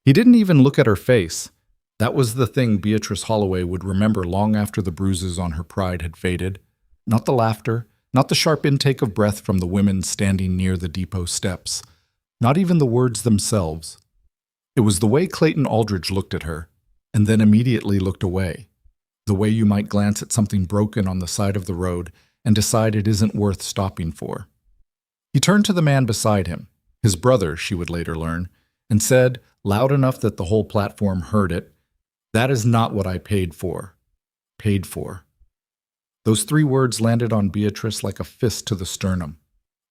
He didn't even look at her face. That was the thing Beatrice Holloway would remember long after the bruises on her pride had faded. Not the laughter, not the sharp intake of breath from the women standing near the depot steps, not even the words themselves. It was the way Clayton Aldridge looked at her, and then immediately looked away. The way you might glance at something broken on the side of the road and decide it isn't worth stopping for. He turned to the man beside him, his brother, she would later learn, and said, loud enough that the whole platform heard it, "That is not what I paid for." Paid for. Those 3 words landed on Beatrice like a fist to the sternum.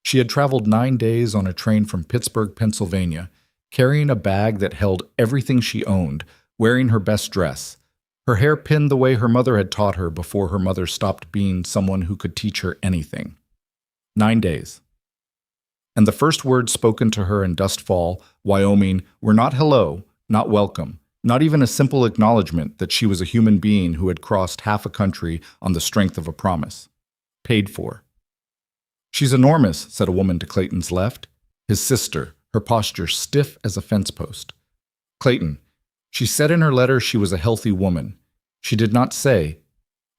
She had traveled 9 days on a train from Pittsburgh, Pennsylvania, carrying a bag that held everything she owned, wearing her best dress, her hair pinned the way her mother had taught her before her mother stopped being someone who could teach her anything. 9 days. And the first words spoken to her in Dust Fall, Wyoming, were not hello, not welcome, not even a simple acknowledgement that she was a human being who had crossed half a country on the strength of a promise. Paid for. "She's enormous," said a woman to Clayton's left, his sister, her posture stiff as a fence post. "Clayton, she said in her letter she was a healthy woman. She did not say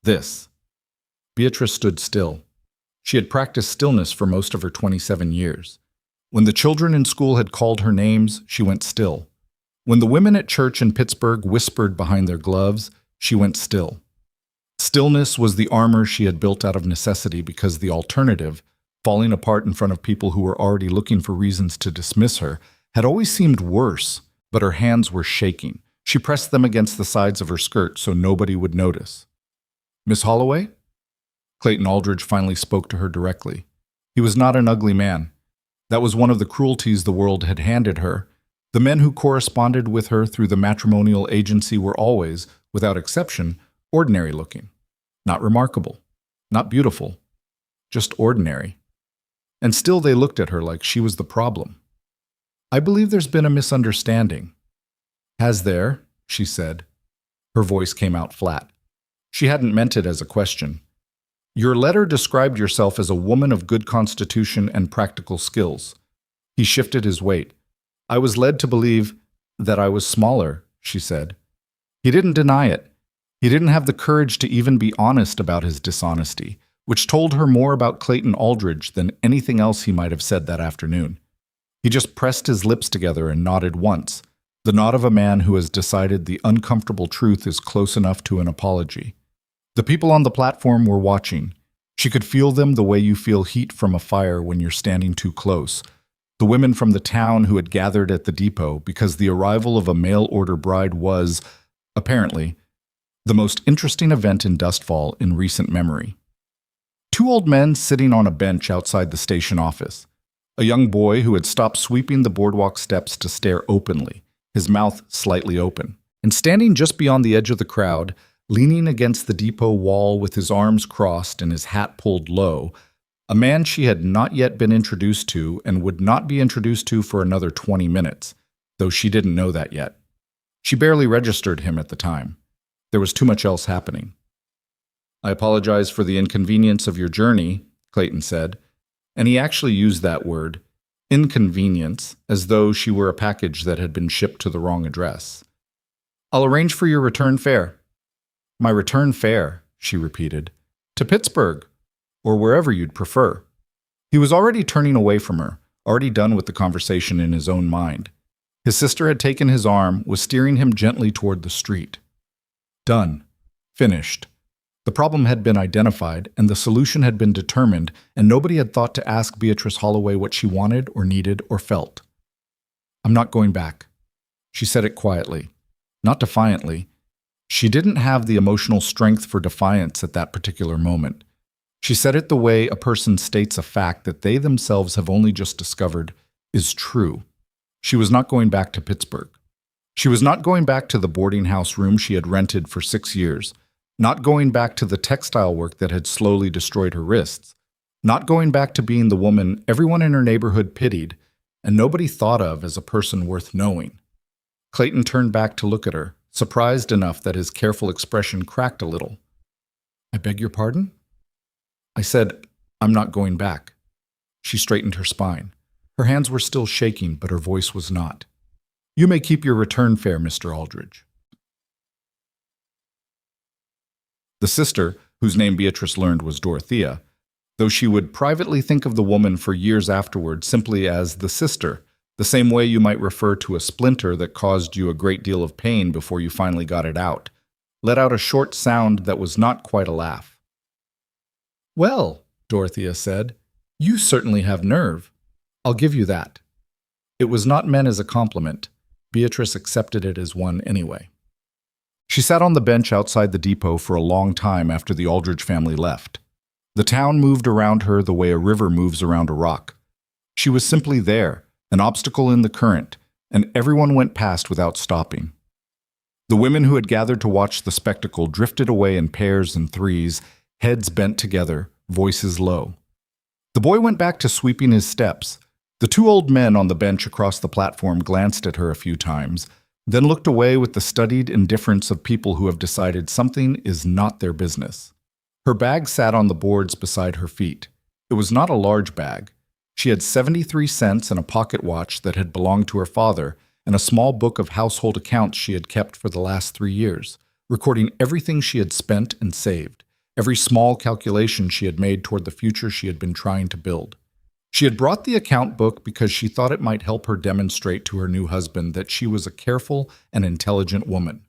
this." Beatrice stood still. She had practiced stillness for most of her 27 years. When the children in school had called her names, she went still. When the women at church in Pittsburgh whispered behind their gloves, she went still. Stillness was the armor she had built out of necessity because the alternative, falling apart in front of people who were already looking for reasons to dismiss her, had always seemed worse, but her hands were shaking. She pressed them against the sides of her skirt so nobody would notice. "Miss Holloway?" Clayton Aldridge finally spoke to her directly. He was not an ugly man. That was one of the cruelties the world had handed her. The men who corresponded with her through the matrimonial agency were always, without exception, ordinary-looking. Not remarkable. Not beautiful. Just ordinary. And still they looked at her like she was the problem. "I believe there's been a misunderstanding." "Has there?" she said. Her voice came out flat. She hadn't meant it as a question. "Your letter described yourself as a woman of good constitution and practical skills." He shifted his weight. "I was led to believe that I was smaller," she said. He didn't deny it. He didn't have the courage to even be honest about his dishonesty, which told her more about Clayton Aldridge than anything else he might have said that afternoon. He just pressed his lips together and nodded once, the nod of a man who has decided the uncomfortable truth is close enough to an apology. The people on the platform were watching. She could feel them the way you feel heat from a fire when you're standing too close. The women from the town who had gathered at the depot because the arrival of a mail-order bride was, apparently, the most interesting event in Dustfall in recent memory. 2 old men sitting on a bench outside the station office. A young boy who had stopped sweeping the boardwalk steps to stare openly, his mouth slightly open. And standing just beyond the edge of the crowd, leaning against the depot wall with his arms crossed and his hat pulled low, a man she had not yet been introduced to and would not be introduced to for another 20 minutes, though she didn't know that yet. She barely registered him at the time. There was too much else happening. "I apologize for the inconvenience of your journey," Clayton said, and he actually used that word, inconvenience, as though she were a package that had been shipped to the wrong address. "I'll arrange for your return fare." "My return fare," she repeated. "To Pittsburgh, or wherever you'd prefer." He was already turning away from her, already done with the conversation in his own mind. His sister had taken his arm, was steering him gently toward the street. Done. Finished. The problem had been identified, and the solution had been determined, and nobody had thought to ask Beatrice Holloway what she wanted or needed or felt. "I'm not going back." She said it quietly, not defiantly. She didn't have the emotional strength for defiance at that particular moment. She said it the way a person states a fact that they themselves have only just discovered is true. She was not going back to Pittsburgh. She was not going back to the boarding house room she had rented for 6 years, not going back to the textile work that had slowly destroyed her wrists, not going back to being the woman everyone in her neighborhood pitied and nobody thought of as a person worth knowing. Clayton turned back to look at her, surprised enough that his careful expression cracked a little. "I beg your pardon?" I said, "I'm not going back." She straightened her spine. Her hands were still shaking, but her voice was not. You may keep your return fare, Mr. Aldridge. The sister, whose name Beatrice learned was Dorothea, though she would privately think of the woman for years afterward simply as the sister, the same way you might refer to a splinter that caused you a great deal of pain before you finally got it out, let out a short sound that was not quite a laugh. "Well," Dorothea said, "you certainly have nerve. I'll give you that." It was not meant as a compliment. Beatrice accepted it as one anyway. She sat on the bench outside the depot for a long time after the Aldridge family left. The town moved around her the way a river moves around a rock. She was simply there, an obstacle in the current, and everyone went past without stopping. The women who had gathered to watch the spectacle drifted away in pairs and threes, heads bent together, voices low. The boy went back to sweeping his steps. The two old men on the bench across the platform glanced at her a few times, then looked away with the studied indifference of people who have decided something is not their business. Her bag sat on the boards beside her feet. It was not a large bag. She had 73 cents and a pocket watch that had belonged to her father, and a small book of household accounts she had kept for the last 3 years, recording everything she had spent and saved, every small calculation she had made toward the future she had been trying to build. She had brought the account book because she thought it might help her demonstrate to her new husband that she was a careful and intelligent woman.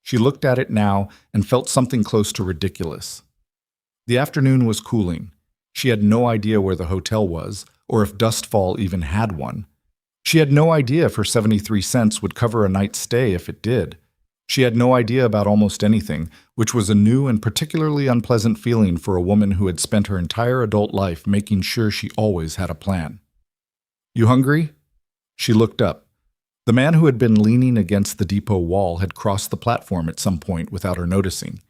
She looked at it now and felt something close to ridiculous. The afternoon was cooling. She had no idea where the hotel was, or if Dustfall even had one. She had no idea if her 73 cents would cover a night's stay if it did. She had no idea about almost anything, which was a new and particularly unpleasant feeling for a woman who had spent her entire adult life making sure she always had a plan. "You hungry?" She looked up. The man who had been leaning against the depot wall had crossed the platform at some point without her noticing.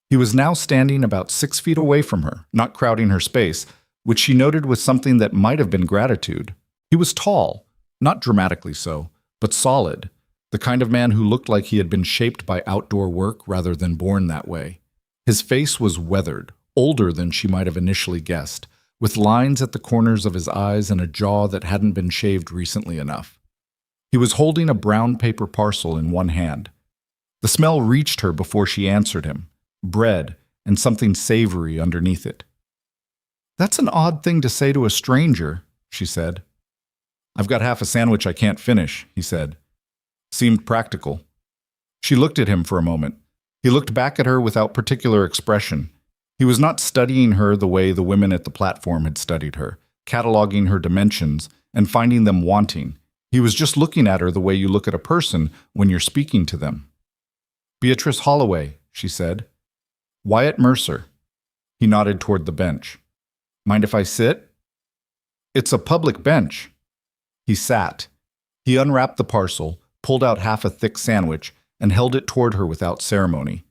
He was now standing about 6 feet away from her, not crowding her space, which she noted with something that might have been gratitude. He was tall, not dramatically so, but solid, the kind of man who looked like he had been shaped by outdoor work rather than born that way. His face was weathered, older than she might have initially guessed, with lines at the corners of his eyes and a jaw that hadn't been shaved recently enough. He was holding a brown paper parcel in one hand. The smell reached her before she answered him. Bread, and something savory underneath it. "That's an odd thing to say to a stranger," she said. "I've got half a sandwich I can't finish," he said. Seemed practical. She looked at him for a moment. He looked back at her without particular expression. He was not studying her the way the women at the platform had studied her, cataloging her dimensions and finding them wanting. He was just looking at her the way you look at a person when you're speaking to them. "Beatrice Holloway," she said. "Wyatt Mercer." He nodded toward the bench. "Mind if I sit?" "It's a public bench." He sat. He unwrapped the parcel, pulled out half a thick sandwich, and held it toward her without ceremony.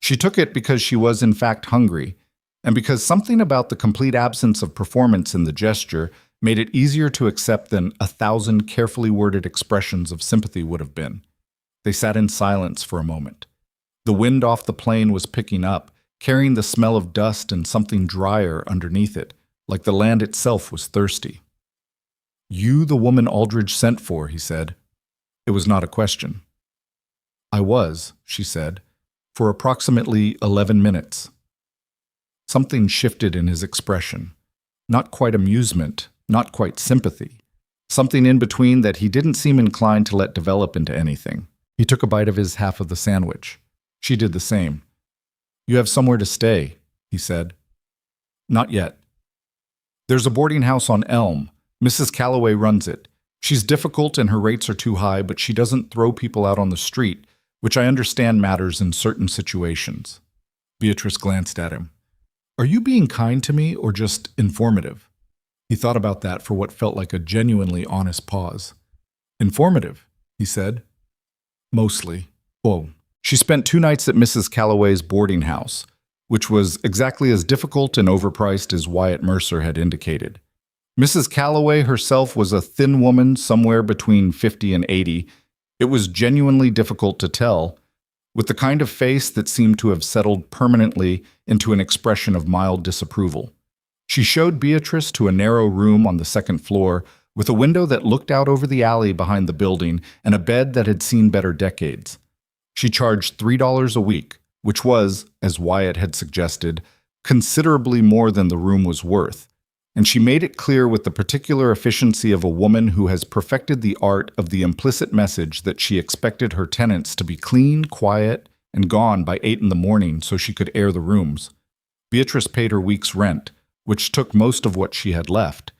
She took it because she was in fact hungry, and because something about the complete absence of performance in the gesture made it easier to accept than 1,000 carefully worded expressions of sympathy would have been. They sat in silence for a moment. The wind off the plane was picking up, carrying the smell of dust and something drier underneath it, like the land itself was thirsty. "You the woman Aldridge sent for," he said. It was not a question. "I was," she said, "for approximately 11 minutes. Something shifted in his expression. Not quite amusement, not quite sympathy. Something in between that he didn't seem inclined to let develop into anything. He took a bite of his half of the sandwich. She did the same. "You have somewhere to stay," he said. "Not yet. There's a boarding house on Elm. Mrs. Calloway runs it. She's difficult and her rates are too high, but she doesn't throw people out on the street, which I understand matters in certain situations." Beatrice glanced at him. "Are you being kind to me or just informative?" He thought about that for what felt like a genuinely honest pause. "Informative," he said. "Mostly. Oh, she spent 2 nights at Mrs. Calloway's boarding house, which was exactly as difficult and overpriced as Wyatt Mercer had indicated. Mrs. Calloway herself was a thin woman somewhere between 50 and 80. It was genuinely difficult to tell, with the kind of face that seemed to have settled permanently into an expression of mild disapproval. She showed Beatrice to a narrow room on the second floor with a window that looked out over the alley behind the building and a bed that had seen better decades. She charged $3 a week, which was, as Wyatt had suggested, considerably more than the room was worth, and she made it clear with the particular efficiency of a woman who has perfected the art of the implicit message that she expected her tenants to be clean, quiet, and gone by 8 in the morning so she could air the rooms. Beatrice paid her week's rent, which took most of what she had left,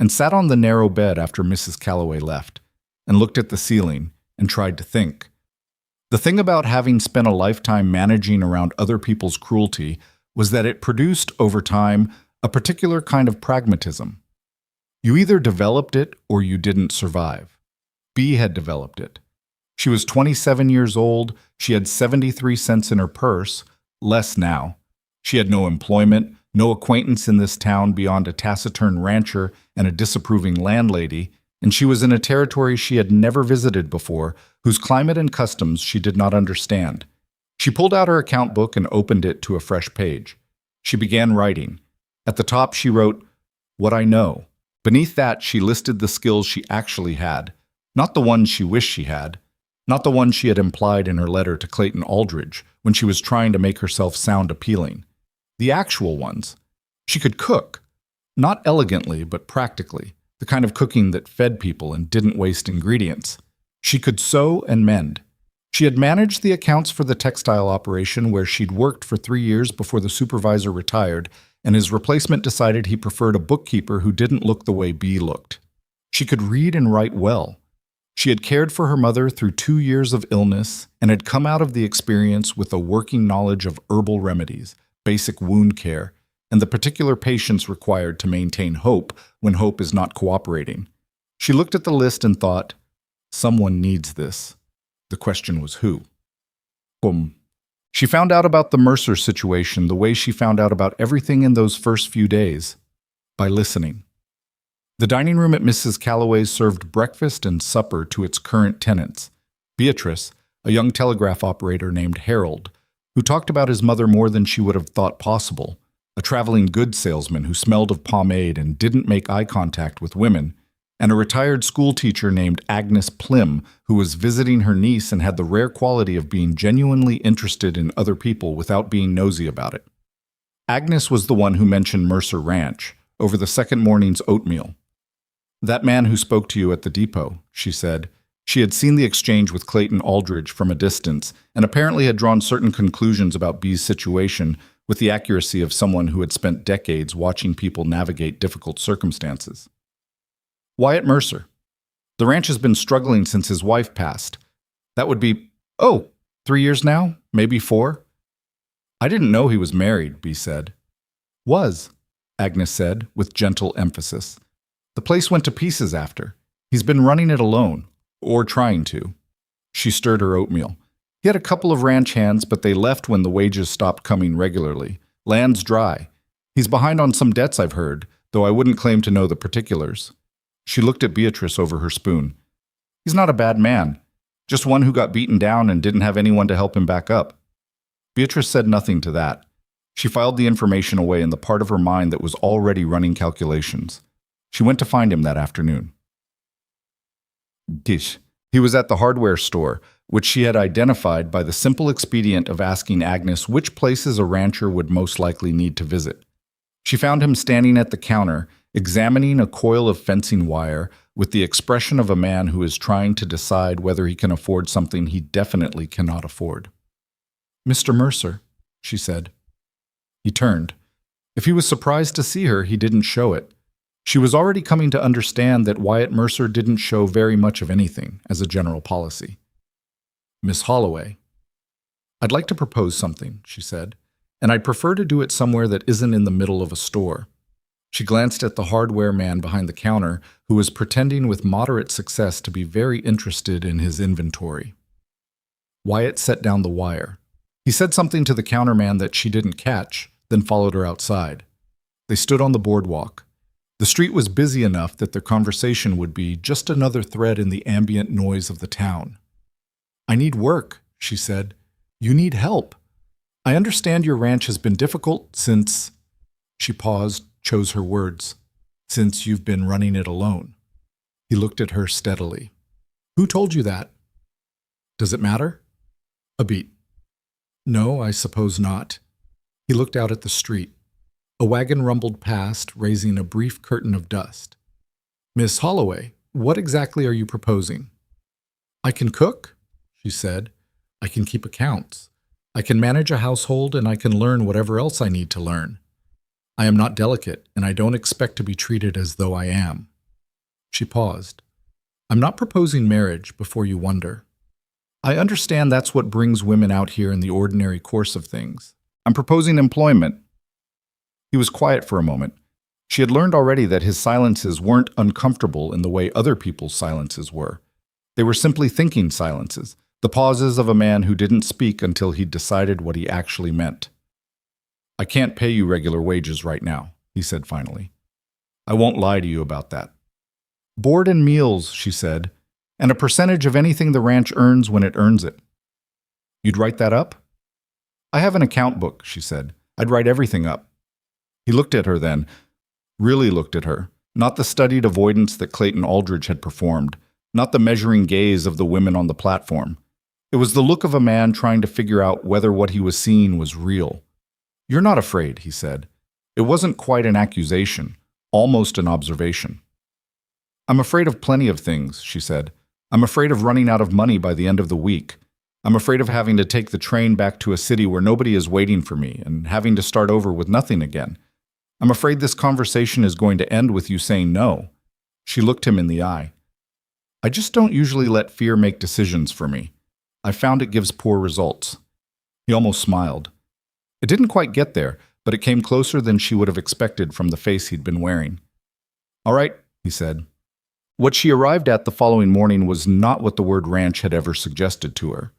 and sat on the narrow bed after Mrs. Calloway left, and looked at the ceiling and tried to think. The thing about having spent a lifetime managing around other people's cruelty was that it produced, over time, a particular kind of pragmatism. You either developed it or you didn't survive. Bea had developed it. She was 27 years old, she had 73 cents in her purse, less now. She had no employment, no acquaintance in this town beyond a taciturn rancher and a disapproving landlady, and she was in a territory she had never visited before, whose climate and customs she did not understand. She pulled out her account book and opened it to a fresh page. She began writing. At the top she wrote, "What I know." Beneath that she listed the skills she actually had, not the ones she wished she had, not the ones she had implied in her letter to Clayton Aldridge when she was trying to make herself sound appealing. The actual ones. She could cook, not elegantly but practically, the kind of cooking that fed people and didn't waste ingredients. She could sew and mend. She had managed the accounts for the textile operation where she'd worked for 3 years before the supervisor retired, and his replacement decided he preferred a bookkeeper who didn't look the way Bea looked. She could read and write well. She had cared for her mother through 2 years of illness and had come out of the experience with a working knowledge of herbal remedies, basic wound care, and the particular patience required to maintain hope when hope is not cooperating. She looked at the list and thought, someone needs this. The question was who. She found out about the Mercer situation the way she found out about everything in those first few days, by listening. The dining room at Mrs. Calloway's served breakfast and supper to its current tenants. Beatrice, a young telegraph operator named Harold, who talked about his mother more than she would have thought possible, a traveling goods salesman who smelled of pomade and didn't make eye contact with women, and a retired school teacher named Agnes Plim, who was visiting her niece and had the rare quality of being genuinely interested in other people without being nosy about it. Agnes was the one who mentioned Mercer Ranch over the second morning's oatmeal. "That man who spoke to you at the depot," she said. She had seen the exchange with Clayton Aldridge from a distance and apparently had drawn certain conclusions about Bea's situation with the accuracy of someone who had spent decades watching people navigate difficult circumstances. "Wyatt Mercer. The ranch has been struggling since his wife passed. That would be, 3 years now? Maybe 4? "I didn't know he was married," Bea said. "Was," Agnes said, with gentle emphasis. "The place went to pieces after. He's been running it alone, or trying to." She stirred her oatmeal. "He had a couple of ranch hands, but they left when the wages stopped coming regularly. Land's dry. He's behind on some debts, I've heard, though I wouldn't claim to know the particulars." She looked at Beatrice over her spoon. "He's not a bad man, just one who got beaten down and didn't have anyone to help him back up." Beatrice said nothing to that. She filed the information away in the part of her mind that was already running calculations. She went to find him that afternoon. He was at the hardware store, which she had identified by the simple expedient of asking Agnes which places a rancher would most likely need to visit. She found him standing at the counter, examining a coil of fencing wire with the expression of a man who is trying to decide whether he can afford something he definitely cannot afford. "Mr. Mercer," she said. He turned. If he was surprised to see her, he didn't show it. She was already coming to understand that Wyatt Mercer didn't show very much of anything as a general policy. "Miss Holloway, I'd like to propose something," she said, "and I'd prefer to do it somewhere that isn't in the middle of a store." She glanced at the hardware man behind the counter, who was pretending with moderate success to be very interested in his inventory. Wyatt set down the wire. He said something to the counterman that she didn't catch, then followed her outside. They stood on the boardwalk. The street was busy enough that their conversation would be just another thread in the ambient noise of the town. "I need work," she said. "You need help. I understand your ranch has been difficult since—" She paused, chose her words. "Since you've been running it alone." He looked at her steadily. Who told you that? Does it matter? A beat. No, I suppose not. He looked out at the street. A wagon rumbled past, raising a brief curtain of dust. Miss Holloway, what exactly are you proposing? I can cook, she said. I can keep accounts. I can manage a household, and I can learn whatever else I need to learn. I am not delicate, and I don't expect to be treated as though I am. She paused. I'm not proposing marriage before you wonder. I understand that's what brings women out here in the ordinary course of things. I'm proposing employment. He was quiet for a moment. She had learned already that his silences weren't uncomfortable in the way other people's silences were. They were simply thinking silences, the pauses of a man who didn't speak until he'd decided what he actually meant. I can't pay you regular wages right now, he said finally. I won't lie to you about that. Board and meals, she said, and a percentage of anything the ranch earns when it earns it. You'd write that up? I have an account book, she said. I'd write everything up. He looked at her then, really looked at her, not the studied avoidance that Clayton Aldridge had performed, not the measuring gaze of the women on the platform. It was the look of a man trying to figure out whether what he was seeing was real. You're not afraid, he said. It wasn't quite an accusation, almost an observation. I'm afraid of plenty of things, she said. I'm afraid of running out of money by the end of the week. I'm afraid of having to take the train back to a city where nobody is waiting for me and having to start over with nothing again. I'm afraid this conversation is going to end with you saying no. She looked him in the eye. I just don't usually let fear make decisions for me. I found it gives poor results. He almost smiled. It didn't quite get there, but it came closer than she would have expected from the face he'd been wearing. All right, he said. What she arrived at the following morning was not what the word ranch had ever suggested to her.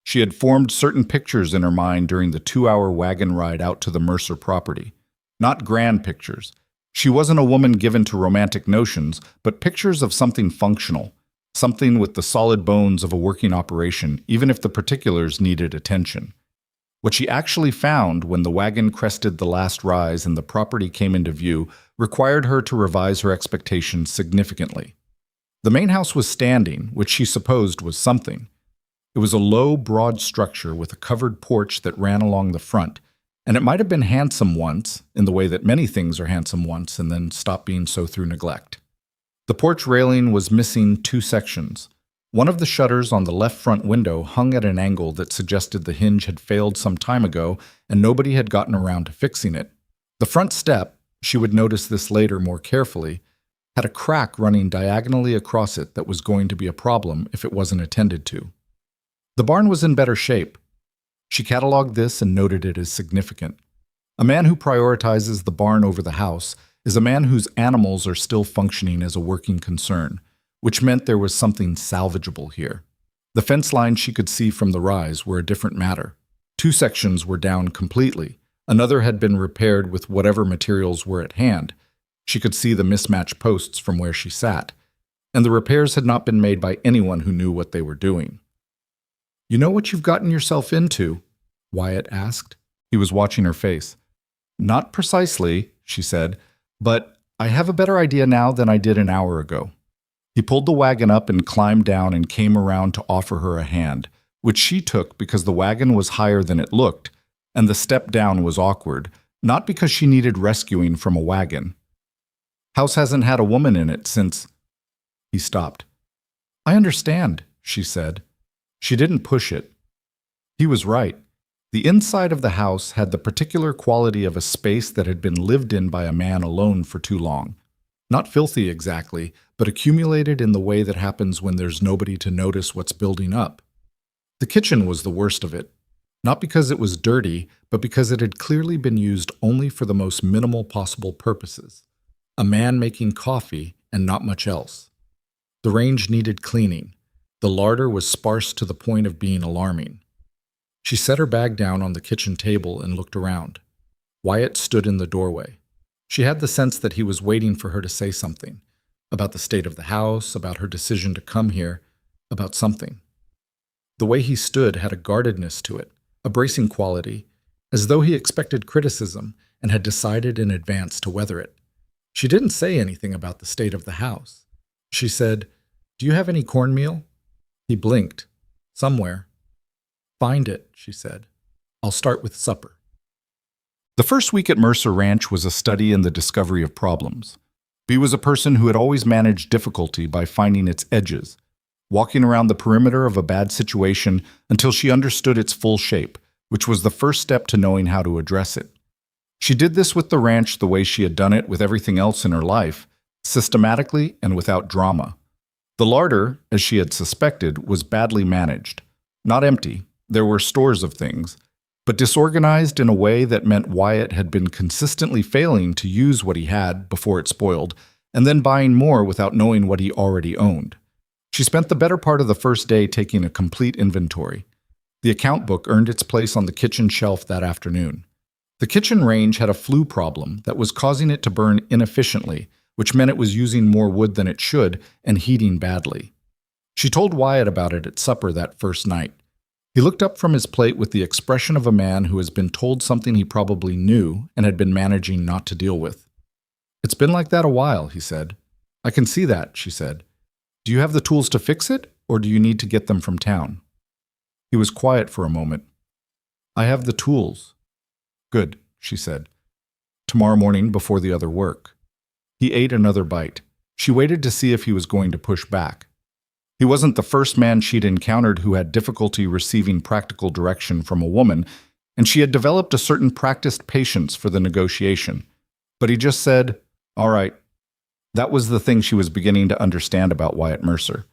She had formed certain pictures in her mind during the 2-hour wagon ride out to the Mercer property. Not grand pictures. She wasn't a woman given to romantic notions, but pictures of something functional, something with the solid bones of a working operation, even if the particulars needed attention. What she actually found when the wagon crested the last rise and the property came into view required her to revise her expectations significantly. The main house was standing, which she supposed was something. It was a low, broad structure with a covered porch that ran along the front, and it might have been handsome once, in the way that many things are handsome once and then stop being so through neglect. The porch railing was missing 2 sections. One of the shutters on the left front window hung at an angle that suggested the hinge had failed some time ago and nobody had gotten around to fixing it. The front step, she would notice this later more carefully, had a crack running diagonally across it that was going to be a problem if it wasn't attended to. The barn was in better shape. She cataloged this and noted it as significant. A man who prioritizes the barn over the house is a man whose animals are still functioning as a working concern, which meant there was something salvageable here. The fence lines she could see from the rise were a different matter. 2 sections were down completely. Another had been repaired with whatever materials were at hand. She could see the mismatched posts from where she sat, and the repairs had not been made by anyone who knew what they were doing. You know what you've gotten yourself into? Wyatt asked. He was watching her face. Not precisely, she said, but I have a better idea now than I did an hour ago. He pulled the wagon up and climbed down and came around to offer her a hand, which she took because the wagon was higher than it looked, and the step down was awkward, not because she needed rescuing from a wagon. House hasn't had a woman in it since... He stopped. I understand, she said. She didn't push it. He was right. The inside of the house had the particular quality of a space that had been lived in by a man alone for too long. Not filthy exactly, but accumulated in the way that happens when there's nobody to notice what's building up. The kitchen was the worst of it, not because it was dirty, but because it had clearly been used only for the most minimal possible purposes. A man making coffee and not much else. The range needed cleaning. The larder was sparse to the point of being alarming. She set her bag down on the kitchen table and looked around. Wyatt stood in the doorway. She had the sense that he was waiting for her to say something, about the state of the house, about her decision to come here, about something. The way he stood had a guardedness to it, a bracing quality, as though he expected criticism and had decided in advance to weather it. She didn't say anything about the state of the house. She said, "Do you have any cornmeal?" He blinked. "Somewhere." "Find it," she said. "I'll start with supper." The first week at Mercer Ranch was a study in the discovery of problems. Bea was a person who had always managed difficulty by finding its edges, walking around the perimeter of a bad situation until she understood its full shape, which was the first step to knowing how to address it. She did this with the ranch the way she had done it with everything else in her life, systematically and without drama. The larder, as she had suspected, was badly managed. Not empty, there were stores of things, but disorganized in a way that meant Wyatt had been consistently failing to use what he had before it spoiled, and then buying more without knowing what he already owned. She spent the better part of the first day taking a complete inventory. The account book earned its place on the kitchen shelf that afternoon. The kitchen range had a flue problem that was causing it to burn inefficiently, which meant it was using more wood than it should and heating badly. She told Wyatt about it at supper that first night. He looked up from his plate with the expression of a man who has been told something he probably knew and had been managing not to deal with. "It's been like that a while," he said. "I can see that," she said. "Do you have the tools to fix it, or do you need to get them from town?" He was quiet for a moment. "I have the tools." "Good," she said. "Tomorrow morning before the other work." He ate another bite. She waited to see if he was going to push back. He wasn't the first man she'd encountered who had difficulty receiving practical direction from a woman, and she had developed a certain practiced patience for the negotiation. But he just said, "All right." That was the thing she was beginning to understand about Wyatt Mercer.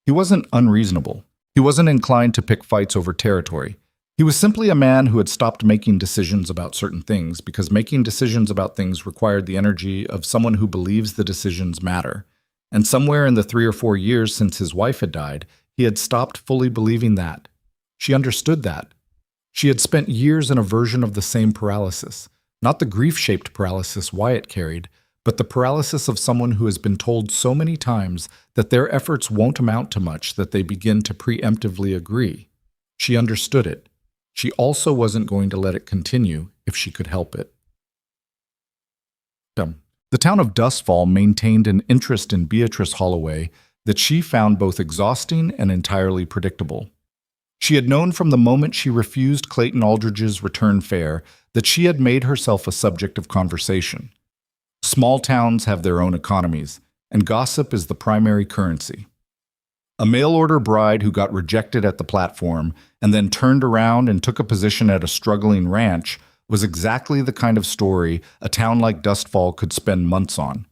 He wasn't unreasonable. He wasn't inclined to pick fights over territory. He was simply a man who had stopped making decisions about certain things because making decisions about things required the energy of someone who believes the decisions matter. And somewhere in the 3 or 4 years since his wife had died, he had stopped fully believing that. She understood that. She had spent years in a version of the same paralysis, not the grief-shaped paralysis Wyatt carried, but the paralysis of someone who has been told so many times that their efforts won't amount to much that they begin to preemptively agree. She understood it. She also wasn't going to let it continue if she could help it. The town of Dustfall maintained an interest in Beatrice Holloway that she found both exhausting and entirely predictable. She had known from the moment she refused Clayton Aldridge's return fare that she had made herself a subject of conversation. Small towns have their own economies, and gossip is the primary currency. A mail-order bride who got rejected at the platform and then turned around and took a position at a struggling ranch was exactly the kind of story a town like Dustfall could spend months on.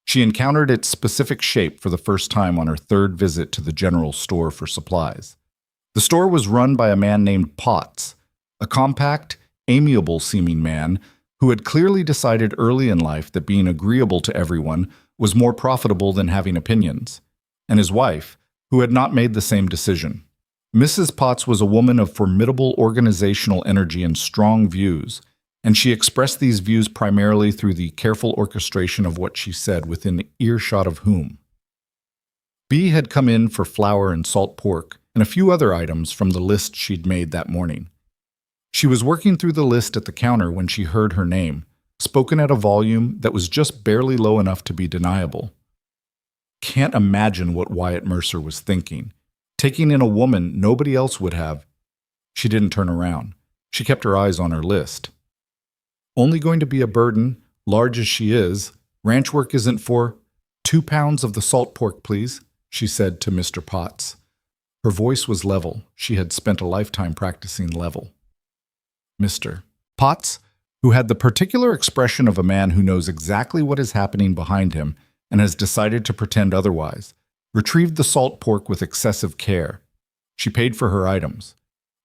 She encountered its specific shape for the first time on her third visit to the general store for supplies. The store was run by a man named Potts, a compact, amiable-seeming man who had clearly decided early in life that being agreeable to everyone was more profitable than having opinions, and his wife, who had not made the same decision. Mrs. Potts was a woman of formidable organizational energy and strong views, and she expressed these views primarily through the careful orchestration of what she said within earshot of whom. Bea had come in for flour and salt pork and a few other items from the list she'd made that morning. She was working through the list at the counter when she heard her name, spoken at a volume that was just barely low enough to be deniable. Can't imagine what Wyatt Mercer was thinking. Taking in a woman nobody else would have. She didn't turn around. She kept her eyes on her list. "Only going to be a burden, large as she is. Ranch work isn't for 2 pounds of the salt pork, please," she said to Mr. Potts. Her voice was level. She had spent a lifetime practicing level. Mr. Potts, who had the particular expression of a man who knows exactly what is happening behind him and has decided to pretend otherwise, retrieved the salt pork with excessive care. She paid for her items.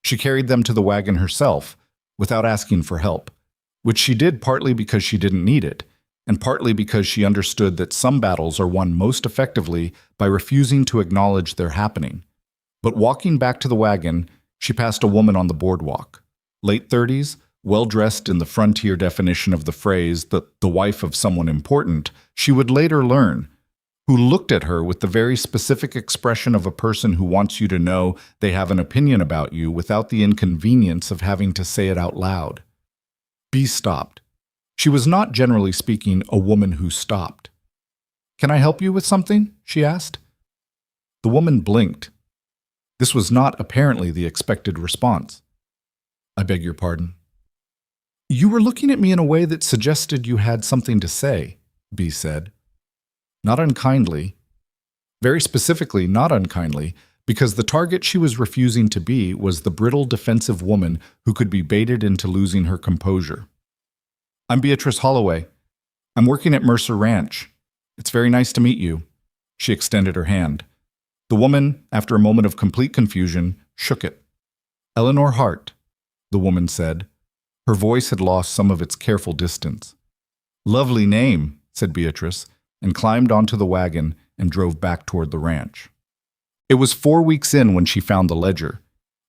She carried them to the wagon herself, without asking for help, which she did partly because she didn't need it, and partly because she understood that some battles are won most effectively by refusing to acknowledge they're happening. But walking back to the wagon, she passed a woman on the boardwalk. Late 30s, well-dressed in the frontier definition of the phrase, the wife of someone important, she would later learn, who looked at her with the very specific expression of a person who wants you to know they have an opinion about you without the inconvenience of having to say it out loud. Bea stopped. She was not, generally speaking, a woman who stopped. Can I help you with something? She asked. The woman blinked. This was not apparently the expected response. I beg your pardon. You were looking at me in a way that suggested you had something to say, Bee said. Not unkindly. Very specifically, not unkindly, because the target she was refusing to be was the brittle, defensive woman who could be baited into losing her composure. I'm Beatrice Holloway. I'm working at Mercer Ranch. It's very nice to meet you. She extended her hand. The woman, after a moment of complete confusion, shook it. Eleanor Hart, the woman said. Her voice had lost some of its careful distance. Lovely name, said Beatrice, and climbed onto the wagon and drove back toward the ranch. It was 4 weeks in when she found the ledger.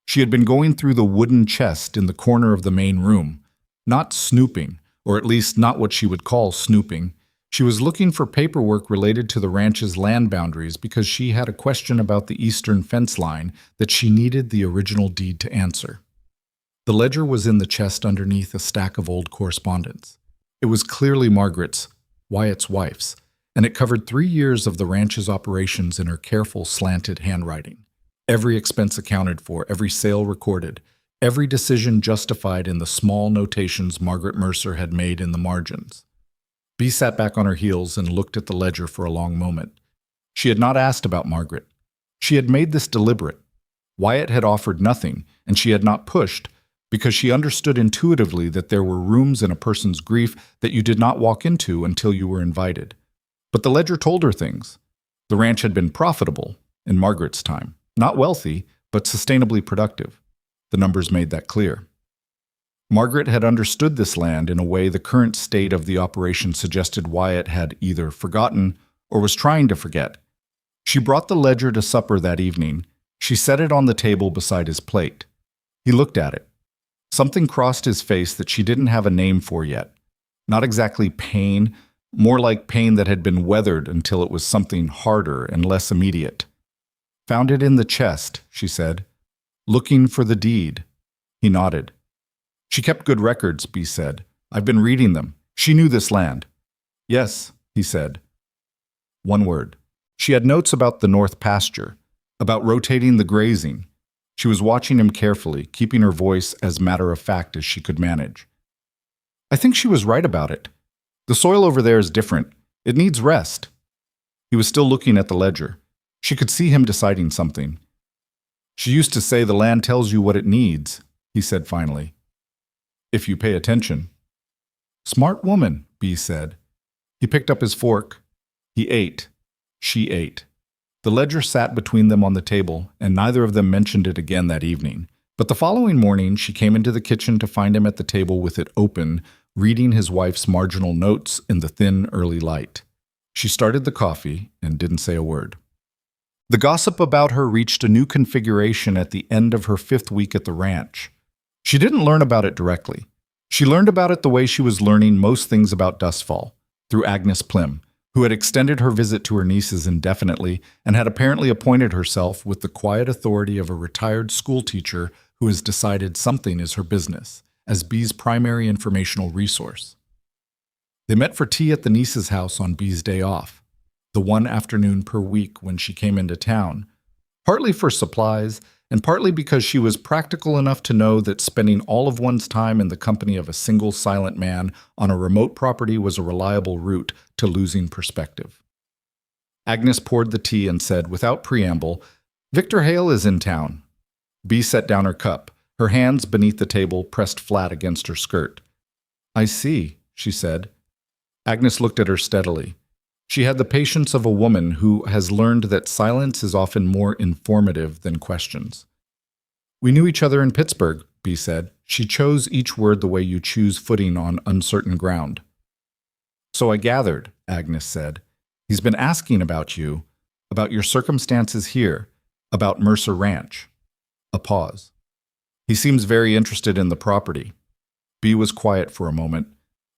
She had been going through the wooden chest in the corner of the main room, not snooping, or at least not what she would call snooping. She was looking for paperwork related to the ranch's land boundaries because she had a question about the eastern fence line that she needed the original deed to answer. The ledger was in the chest underneath a stack of old correspondence. It was clearly Margaret's, Wyatt's wife's, and it covered 3 years of the ranch's operations in her careful, slanted handwriting. Every expense accounted for, every sale recorded, every decision justified in the small notations Margaret Mercer had made in the margins. Bee sat back on her heels and looked at the ledger for a long moment. She had not asked about Margaret. She had made this deliberate. Wyatt had offered nothing, and she had not pushed, because she understood intuitively that there were rooms in a person's grief that you did not walk into until you were invited. But the ledger told her things. The ranch had been profitable in Margaret's time, not wealthy, but sustainably productive. The numbers made that clear. Margaret had understood this land in a way the current state of the operation suggested Wyatt had either forgotten or was trying to forget. She brought the ledger to supper that evening. She set it on the table beside his plate. He looked at it. Something crossed his face that she didn't have a name for yet. Not exactly pain, more like pain that had been weathered until it was something harder and less immediate. Found it in the chest, she said. Looking for the deed. He nodded. She kept good records, Bee said. I've been reading them. She knew this land. Yes, he said. One word. She had notes about the north pasture, about rotating the grazing. She was watching him carefully, keeping her voice as matter-of-fact as she could manage. I think she was right about it. The soil over there is different. It needs rest. He was still looking at the ledger. She could see him deciding something. She used to say the land tells you what it needs, he said finally. If you pay attention. Smart woman, Bee said. He picked up his fork. He ate. She ate. The ledger sat between them on the table, and neither of them mentioned it again that evening. But the following morning, she came into the kitchen to find him at the table with it open, reading his wife's marginal notes in the thin early light. She started the coffee and didn't say a word. The gossip about her reached a new configuration at the end of her 5th week at the ranch. She didn't learn about it directly. She learned about it the way she was learning most things about Dustfall, through Agnes Plym, who had extended her visit to her nieces indefinitely and had apparently appointed herself with the quiet authority of a retired schoolteacher who has decided something is her business, as Bee's primary informational resource. They met for tea at the niece's house on Bee's day off, the one afternoon per week when she came into town, partly for supplies and partly because she was practical enough to know that spending all of one's time in the company of a single silent man on a remote property was a reliable route to losing perspective. Agnes poured the tea and said, without preamble, Victor Hale is in town. Bee set down her cup, her hands beneath the table pressed flat against her skirt. I see, she said. Agnes looked at her steadily. She had the patience of a woman who has learned that silence is often more informative than questions. We knew each other in Pittsburgh, Bee said. She chose each word the way you choose footing on uncertain ground. So I gathered, Agnes said. He's been asking about you, about your circumstances here, about Mercer Ranch. A pause. He seems very interested in the property. Bee was quiet for a moment.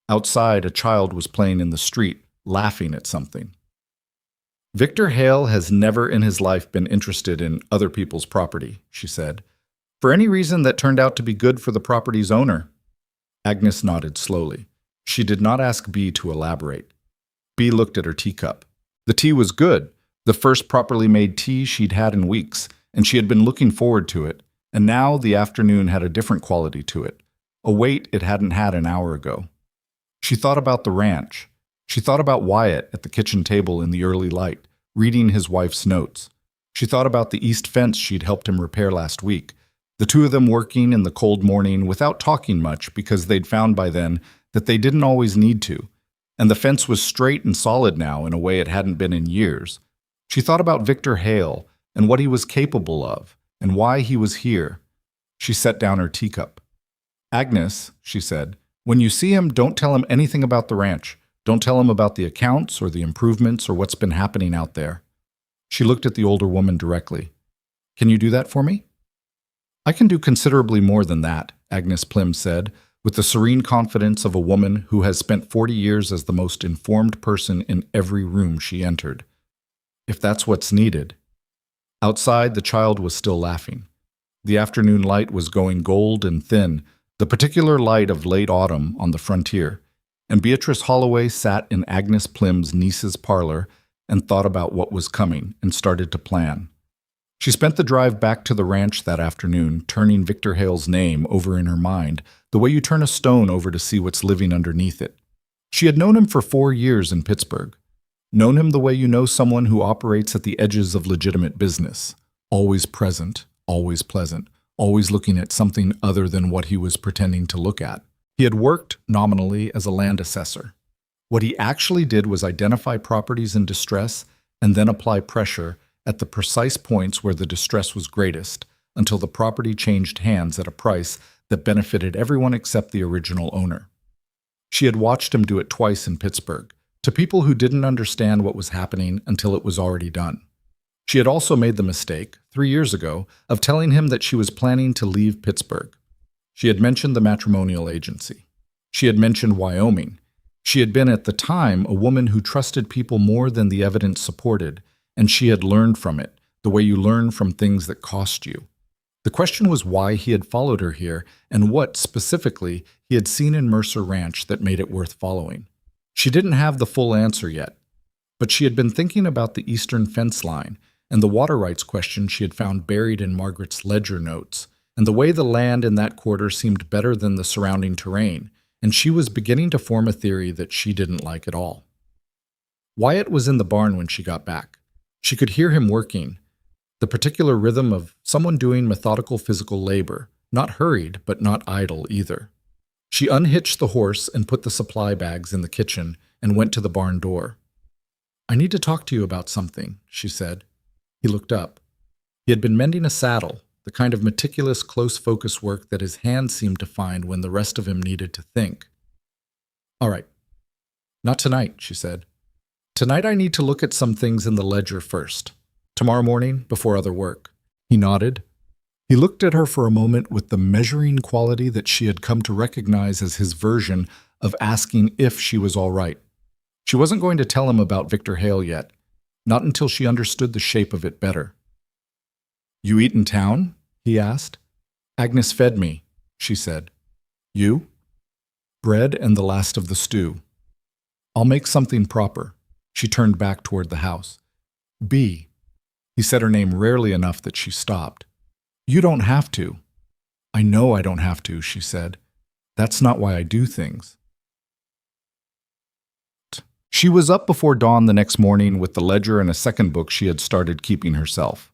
Outside, a child was playing in the street, laughing at something. Victor Hale has never in his life been interested in other people's property, she said, for any reason that turned out to be good for the property's owner. Agnes nodded slowly. She did not ask Bee to elaborate. Bee looked at her teacup. The tea was good, the first properly made tea she'd had in weeks, and she had been looking forward to it, and now the afternoon had a different quality to it, a weight it hadn't had an hour ago. She thought about the ranch. She thought about Wyatt at the kitchen table in the early light, reading his wife's notes. She thought about the east fence she'd helped him repair last week, the two of them working in the cold morning without talking much because they'd found by then that they didn't always need to, and the fence was straight and solid now in a way it hadn't been in years. She thought about Victor Hale and what he was capable of, and why he was here. She set down her teacup. "Agnes," she said, "when you see him, don't tell him anything about the ranch. Don't tell him about the accounts or the improvements or what's been happening out there." She looked at the older woman directly. "Can you do that for me?" "I can do considerably more than that," Agnes Plym said, with the serene confidence of a woman who has spent 40 years as the most informed person in every room she entered. "If that's what's needed." Outside, the child was still laughing. The afternoon light was going gold and thin, the particular light of late autumn on the frontier, and Beatrice Holloway sat in Agnes Plym's niece's parlor and thought about what was coming and started to plan. She spent the drive back to the ranch that afternoon, turning Victor Hale's name over in her mind, the way you turn a stone over to see what's living underneath it. She had known him for 4 years in Pittsburgh. Known him the way you know someone who operates at the edges of legitimate business, always present, always pleasant, always looking at something other than what he was pretending to look at. He had worked, nominally, as a land assessor. What he actually did was identify properties in distress and then apply pressure at the precise points where the distress was greatest, until the property changed hands at a price that benefited everyone except the original owner. She had watched him do it twice in Pittsburgh, to people who didn't understand what was happening until it was already done. She had also made the mistake, 3 years ago, of telling him that she was planning to leave Pittsburgh. She had mentioned the matrimonial agency. She had mentioned Wyoming. She had been at the time a woman who trusted people more than the evidence supported, and she had learned from it, the way you learn from things that cost you. The question was why he had followed her here, and what, specifically, he had seen in Mercer Ranch that made it worth following. She didn't have the full answer yet, but she had been thinking about the eastern fence line and the water rights question she had found buried in Margaret's ledger notes, and the way the land in that quarter seemed better than the surrounding terrain, and she was beginning to form a theory that she didn't like at all. Wyatt was in the barn when she got back. She could hear him working, the particular rhythm of someone doing methodical physical labor, not hurried but not idle either. She unhitched the horse and put the supply bags in the kitchen and went to the barn door. "I need to talk to you about something," she said. He looked up. He had been mending a saddle, the kind of meticulous, close-focus work that his hands seemed to find when the rest of him needed to think. "All right. Not tonight," she said. "Tonight I need to look at some things in the ledger first. Tomorrow morning, before other work." He nodded. He looked at her for a moment with the measuring quality that she had come to recognize as his version of asking if she was all right. She wasn't going to tell him about Victor Hale yet, not until she understood the shape of it better. "You eat in town?" he asked. "Agnes fed me," she said. "You?" "Bread and the last of the stew." "I'll make something proper." She turned back toward the house. "B." He said her name rarely enough that she stopped. "You don't have to." "I know I don't have to," she said. "That's not why I do things." She was up before dawn the next morning with the ledger and a second book she had started keeping herself.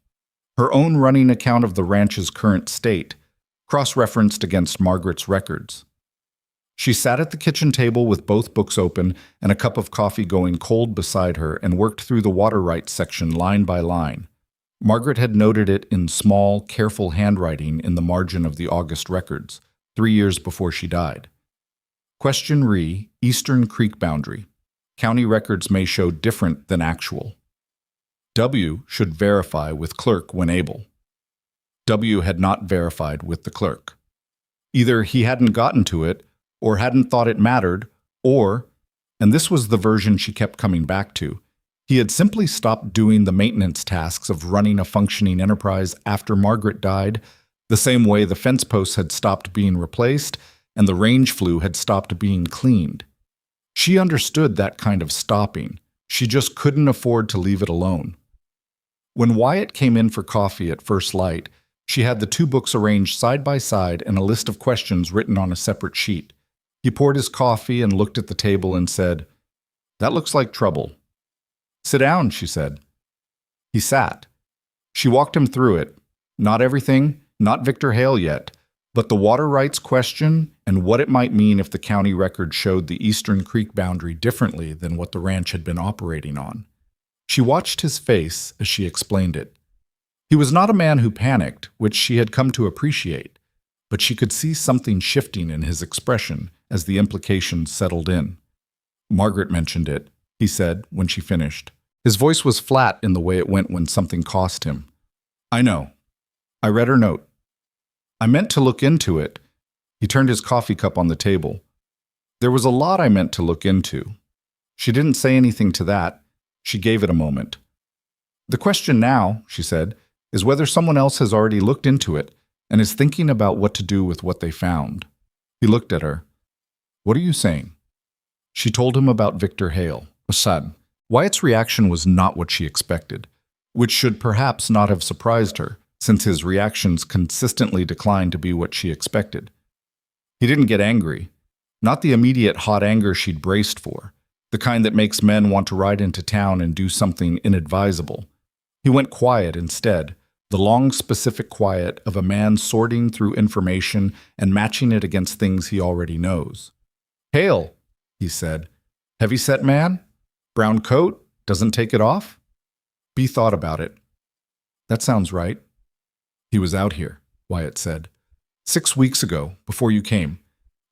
Her own running account of the ranch's current state, cross-referenced against Margaret's records. She sat at the kitchen table with both books open and a cup of coffee going cold beside her and worked through the water rights section line by line. Margaret had noted it in small, careful handwriting in the margin of the August records, 3 years before she died. Question re, Eastern Creek boundary. County records may show different than actual. W should verify with clerk when able. W had not verified with the clerk. Either he hadn't gotten to it, or hadn't thought it mattered, or, and this was the version she kept coming back to, he had simply stopped doing the maintenance tasks of running a functioning enterprise after Margaret died, the same way the fence posts had stopped being replaced and the range flue had stopped being cleaned. She understood that kind of stopping, She just couldn't afford to leave it alone. When Wyatt came in for coffee at first light, she had the two books arranged side by side and a list of questions written on a separate sheet. He poured his coffee and looked at the table and said, "That looks like trouble." "Sit down," she said. He sat. She walked him through it. Not everything, not Victor Hale yet, but the water rights question and what it might mean if the county record showed the Eastern Creek boundary differently than what the ranch had been operating on. She watched his face as she explained it. He was not a man who panicked, which she had come to appreciate, but she could see something shifting in his expression as the implications settled in. "Margaret mentioned it," he said when she finished. His voice was flat in the way it went when something cost him. "I know. I read her note. I meant to look into it." He turned his coffee cup on the table. "There was a lot I meant to look into. She didn't say anything to that. She gave it a moment. The question now," she said, "is whether someone else has already looked into it and is thinking about what to do with what they found." He looked at her. "What are you saying?" She told him about Victor Hale, a son. Wyatt's reaction was not what she expected, which should perhaps not have surprised her, since his reactions consistently declined to be what she expected. He didn't get angry, not the immediate hot anger she'd braced for, the kind that makes men want to ride into town and do something inadvisable. He went quiet instead, the long, specific quiet of a man sorting through information and matching it against things he already knows. "Hale," he said. "Heavy-set man? Brown coat? Doesn't take it off?" Bea thought about it. "That sounds right." "He was out here," Wyatt said. 6 weeks ago, before you came.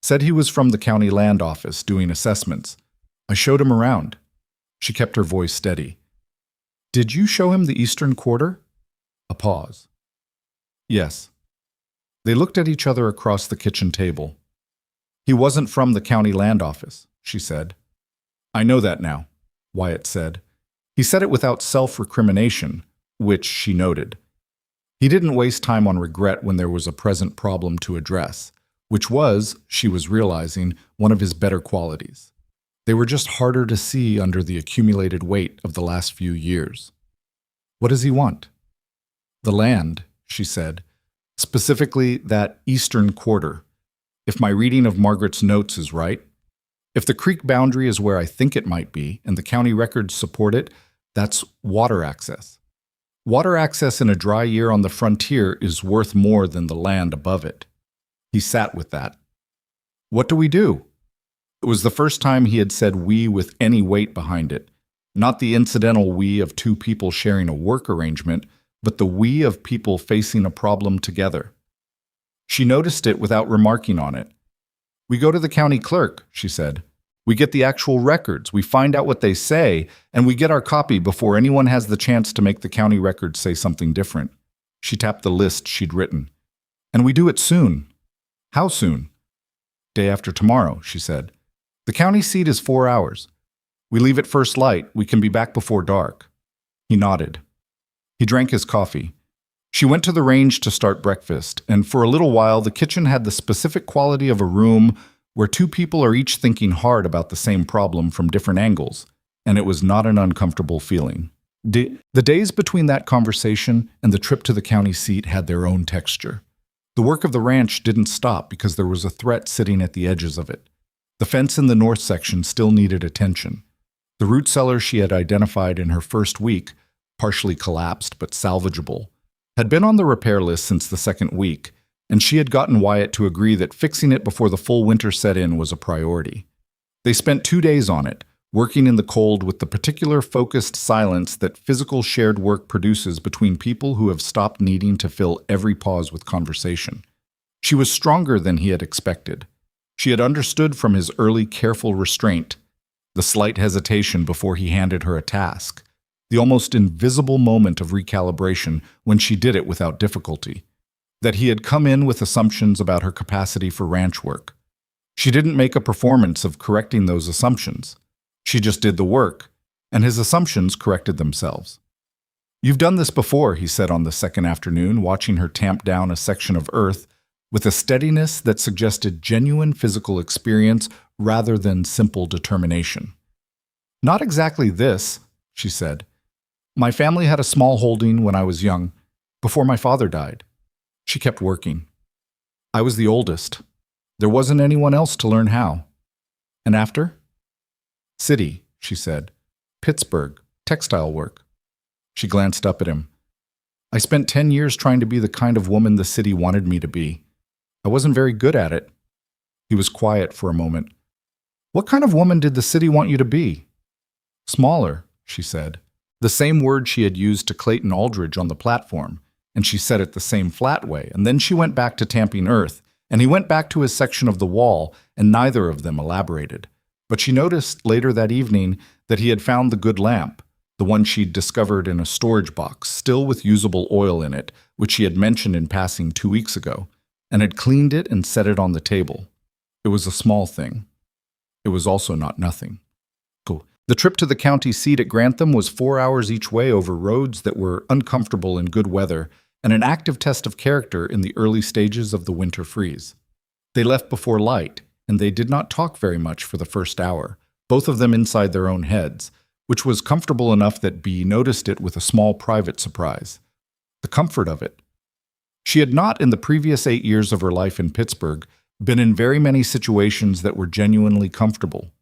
Said he was from the county land office doing assessments. I showed him around." She kept her voice steady. "Did you show him the Eastern Quarter?" A pause. "Yes." They looked at each other across the kitchen table. "He wasn't from the county land office," she said. "I know that now," Wyatt said. He said it without self-recrimination, which she noted. He didn't waste time on regret when there was a present problem to address, which was, she was realizing, one of his better qualities. They were just harder to see under the accumulated weight of the last few years. "What does he want?" "The land," she said. "Specifically, that Eastern Quarter. If my reading of Margaret's notes is right. If the creek boundary is where I think it might be, and the county records support it, that's water access. Water access in a dry year on the frontier is worth more than the land above it." He sat with that. "What do we do?" It was the first time he had said "we" with any weight behind it, not the incidental "we" of two people sharing a work arrangement, but the "we" of people facing a problem together. She noticed it without remarking on it. "We go to the county clerk," she said. "We get the actual records, we find out what they say, and we get our copy before anyone has the chance to make the county records say something different." She tapped the list she'd written. "And we do it soon." "How soon?" "Day after tomorrow," she said. "The county seat is 4 hours. We leave at first light. We can be back before dark." He nodded. He drank his coffee. She went to the range to start breakfast, and for a little while the kitchen had the specific quality of a room where two people are each thinking hard about the same problem from different angles, and it was not an uncomfortable feeling. The days between that conversation and the trip to the county seat had their own texture. The work of the ranch didn't stop because there was a threat sitting at the edges of it. The fence in the north section still needed attention. The root cellar she had identified in her first week, partially collapsed but salvageable, had been on the repair list since the second week, and she had gotten Wyatt to agree that fixing it before the full winter set in was a priority. They spent 2 days on it, working in the cold with the particular focused silence that physical shared work produces between people who have stopped needing to fill every pause with conversation. She was stronger than he had expected. She had understood from his early careful restraint, the slight hesitation before he handed her a task, the almost invisible moment of recalibration when she did it without difficulty, that he had come in with assumptions about her capacity for ranch work. She didn't make a performance of correcting those assumptions. She just did the work, and his assumptions corrected themselves. "You've done this before," he said on the second afternoon, watching her tamp down a section of earth with a steadiness that suggested genuine physical experience rather than simple determination. Not exactly this, she said. My family had a small holding when I was young, before my father died. She kept working. I was the oldest. There wasn't anyone else to learn how. And after? City, she said. Pittsburgh, textile work. She glanced up at him. I spent 10 years trying to be the kind of woman the city wanted me to be. I wasn't very good at it. He was quiet for a moment. What kind of woman did the city want you to be? Smaller, she said. The same word she had used to Clayton Aldridge on the platform, and she said it the same flat way, and then she went back to tamping earth, and he went back to his section of the wall, and neither of them elaborated. But she noticed later that evening that he had found the good lamp, the one she'd discovered in a storage box, still with usable oil in it, which she had mentioned in passing 2 weeks ago, and had cleaned it and set it on the table. It was a small thing. It was also not nothing. The trip to the county seat at Grantham was 4 hours each way over roads that were uncomfortable in good weather and an active test of character in the early stages of the winter freeze. They left before light, and they did not talk very much for the first hour, both of them inside their own heads, which was comfortable enough that Bea noticed it with a small private surprise. The comfort of it. She had not, in the previous 8 years of her life in Pittsburgh, been in very many situations that were genuinely comfortable.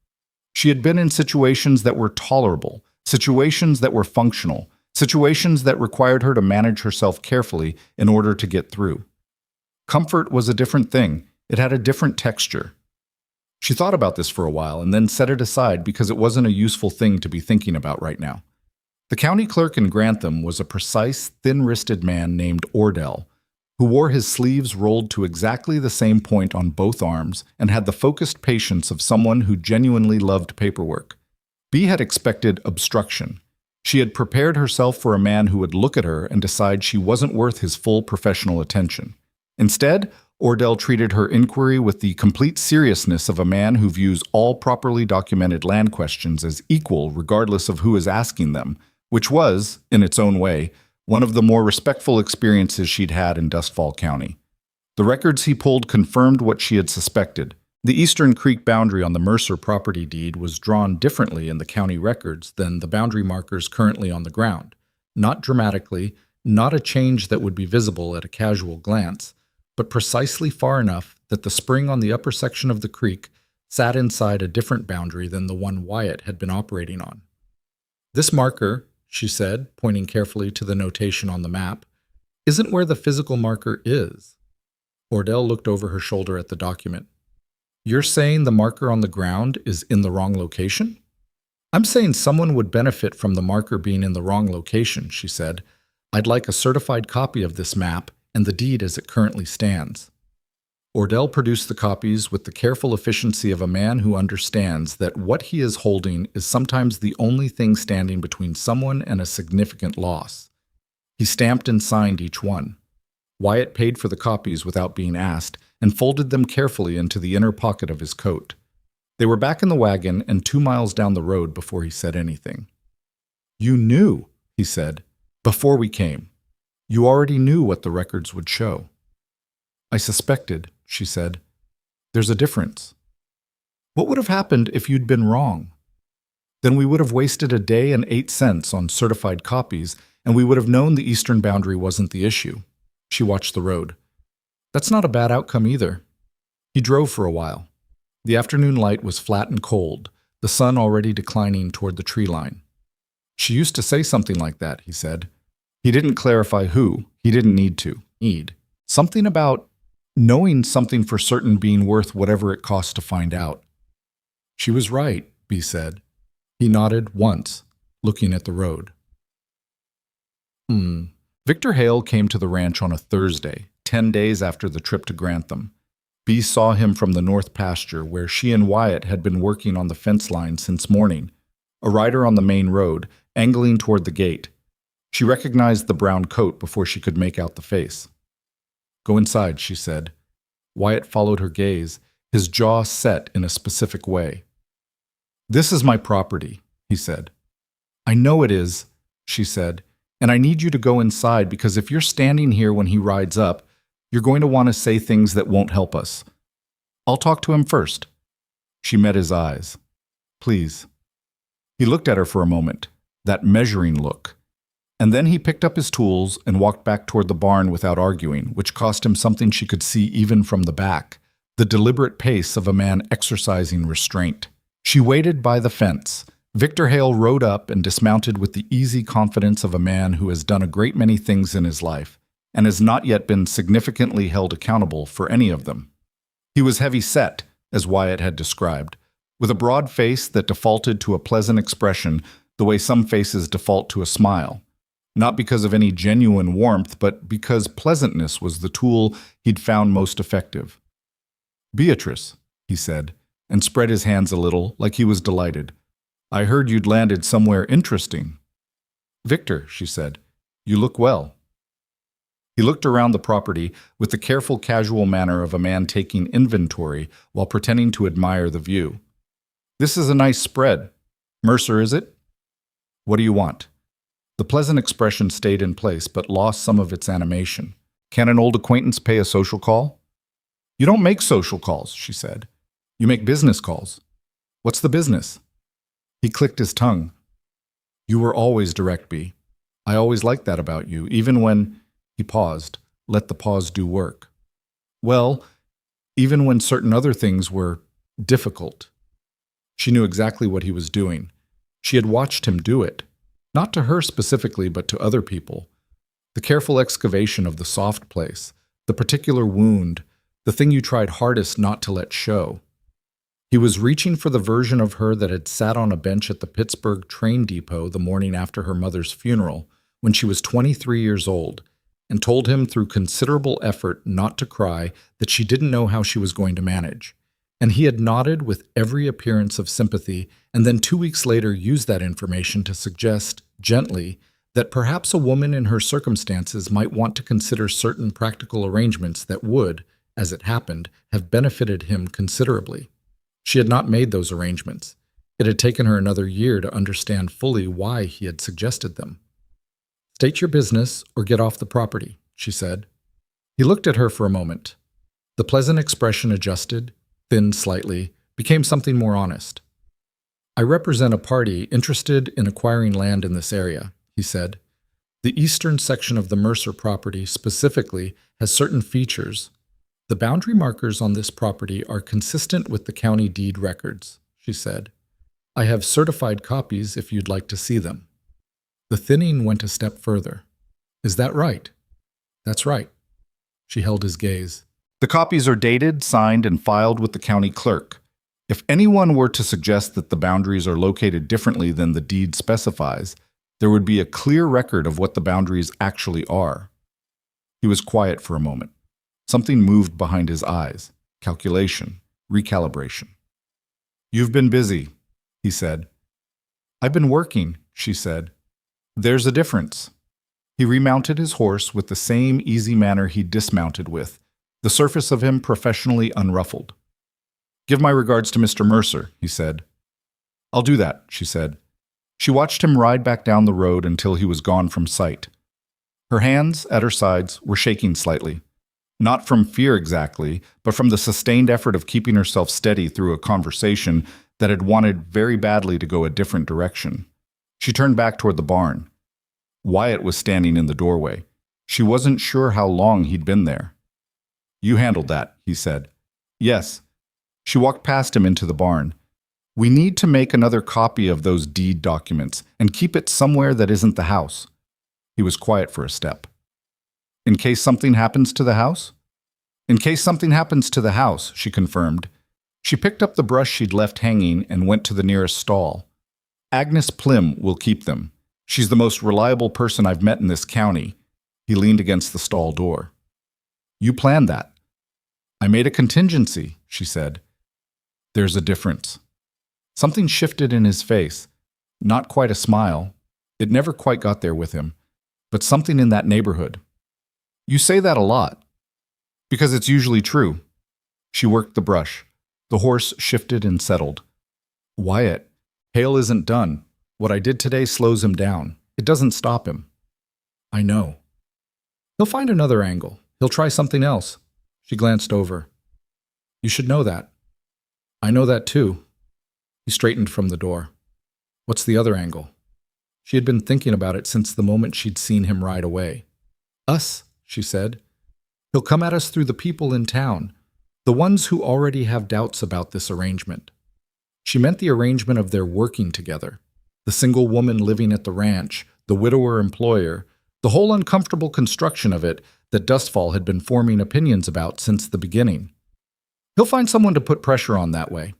She had been in situations that were tolerable, situations that were functional, situations that required her to manage herself carefully in order to get through. Comfort was a different thing. It had a different texture. She thought about this for a while and then set it aside because it wasn't a useful thing to be thinking about right now. The county clerk in Grantham was a precise, thin-wristed man named Ordell, who wore his sleeves rolled to exactly the same point on both arms and had the focused patience of someone who genuinely loved paperwork. Bea had expected obstruction. She had prepared herself for a man who would look at her and decide she wasn't worth his full professional attention. Instead, Ordell treated her inquiry with the complete seriousness of a man who views all properly documented land questions as equal regardless of who is asking them, which was, in its own way, one of the more respectful experiences she'd had in Dustfall County. The records he pulled confirmed what she had suspected. The Eastern Creek boundary on the Mercer property deed was drawn differently in the county records than the boundary markers currently on the ground. Not dramatically, not a change that would be visible at a casual glance, but precisely far enough that the spring on the upper section of the creek sat inside a different boundary than the one Wyatt had been operating on. This marker, she said, pointing carefully to the notation on the map, isn't where the physical marker is. Ordell looked over her shoulder at the document. You're saying the marker on the ground is in the wrong location? I'm saying someone would benefit from the marker being in the wrong location, she said. I'd like a certified copy of this map and the deed as it currently stands. Ordell produced the copies with the careful efficiency of a man who understands that what he is holding is sometimes the only thing standing between someone and a significant loss. He stamped and signed each one. Wyatt paid for the copies without being asked and folded them carefully into the inner pocket of his coat. They were back in the wagon and 2 miles down the road before he said anything. You knew, he said, before we came. You already knew what the records would show. I suspected, she said. There's a difference. What would have happened if you'd been wrong? Then we would have wasted a day and 8 cents on certified copies, and we would have known the eastern boundary wasn't the issue. She watched the road. That's not a bad outcome either. He drove for a while. The afternoon light was flat and cold, the sun already declining toward the tree line. She used to say something like that, he said. He didn't clarify who. He didn't need to. Something about knowing something for certain being worth whatever it costs to find out. She was right, Bea said. He nodded once, looking at the road. Victor Hale came to the ranch on a Thursday, 10 days after the trip to Grantham. Bea saw him from the north pasture where she and Wyatt had been working on the fence line since morning, a rider on the main road, angling toward the gate. She recognized the brown coat before she could make out the face. Go inside, she said. Wyatt followed her gaze, his jaw set in a specific way. This is my property, he said. I know it is, she said, and I need you to go inside because if you're standing here when he rides up, you're going to want to say things that won't help us. I'll talk to him first. She met his eyes. Please. He looked at her for a moment, that measuring look. And then he picked up his tools and walked back toward the barn without arguing, which cost him something she could see even from the back, the deliberate pace of a man exercising restraint. She waited by the fence. Victor Hale rode up and dismounted with the easy confidence of a man who has done a great many things in his life and has not yet been significantly held accountable for any of them. He was heavy-set, as Wyatt had described, with a broad face that defaulted to a pleasant expression the way some faces default to a smile. Not because of any genuine warmth, but because pleasantness was the tool he'd found most effective. "Beatrice," he said, and spread his hands a little, like he was delighted. "I heard you'd landed somewhere interesting." "Victor," she said, "you look well." He looked around the property with the careful, casual manner of a man taking inventory while pretending to admire the view. "This is a nice spread. Mercer, is it? What do you want?" The pleasant expression stayed in place, but lost some of its animation. "Can an old acquaintance pay a social call?" "You don't make social calls," she said. "You make business calls. What's the business?" He clicked his tongue. "You were always direct, Bea. I always liked that about you, even when—" He paused, let the pause do work. "Well, even when certain other things were difficult." She knew exactly what he was doing. She had watched him do it. Not to her specifically, but to other people. The careful excavation of the soft place, the particular wound, the thing you tried hardest not to let show. He was reaching for the version of her that had sat on a bench at the Pittsburgh train depot the morning after her mother's funeral, when she was 23 years old, and told him through considerable effort not to cry that she didn't know how she was going to manage. And he had nodded with every appearance of sympathy, and then 2 weeks later used that information to suggest, gently, that perhaps a woman in her circumstances might want to consider certain practical arrangements that would, as it happened, have benefited him considerably. She had not made those arrangements. It had taken her another year to understand fully why he had suggested them. "State your business or get off the property," she said. He looked at her for a moment. The pleasant expression adjusted, thinned slightly, became something more honest. "I represent a party interested in acquiring land in this area," he said. "The eastern section of the Mercer property specifically has certain features. The boundary markers on this property are consistent with the county deed records," she said. "I have certified copies if you'd like to see them." The thinning went a step further. "Is that right?" "That's right." She held his gaze. "The copies are dated, signed, and filed with the county clerk. If anyone were to suggest that the boundaries are located differently than the deed specifies, there would be a clear record of what the boundaries actually are." He was quiet for a moment. Something moved behind his eyes. Calculation. Recalibration. "You've been busy," he said. "I've been working," she said. "There's a difference." He remounted his horse with the same easy manner he'd dismounted with, the surface of him professionally unruffled. "Give my regards to Mr. Mercer," he said. "I'll do that," she said. She watched him ride back down the road until he was gone from sight. Her hands, at her sides, were shaking slightly. Not from fear exactly, but from the sustained effort of keeping herself steady through a conversation that had wanted very badly to go a different direction. She turned back toward the barn. Wyatt was standing in the doorway. She wasn't sure how long he'd been there. "You handled that," he said. "Yes." She walked past him into the barn. "We need to make another copy of those deed documents and keep it somewhere that isn't the house." He was quiet for a step. "In case something happens to the house?" "In case something happens to the house," she confirmed. She picked up the brush she'd left hanging and went to the nearest stall. "Agnes Plym will keep them. She's the most reliable person I've met in this county." He leaned against the stall door. "You planned that." "I made a contingency," she said. "There's a difference." Something shifted in his face. Not quite a smile. It never quite got there with him. But something in that neighborhood. "You say that a lot." "Because it's usually true." She worked the brush. The horse shifted and settled. "Wyatt, Hale isn't done. What I did today slows him down. It doesn't stop him." "I know." "He'll find another angle. He'll try something else." She glanced over. "You should know that." "I know that too." He straightened from the door. What's the other angle? She had been thinking about it since the moment she'd seen him ride away. Us, she said. He'll come at us through the people in town, the ones who already have doubts about this arrangement. She meant the arrangement of their working together, the single woman living at the ranch, the widower-employer, the whole uncomfortable construction of it that Dustfall had been forming opinions about since the beginning. He'll find someone to put pressure on that way,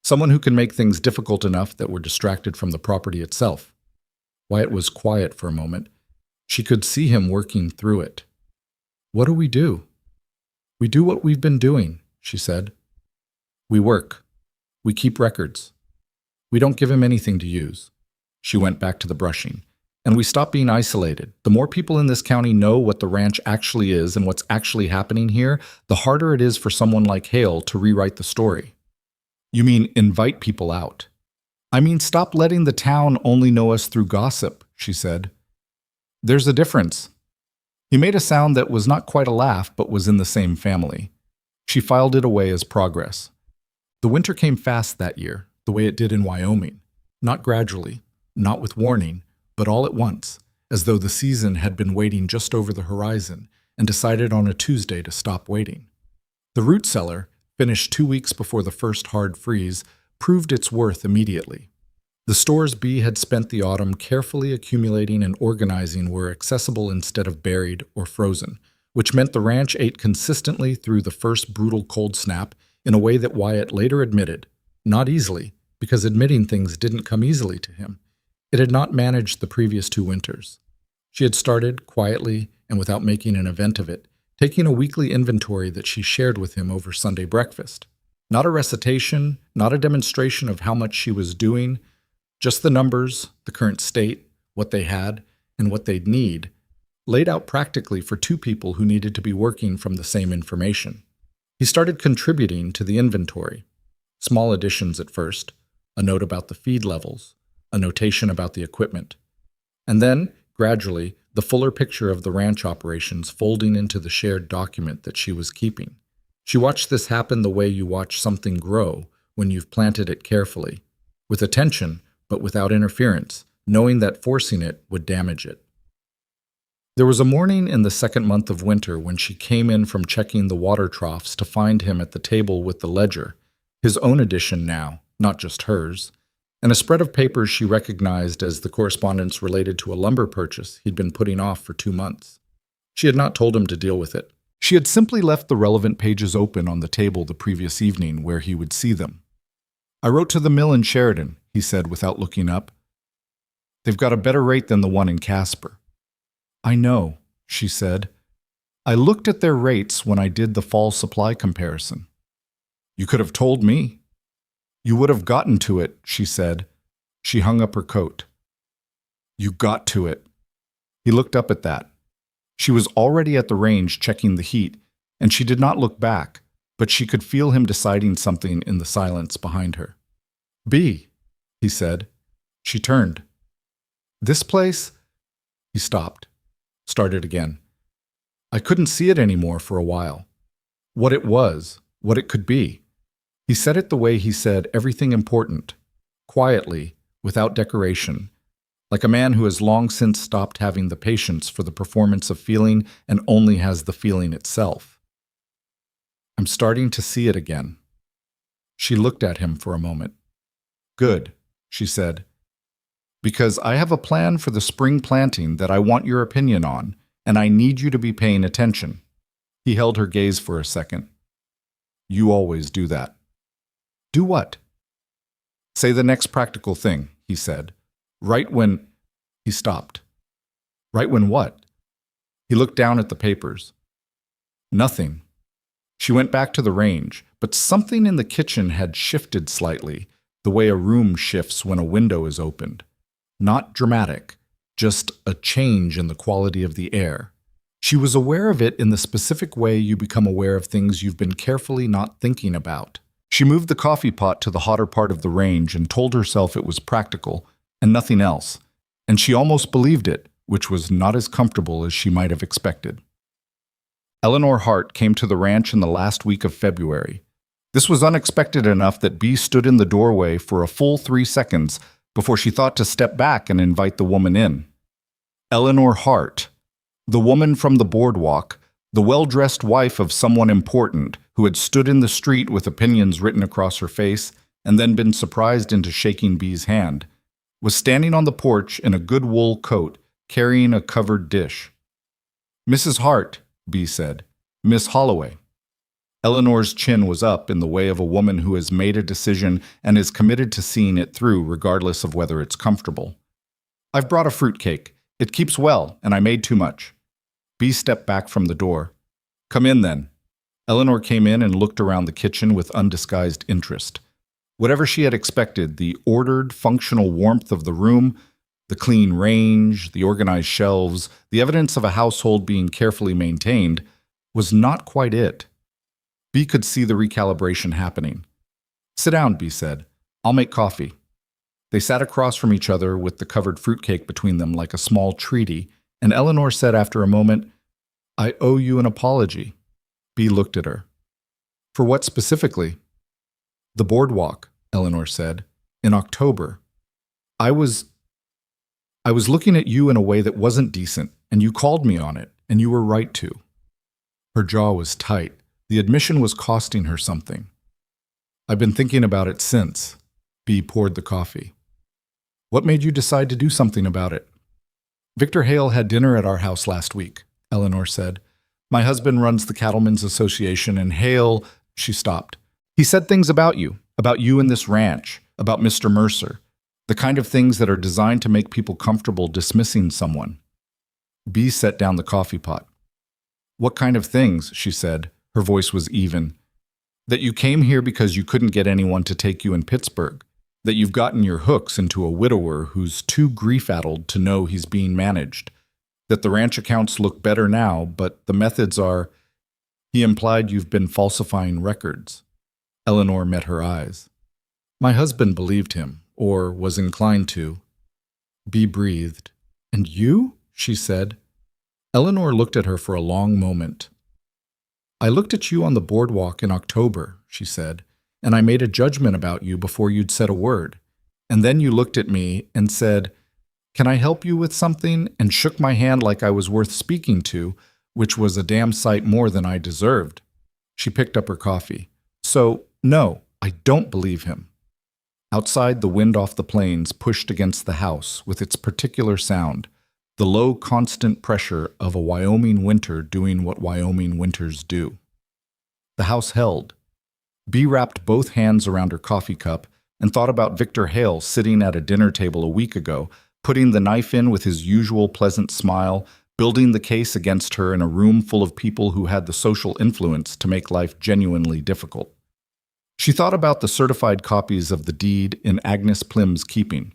someone who can make things difficult enough that we're distracted from the property itself. Wyatt was quiet for a moment. She could see him working through it. What do? We do what we've been doing, she said. We work. We keep records. We don't give him anything to use. She went back to the brushing. And we stop being isolated. The more people in this county know what the ranch actually is and what's actually happening here, the harder it is for someone like Hale to rewrite the story. You mean invite people out? I mean stop letting the town only know us through gossip, she said. There's a difference. He made a sound that was not quite a laugh, but was in the same family. She filed it away as progress. The winter came fast that year, the way it did in Wyoming. Not gradually, not with warning, but all at once, as though the season had been waiting just over the horizon and decided on a Tuesday to stop waiting. The root cellar, finished 2 weeks before the first hard freeze, proved its worth immediately. The stores Bea had spent the autumn carefully accumulating and organizing were accessible instead of buried or frozen, which meant the ranch ate consistently through the first brutal cold snap in a way that Wyatt later admitted, not easily, because admitting things didn't come easily to him. It had not managed the previous 2 winters. She had started, quietly and without making an event of it, taking a weekly inventory that she shared with him over Sunday breakfast. Not a recitation, not a demonstration of how much she was doing, just the numbers, the current state, what they had, and what they'd need, laid out practically for 2 people who needed to be working from the same information. He started contributing to the inventory. Small additions at first, a note about the feed levels, a notation about the equipment. And then, gradually, the fuller picture of the ranch operations folding into the shared document that she was keeping. She watched this happen the way you watch something grow when you've planted it carefully, with attention but without interference, knowing that forcing it would damage it. There was a morning in the 2nd month of winter when she came in from checking the water troughs to find him at the table with the ledger, his own edition now, not just hers, and a spread of papers she recognized as the correspondence related to a lumber purchase he'd been putting off for 2 months. She had not told him to deal with it. She had simply left the relevant pages open on the table the previous evening where he would see them. I wrote to the mill in Sheridan, he said without looking up. They've got a better rate than the one in Casper. I know, she said. I looked at their rates when I did the fall supply comparison. You could have told me. You would have gotten to it, she said. She hung up her coat. You got to it. He looked up at that. She was already at the range checking the heat, and she did not look back, but she could feel him deciding something in the silence behind her. Bea, he said. She turned. This place? He stopped. Started again. I couldn't see it anymore for a while. What it was, what it could be. He said it the way he said everything important, quietly, without decoration, like a man who has long since stopped having the patience for the performance of feeling and only has the feeling itself. I'm starting to see it again. She looked at him for a moment. Good, she said, because I have a plan for the spring planting that I want your opinion on, and I need you to be paying attention. He held her gaze for a second. You always do that. Do what? Say the next practical thing, he said. Right when... He stopped. Right when what? He looked down at the papers. Nothing. She went back to the range, but something in the kitchen had shifted slightly, the way a room shifts when a window is opened. Not dramatic, just a change in the quality of the air. She was aware of it in the specific way you become aware of things you've been carefully not thinking about. She moved the coffee pot to the hotter part of the range and told herself it was practical and nothing else, and she almost believed it, which was not as comfortable as she might have expected. Eleanor Hart came to the ranch in the last week of February. This was unexpected enough that Bea stood in the doorway for a full 3 seconds, before she thought to step back and invite the woman in. Eleanor Hart, the woman from the boardwalk, the well-dressed wife of someone important who had stood in the street with opinions written across her face and then been surprised into shaking Bee's hand, was standing on the porch in a good wool coat, carrying a covered dish. "Mrs. Hart," Bee said. "Miss Holloway." Eleanor's chin was up in the way of a woman who has made a decision and is committed to seeing it through regardless of whether it's comfortable. "I've brought a fruitcake. It keeps well, and I made too much." Bee stepped back from the door. "Come in, then." Eleanor came in and looked around the kitchen with undisguised interest. Whatever she had expected, the ordered, functional warmth of the room, the clean range, the organized shelves, the evidence of a household being carefully maintained, was not quite it. Bee could see the recalibration happening. "Sit down," Bee said. "I'll make coffee." They sat across from each other with the covered fruitcake between them like a small treaty, and Eleanor said after a moment, "I owe you an apology." Bee looked at her. "For what specifically?" "The boardwalk," Eleanor said. "In October. I was looking at you in a way that wasn't decent, and you called me on it, and you were right to." Her jaw was tight. The admission was costing her something. "I've been thinking about it since." Bee poured the coffee. "What made you decide to do something about it?" "Victor Hale had dinner at our house last week," Eleanor said. "My husband runs the Cattlemen's Association, and Hale—" She stopped. "He said things about you and this ranch, about Mr. Mercer, the kind of things that are designed to make people comfortable dismissing someone." Bee set down the coffee pot. "What kind of things?" she said. Her voice was even. "That you came here because you couldn't get anyone to take you in Pittsburgh. That you've gotten your hooks into a widower who's too grief-addled to know he's being managed. That the ranch accounts look better now, but the methods are—" He implied you've been falsifying records. Eleanor met her eyes. "My husband believed him, or was inclined to." Bee breathed. "And you?" she said. Eleanor looked at her for a long moment. "I looked at you on the boardwalk in October," she said, "and I made a judgment about you before you'd said a word. And then you looked at me and said, 'Can I help you with something?' and shook my hand like I was worth speaking to, which was a damn sight more than I deserved." She picked up her coffee. "So, no, I don't believe him." Outside, the wind off the plains pushed against the house with its particular sound, the low, constant pressure of a Wyoming winter doing what Wyoming winters do. The house held. Bee wrapped both hands around her coffee cup and thought about Victor Hale sitting at a dinner table a week ago, putting the knife in with his usual pleasant smile, building the case against her in a room full of people who had the social influence to make life genuinely difficult. She thought about the certified copies of the deed in Agnes Plym's keeping.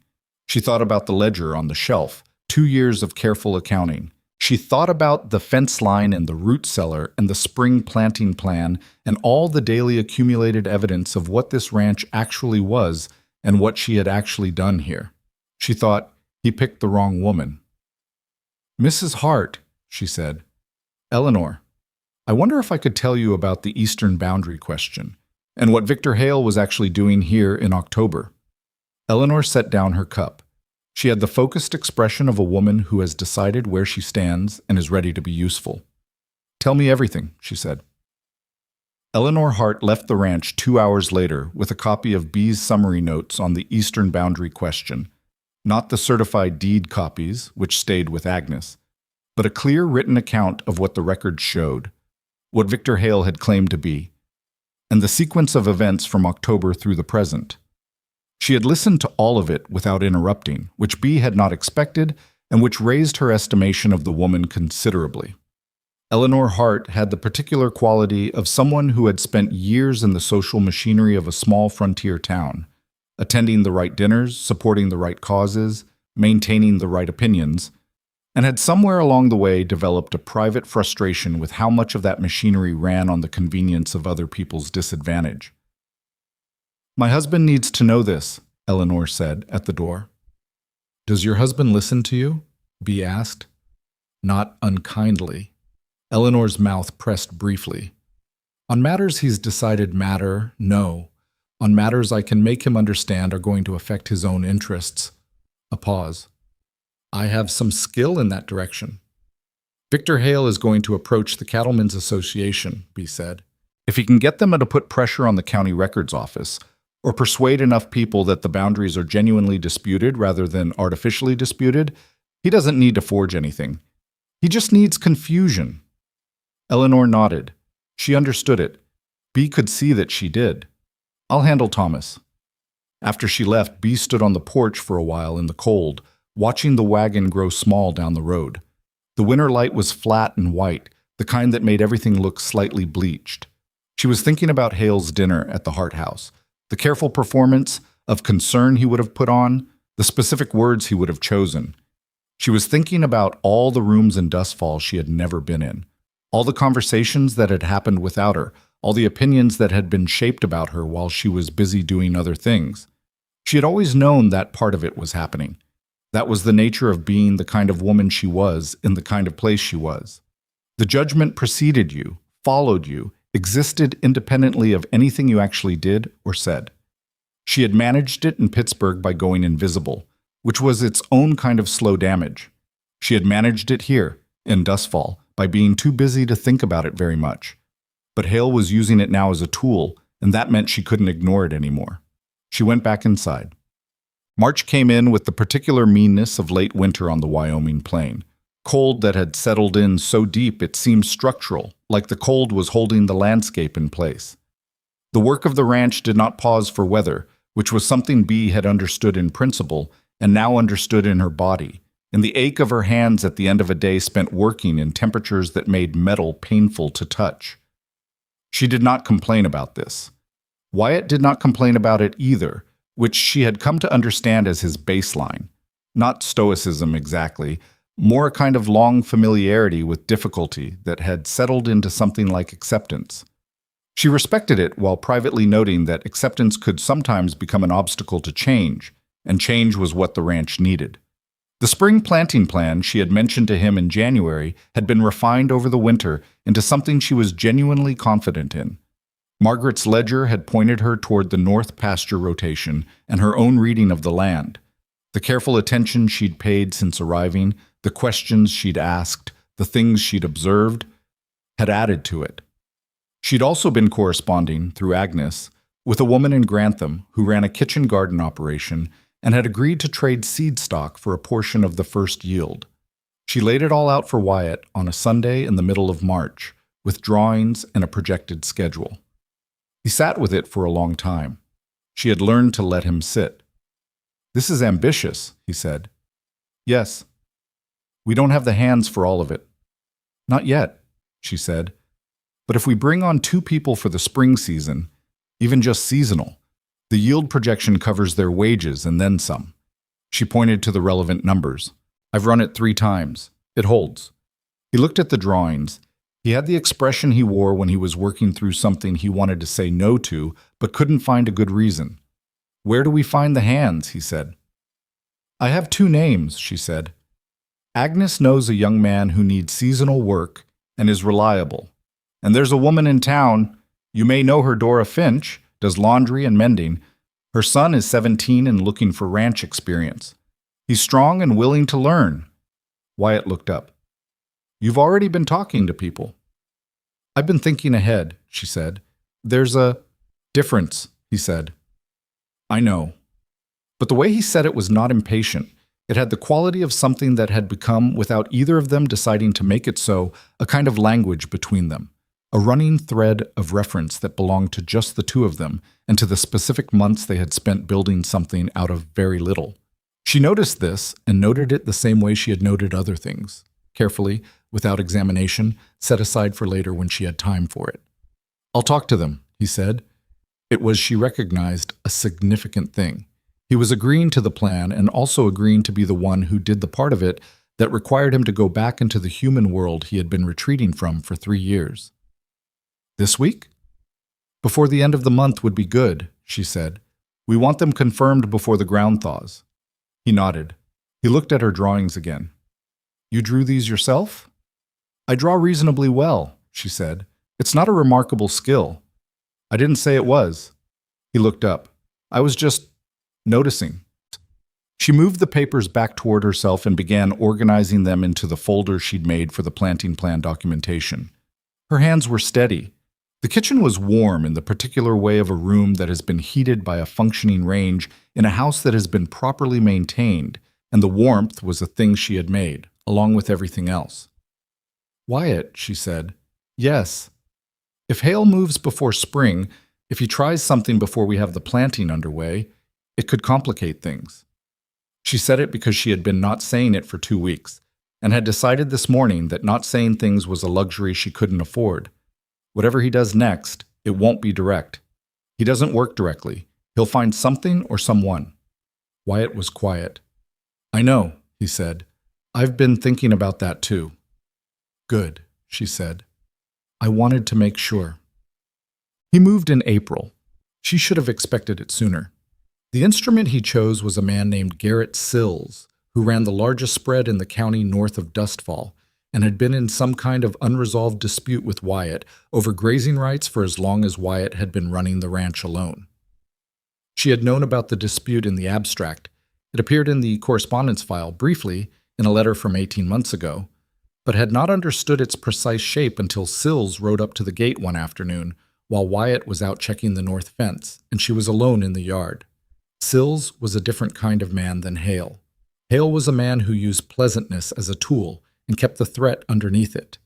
She thought about the ledger on the shelf, 2 years of careful accounting. She thought about the fence line and the root cellar and the spring planting plan and all the daily accumulated evidence of what this ranch actually was and what she had actually done here. She thought, he picked the wrong woman. "Mrs. Hart," she said. "Eleanor, I wonder if I could tell you about the eastern boundary question and what Victor Hale was actually doing here in October." Eleanor set down her cup. She had the focused expression of a woman who has decided where she stands and is ready to be useful. "Tell me everything," she said. Eleanor Hart left the ranch 2 hours later with a copy of Bee's summary notes on the eastern boundary question, not the certified deed copies, which stayed with Agnes, but a clear written account of what the records showed, what Victor Hale had claimed to be, and the sequence of events from October through the present. She had listened to all of it without interrupting, which Bee had not expected and which raised her estimation of the woman considerably. Eleanor Hart had the particular quality of someone who had spent years in the social machinery of a small frontier town, attending the right dinners, supporting the right causes, maintaining the right opinions, and had somewhere along the way developed a private frustration with how much of that machinery ran on the convenience of other people's disadvantage. "My husband needs to know this," Eleanor said at the door. "Does your husband listen to you?" Bee asked. Not unkindly. Eleanor's mouth pressed briefly. "On matters he's decided matter, no. on matters I can make him understand are going to affect his own interests. A pause. I have some skill in that direction. Victor Hale is going to approach the Cattlemen's Association, B said. If he can get them to put pressure on the county records office, or persuade enough people that the boundaries are genuinely disputed rather than artificially disputed, he doesn't need to forge anything. He just needs confusion. Eleanor nodded. She understood it. B could see that she did. I'll handle Thomas. After she left, B stood on the porch for a while in the cold, watching the wagon grow small down the road. The winter light was flat and white, the kind that made everything look slightly bleached. She was thinking about Hale's dinner at the Hart House, the careful performance of concern he would have put on, the specific words he would have chosen. She was thinking about all the rooms in Dust Falls she had never been in, all the conversations that had happened without her, all the opinions that had been shaped about her while she was busy doing other things. She had always known that part of it was happening. That was the nature of being the kind of woman she was in the kind of place she was. The judgment preceded you, followed you, existed independently of anything you actually did or said. She had managed it in Pittsburgh by going invisible, which was its own kind of slow damage. She had managed it here, in Dustfall, by being too busy to think about it very much. But Hale was using it now as a tool, and that meant she couldn't ignore it anymore. She went back inside. March came in with the particular meanness of late winter on the Wyoming plain. Cold that had settled in so deep it seemed structural, like the cold was holding the landscape in place. The work of the ranch did not pause for weather, which was something Bee had understood in principle and now understood in her body, in the ache of her hands at the end of a day spent working in temperatures that made metal painful to touch. She did not complain about this. Wyatt did not complain about it either, which she had come to understand as his baseline. Not stoicism exactly, more a kind of long familiarity with difficulty that had settled into something like acceptance. She respected it while privately noting that acceptance could sometimes become an obstacle to change, and change was what the ranch needed. The spring planting plan she had mentioned to him in January had been refined over the winter into something she was genuinely confident in. Margaret's ledger had pointed her toward the north pasture rotation and her own reading of the land. The careful attention she'd paid since arriving, the questions she'd asked, the things she'd observed, had added to it. She'd also been corresponding, through Agnes, with a woman in Grantham who ran a kitchen garden operation and had agreed to trade seed stock for a portion of the first yield. She laid it all out for Wyatt on a Sunday in the middle of March, with drawings and a projected schedule. He sat with it for a long time. She had learned to let him sit. "This is ambitious," he said. "Yes. We don't have the hands for all of it." "Not yet," she said. "But if we bring on 2 people for the spring season, even just seasonal, the yield projection covers their wages and then some." She pointed to the relevant numbers. "I've run it 3 times. It holds." He looked at the drawings. He had the expression he wore when he was working through something he wanted to say no to, but couldn't find a good reason. "Where do we find the hands?" he said. "I have 2 names," she said. "Agnes knows a young man who needs seasonal work and is reliable. And there's a woman in town, you may know her, Dora Finch, does laundry and mending. Her son is 17 and looking for ranch experience. He's strong and willing to learn." Wyatt looked up. "You've already been talking to people." "I've been thinking ahead," she said. "There's a difference," he said. "I know." But the way he said it was not impatient. It had the quality of something that had become, without either of them deciding to make it so, a kind of language between them, a running thread of reference that belonged to just the 2 of them and to the specific months they had spent building something out of very little. She noticed this and noted it the same way she had noted other things, carefully, without examination, set aside for later when she had time for it. "I'll talk to them," he said. It was, she recognized, a significant thing. He was agreeing to the plan and also agreeing to be the one who did the part of it that required him to go back into the human world he had been retreating from for 3 years. "This week?" "Before the end of the month would be good," she said. "We want them confirmed before the ground thaws." He nodded. He looked at her drawings again. "You drew these yourself?" "I draw reasonably well," she said. "It's not a remarkable skill." "I didn't say it was." He looked up. I was just noticing. She moved the papers back toward herself and began organizing them into the folder she'd made for the planting plan documentation. Her hands were steady. The kitchen was warm in the particular way of a room that has been heated by a functioning range in a house that has been properly maintained, and the warmth was a thing she had made, along with everything else. Wyatt, she said. Yes. If Hale moves before spring, if he tries something before we have the planting underway, it could complicate things. She said it because she had been not saying it for 2 weeks, and had decided this morning that not saying things was a luxury she couldn't afford. Whatever he does next, it won't be direct. He doesn't work directly. He'll find something or someone. Wyatt was quiet. I know, he said. I've been thinking about that too. Good, she said. I wanted to make sure. He moved in April. She should have expected it sooner. The instrument he chose was a man named Garrett Sills, who ran the largest spread in the county north of Dustfall, and had been in some kind of unresolved dispute with Wyatt over grazing rights for as long as Wyatt had been running the ranch alone. She had known about the dispute in the abstract. It appeared in the correspondence file briefly in a letter from 18 months ago, but had not understood its precise shape until Sills rode up to the gate one afternoon while Wyatt was out checking the north fence, and she was alone in the yard. Sills was a different kind of man than Hale. Hale was a man who used pleasantness as a tool and kept the threat underneath it.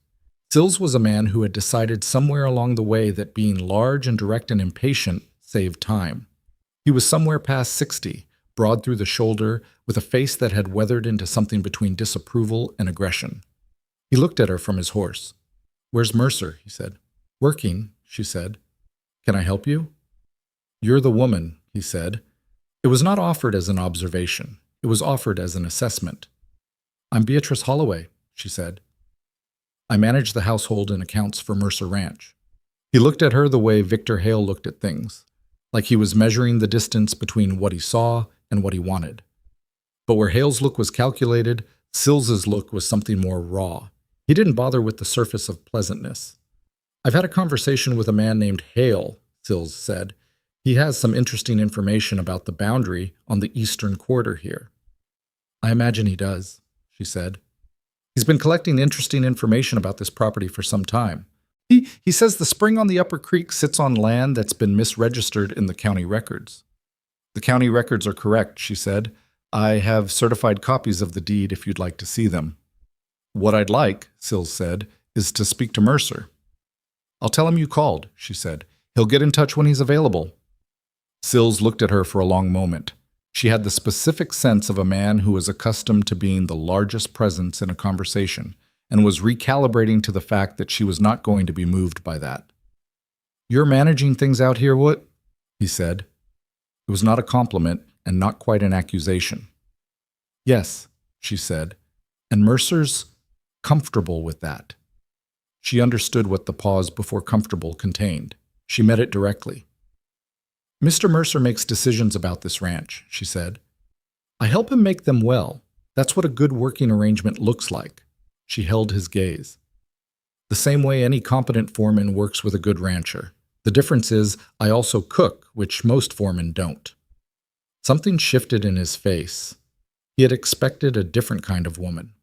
Sills was a man who had decided somewhere along the way that being large and direct and impatient saved time. He was somewhere past 60, broad through the shoulder, with a face that had weathered into something between disapproval and aggression. He looked at her from his horse. Where's Mercer? He said. Working, she said. Can I help you? You're the woman, he said. It was not offered as an observation. It was offered as an assessment. I'm Beatrice Holloway, she said. I manage the household and accounts for Mercer Ranch. He looked at her the way Victor Hale looked at things, like he was measuring the distance between what he saw and what he wanted. But where Hale's look was calculated, Sills's look was something more raw. He didn't bother with the surface of pleasantness. I've had a conversation with a man named Hale, Sills said. He has some interesting information about the boundary on the eastern quarter here. I imagine he does, she said. He's been collecting interesting information about this property for some time. He says the spring on the upper creek sits on land that's been misregistered in the county records. The county records are correct, she said. I have certified copies of the deed if you'd like to see them. What I'd like, Sills said, is to speak to Mercer. I'll tell him you called, she said. He'll get in touch when he's available. Sills looked at her for a long moment. She had the specific sense of a man who was accustomed to being the largest presence in a conversation and was recalibrating to the fact that she was not going to be moved by that. You're managing things out here, what? He said. It was not a compliment and not quite an accusation. Yes, she said, and Mercer's comfortable with that. She understood what the pause before comfortable contained. She met it directly. Mr. Mercer makes decisions about this ranch, she said. I help him make them well. That's what a good working arrangement looks like. She held his gaze. The same way any competent foreman works with a good rancher. The difference is I also cook, which most foremen don't. Something shifted in his face. He had expected a different kind of woman.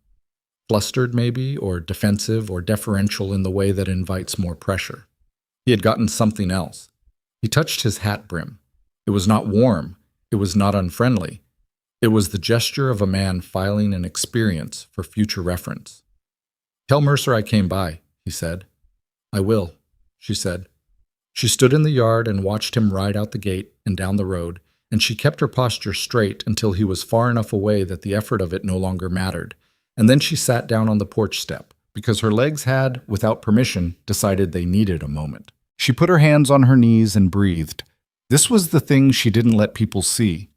Flustered, maybe, or defensive or deferential in the way that invites more pressure. He had gotten something else. He touched his hat brim. It was not warm. It was not unfriendly. It was the gesture of a man filing an experience for future reference. Tell Mercer I came by, he said. I will, she said. She stood in the yard and watched him ride out the gate and down the road, and she kept her posture straight until he was far enough away that the effort of it no longer mattered, and then she sat down on the porch step, because her legs had, without permission, decided they needed a moment. She put her hands on her knees and breathed. This was the thing she didn't let people see.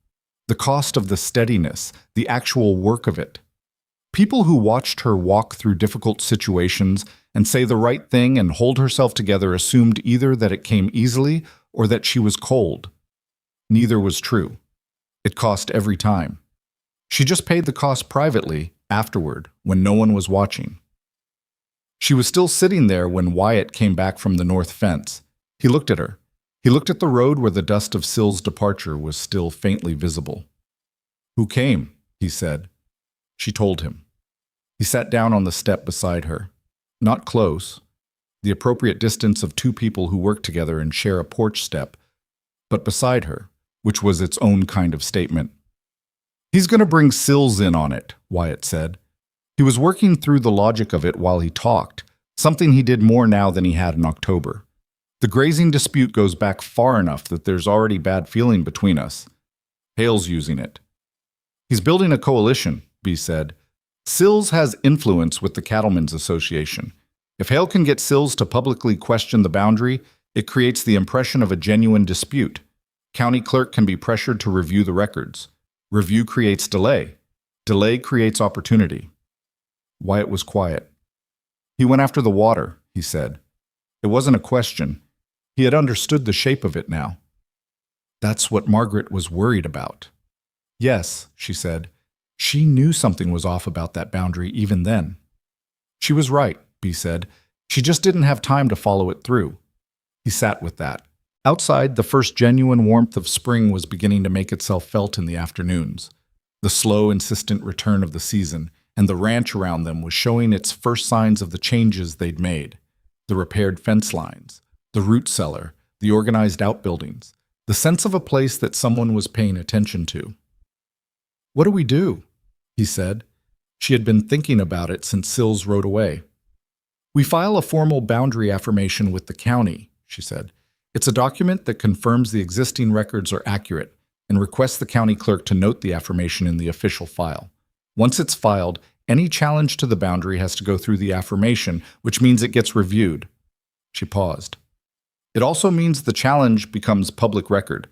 The cost of the steadiness, the actual work of it. People who watched her walk through difficult situations and say the right thing and hold herself together assumed either that it came easily or that she was cold. Neither was true. It cost every time. She just paid the cost privately, afterward, when no one was watching. She was still sitting there when Wyatt came back from the north fence. He looked at her. He looked at the road where the dust of Sill's departure was still faintly visible. "Who came?" he said. She told him. He sat down on the step beside her. Not close, the appropriate distance of two people who work together and share a porch step, but beside her, which was its own kind of statement. "He's going to bring Sills in on it," Wyatt said. He was working through the logic of it while he talked, something he did more now than he had in October. "The grazing dispute goes back far enough that there's already bad feeling between us. Hale's using it." "He's building a coalition," B said. "Sills has influence with the Cattlemen's Association. If Hale can get Sills to publicly question the boundary, it creates the impression of a genuine dispute. County clerk can be pressured to review the records. Review creates delay. Delay creates opportunity." Wyatt was quiet. "He went after the water," he said. It wasn't a question. He had understood the shape of it now. "That's what Margaret was worried about." "Yes," she said. She knew something was off about that boundary even then. "She was right," B said. "She just didn't have time to follow it through." He sat with that. Outside, the first genuine warmth of spring was beginning to make itself felt in the afternoons. The slow, insistent return of the season, and the ranch around them was showing its first signs of the changes they'd made. The repaired fence lines, the root cellar, the organized outbuildings, the sense of a place that someone was paying attention to. "What do we do?" he said. She had been thinking about it since Sills rode away. "We file a formal boundary affirmation with the county," she said. "It's a document that confirms the existing records are accurate and requests the county clerk to note the affirmation in the official file. Once it's filed, any challenge to the boundary has to go through the affirmation, which means it gets reviewed." She paused. "It also means the challenge becomes public record,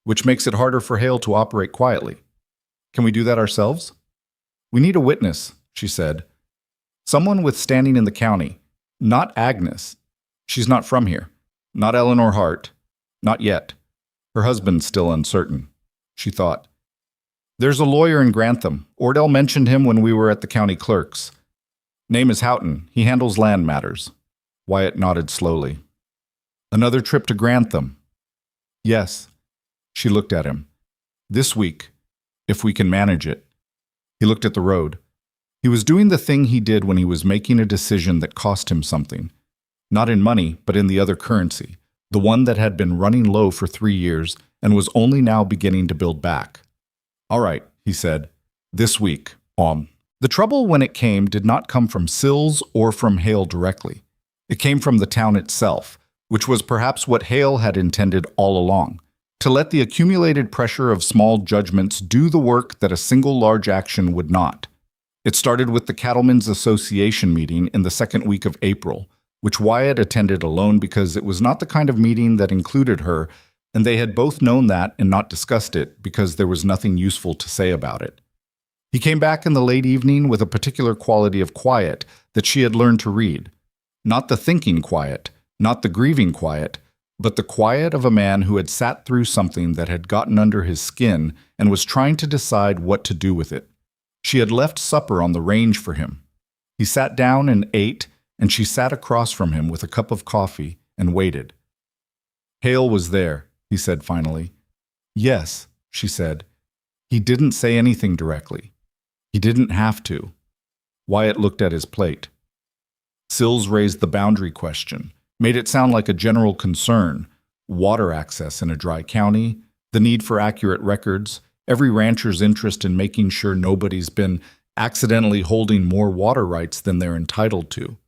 which makes it harder for Hale to operate quietly. Can we do that ourselves?" "We need a witness," she said. "Someone with standing in the county. Not Agnes. She's not from here. Not Eleanor Hart. Not yet. Her husband's still uncertain." She thought. "There's a lawyer in Grantham. Ordell mentioned him when we were at the county clerk's. Name is Houghton. He handles land matters." Wyatt nodded slowly. "Another trip to Grantham?" "Yes." She looked at him. "This week, if we can manage it." He looked at the road. He was doing the thing he did when he was making a decision that cost him something. Not in money, but in the other currency, the one that had been running low for 3 years and was only now beginning to build back. "All right," he said. "This week, The trouble when it came did not come from Sills or from Hale directly. It came from the town itself, which was perhaps what Hale had intended all along, to let the accumulated pressure of small judgments do the work that a single large action would not. It started with the Cattlemen's Association meeting in the second week of April, which Wyatt attended alone because it was not the kind of meeting that included her, and they had both known that and not discussed it because there was nothing useful to say about it. He came back in the late evening with a particular quality of quiet that she had learned to read. Not the thinking quiet, not the grieving quiet, but the quiet of a man who had sat through something that had gotten under his skin and was trying to decide what to do with it. She had left supper on the range for him. He sat down and ate, and she sat across from him with a cup of coffee and waited. "Hale was there," he said finally. "Yes," she said. He didn't say anything directly. He didn't have to. Wyatt looked at his plate. Sills raised the boundary question, made it sound like a general concern, water access in a dry county, the need for accurate records, every rancher's interest in making sure nobody's been accidentally holding more water rights than they're entitled to.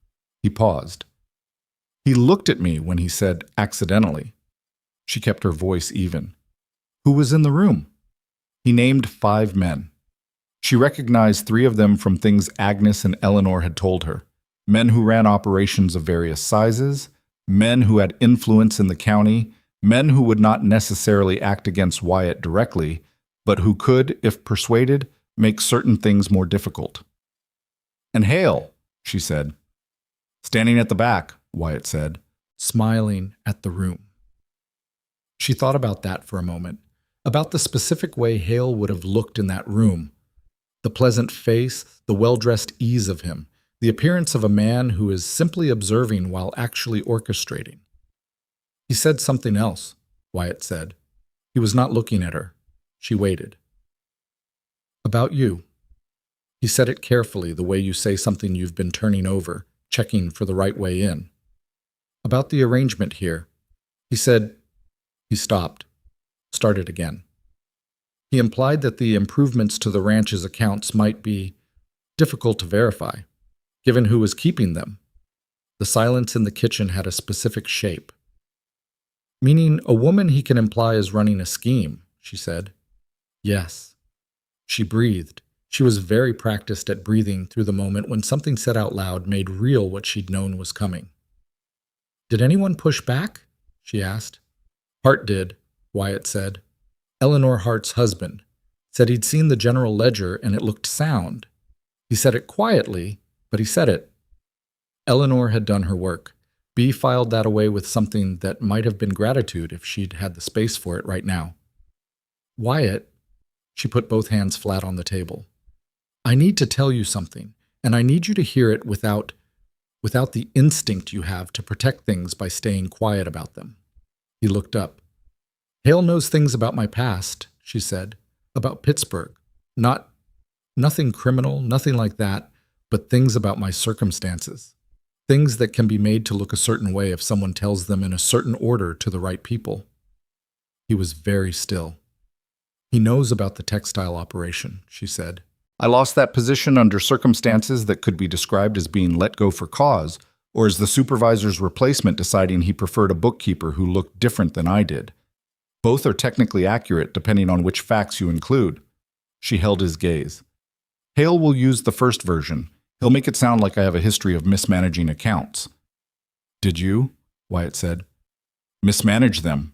He paused. He looked at me when he said accidentally. She kept her voice even. Who was in the room? He named 5 men. She recognized 3 of them from things Agnes and Eleanor had told her. Men who ran operations of various sizes, men who had influence in the county, men who would not necessarily act against Wyatt directly, but who could, if persuaded, make certain things more difficult. "And Hale," she said. "Standing at the back," Wyatt said, smiling at the room. She thought about that for a moment, about the specific way Hale would have looked in that room. The pleasant face, the well-dressed ease of him, the appearance of a man who is simply observing while actually orchestrating. He said something else. Wyatt said. He was not looking at her. She waited. About you. He said it carefully, the way you say something you've been turning over, checking for the right way in. About the arrangement here. He said. He stopped. Started again. He implied that the improvements to the ranch's accounts might be difficult to verify, given who was keeping them. The silence in the kitchen had a specific shape. Meaning a woman he can imply is running a scheme, she said. Yes. She breathed. She was very practiced at breathing through the moment when something said out loud made real what she'd known was coming. Did anyone push back? She asked. Hart did, Wyatt said. Eleanor Hart's husband. Said he'd seen the general ledger and it looked sound. He said it quietly, but he said it. Eleanor had done her work. Bea filed that away with something that might have been gratitude if she'd had the space for it right now. Wyatt, she put both hands flat on the table. I need to tell you something, and I need you to hear it without the instinct you have to protect things by staying quiet about them. He looked up. Hale knows things about my past, she said, about Pittsburgh. Nothing criminal, nothing like that, but things about my circumstances. Things that can be made to look a certain way if someone tells them in a certain order to the right people. He was very still. He knows about the textile operation, she said. I lost that position under circumstances that could be described as being let go for cause, or as the supervisor's replacement deciding he preferred a bookkeeper who looked different than I did. Both are technically accurate depending on which facts you include. She held his gaze. Hale will use the first version. He'll make it sound like I have a history of mismanaging accounts. Did you? Wyatt said. Mismanage them.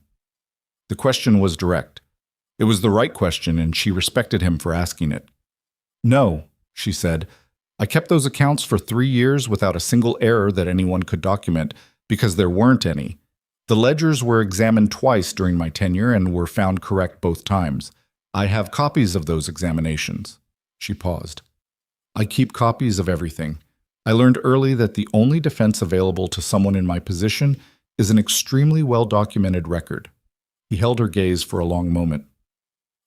The question was direct. It was the right question, and she respected him for asking it. No, she said. I kept those accounts for 3 years without a single error that anyone could document, because there weren't any. The ledgers were examined twice during my tenure and were found correct both times. I have copies of those examinations. She paused. I keep copies of everything. I learned early that the only defense available to someone in my position is an extremely well-documented record. He held her gaze for a long moment.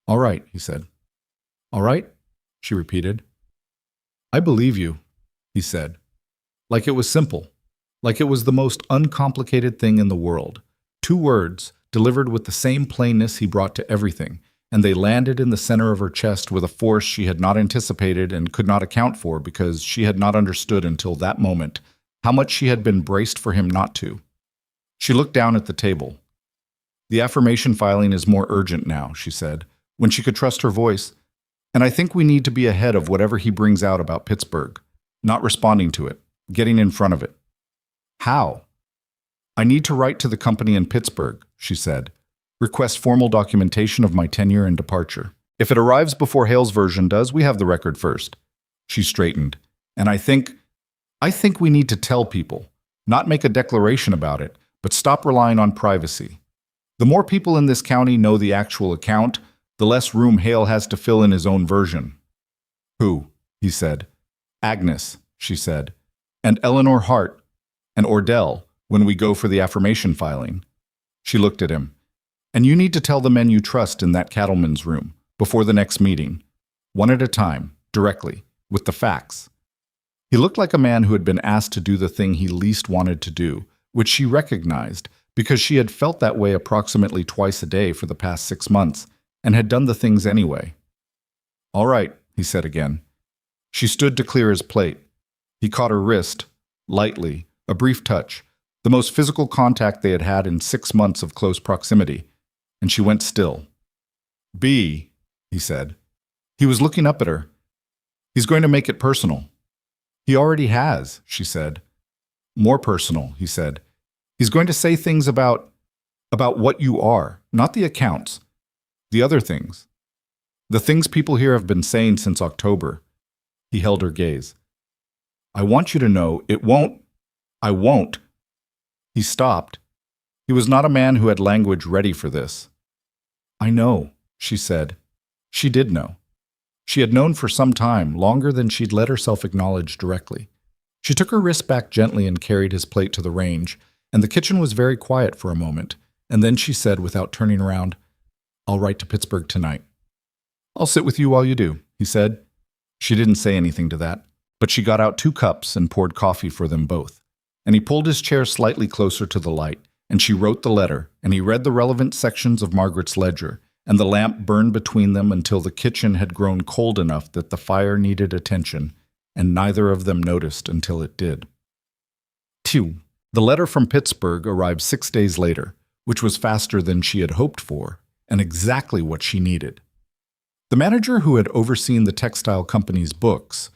All right, he said. All right, she repeated. I believe you, he said. Like it was simple. Like it was the most uncomplicated thing in the world. 2 words, delivered with the same plainness he brought to everything, and they landed in the center of her chest with a force she had not anticipated and could not account for because she had not understood until that moment how much she had been braced for him not to. She looked down at the table. The affirmation filing is more urgent now, she said, when she could trust her voice, and I think we need to be ahead of whatever he brings out about Pittsburgh, not responding to it, getting in front of it. How? I need to write to the company in Pittsburgh, she said. Request formal documentation of my tenure and departure. If it arrives before Hale's version does, we have the record first. She straightened. And I think we need to tell people, not make a declaration about it, but stop relying on privacy. The more people in this county know the actual account, the less room Hale has to fill in his own version. Who? He said. Agnes, she said. And Eleanor Hart. And Ordell, when we go for the affirmation filing. She looked at him. And you need to tell the men you trust in that cattleman's room, before the next meeting. One at a time, directly, with the facts. He looked like a man who had been asked to do the thing he least wanted to do, which she recognized because she had felt that way approximately twice a day for the past 6 months, and had done the things anyway. All right, he said again. She stood to clear his plate. He caught her wrist, lightly, a brief touch, the most physical contact they had had in 6 months of close proximity, and she went still. Bea, he said. He was looking up at her. He's going to make it personal. He already has, she said. More personal, he said. He's going to say things about what you are, not the accounts, the other things. The things people here have been saying since October. He held her gaze. I want you to know I won't. He stopped. He was not a man who had language ready for this. I know, she said. She did know. She had known for some time, longer than she'd let herself acknowledge directly. She took her wrist back gently and carried his plate to the range, and the kitchen was very quiet for a moment, And then she said, without turning around, "I'll write to Pittsburgh tonight." "I'll sit with you while you do," he said. She didn't say anything to that, but she got out 2 cups and poured coffee for them both. And he pulled his chair slightly closer to the light, and she wrote the letter, and he read the relevant sections of Margaret's ledger, and the lamp burned between them until the kitchen had grown cold enough that the fire needed attention, and neither of them noticed until it did. 2. The letter from Pittsburgh arrived 6 days later, which was faster than she had hoped for, and exactly what she needed. The manager who had overseen the textile company's books,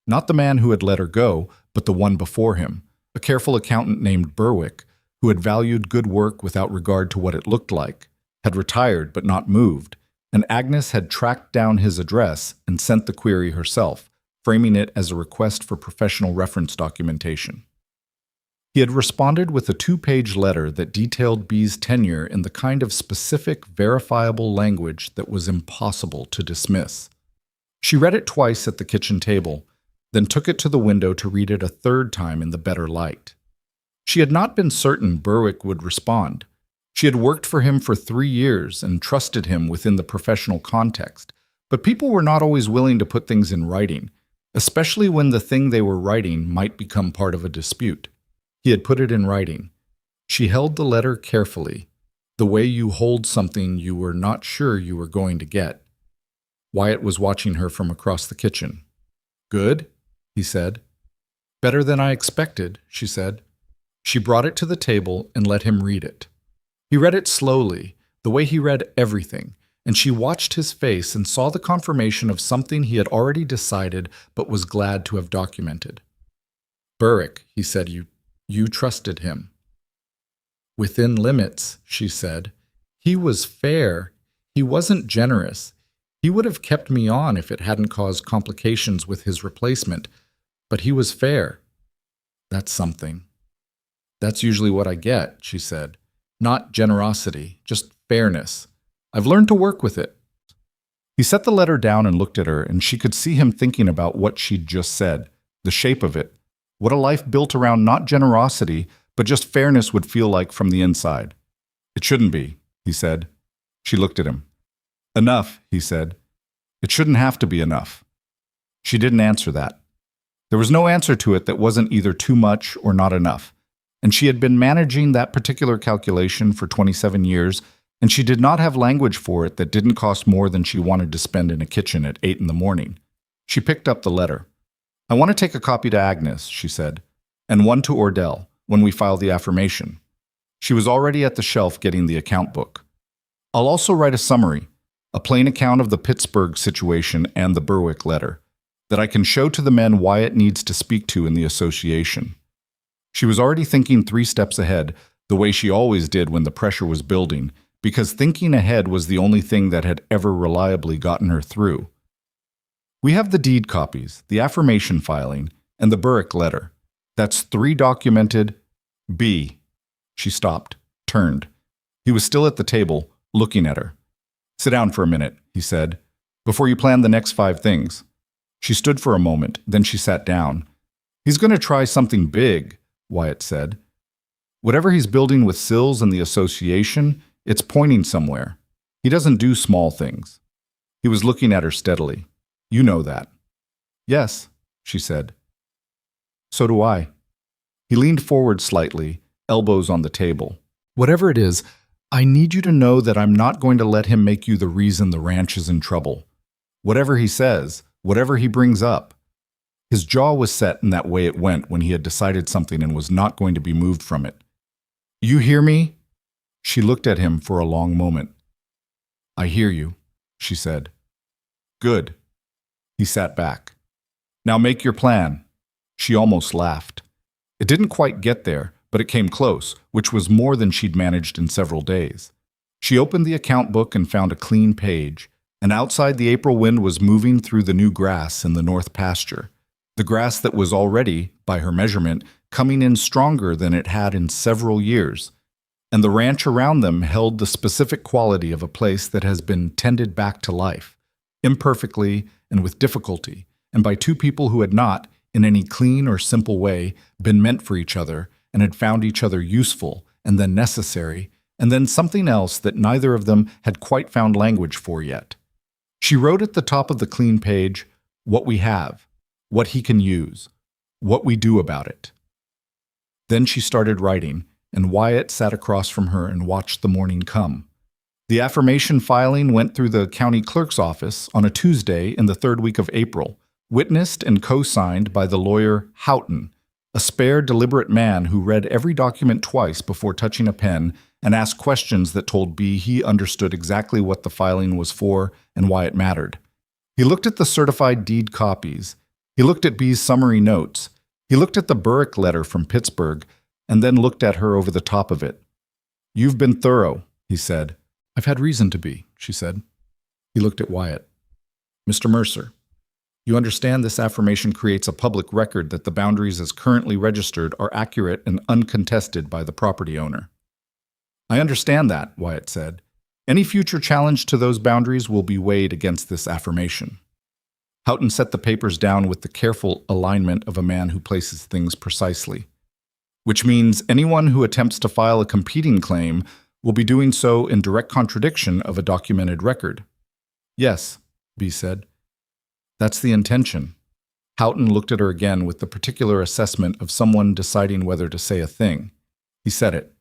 not the man who had let her go, but the one before him, a careful accountant named Berwick, who had valued good work without regard to what it looked like, had retired but not moved, and Agnes had tracked down his address and sent the query herself, framing it as a request for professional reference documentation. He had responded with a 2-page letter that detailed B's tenure in the kind of specific, verifiable language that was impossible to dismiss. She read it twice at the kitchen table, then took it to the window to read it a 3rd time in the better light. She had not been certain Berwick would respond. She had worked for him for 3 years and trusted him within the professional context, but people were not always willing to put things in writing, especially when the thing they were writing might become part of a dispute. He had put it in writing. She held the letter carefully, the way you hold something you were not sure you were going to get. Wyatt was watching her from across the kitchen. "Good?" he said. "Better than I expected," she said. She brought it to the table and let him read it. He read it slowly, the way he read everything, and she watched his face and saw the confirmation of something he had already decided but was glad to have documented. "Berwick," he said, you trusted him." "Within limits," she said. "He was fair. He wasn't generous. He would have kept me on if it hadn't caused complications with his replacement, but he was fair." "That's something." "That's usually what I get," she said. "Not generosity, just fairness. I've learned to work with it." He set the letter down and looked at her, and she could see him thinking about what she'd just said, the shape of it, what a life built around not generosity, but just fairness would feel like from the inside. "It shouldn't be," he said. She looked at him. "Enough," he said. "It shouldn't have to be enough." She didn't answer that. There was no answer to it that wasn't either too much or not enough. And she had been managing that particular calculation for 27 years, and she did not have language for it that didn't cost more than she wanted to spend in a kitchen at 8 in the morning. She picked up the letter. "I want to take a copy to Agnes," she said, "and one to Ordell, when we file the affirmation." She was already at the shelf getting the account book. "I'll also write a summary, a plain account of the Pittsburgh situation and the Berwick letter, that I can show to the men Wyatt needs to speak to in the association." She was already thinking 3 steps ahead, the way she always did when the pressure was building, because thinking ahead was the only thing that had ever reliably gotten her through. "We have the deed copies, the affirmation filing, and the Berwick letter. That's 3 documented. B." She stopped, turned. He was still at the table, looking at her. "Sit down for a minute," he said, "before you plan the next 5 things." She stood for a moment, then she sat down. "He's going to try something big," Wyatt said. "Whatever he's building with Sills and the association, it's pointing somewhere. He doesn't do small things." He was looking at her steadily. "You know that." "Yes," she said. "So do I." He leaned forward slightly, elbows on the table. "Whatever it is, I need you to know that I'm not going to let him make you the reason the ranch is in trouble. Whatever he says, whatever he brings up." His jaw was set in that way it went when he had decided something and was not going to be moved from it. "You hear me?" She looked at him for a long moment. "I hear you," she said. "Good." He sat back. "Now make your plan." She almost laughed. It didn't quite get there, but it came close, which was more than she'd managed in several days. She opened the account book and found a clean page, and outside the April wind was moving through the new grass in the north pasture, the grass that was already, by her measurement, coming in stronger than it had in several years, and the ranch around them held the specific quality of a place that has been tended back to life, imperfectly and with difficulty, and by 2 people who had not, in any clean or simple way, been meant for each other and had found each other useful and then necessary and then something else that neither of them had quite found language for yet. She wrote at the top of the clean page, "What we have, what he can use, what we do about it." Then she started writing, and Wyatt sat across from her and watched the morning come. The affirmation filing went through the county clerk's office on a Tuesday in the third week of April, witnessed and co-signed by the lawyer Houghton, a spare, deliberate man who read every document twice before touching a pen and asked questions that told Bea he understood exactly what the filing was for and why it mattered. He looked at the certified deed copies. He looked at Bea's summary notes. He looked at the Burrick letter from Pittsburgh and then looked at her over the top of it. "You've been thorough," he said. "I've had reason to be," she said. He looked at Wyatt. "Mr. Mercer, you understand this affirmation creates a public record that the boundaries as currently registered are accurate and uncontested by the property owner." "I understand that," Wyatt said. "Any future challenge to those boundaries will be weighed against this affirmation." Houghton set the papers down with the careful alignment of a man who places things precisely. "Which means anyone who attempts to file a competing claim will be doing so in direct contradiction of a documented record." "Yes," Bea said. "That's the intention." Houghton looked at her again with the particular assessment of someone deciding whether to say a thing. He said it.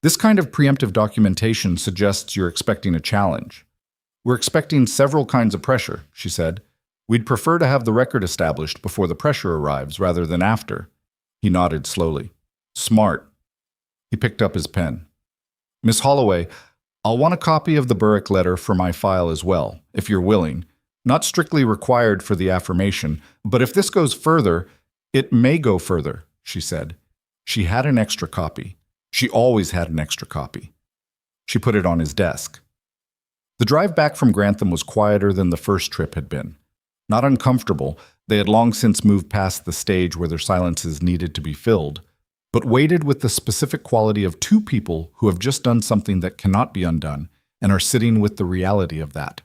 "This kind of preemptive documentation suggests you're expecting a challenge. We're expecting several kinds of pressure," she said. "We'd prefer to have the record established before the pressure arrives rather than after." He nodded slowly. "Smart." He picked up his pen. "Miss Holloway, I'll want a copy of the Burrick letter for my file as well, if you're willing. Not strictly required for the affirmation, but if this goes further, it may go further," she said. She had an extra copy. She always had an extra copy. She put it on his desk. The drive back from Grantham was quieter than the first trip had been. Not uncomfortable, they had long since moved past the stage where their silences needed to be filled, but weighted with the specific quality of two people who have just done something that cannot be undone and are sitting with the reality of that.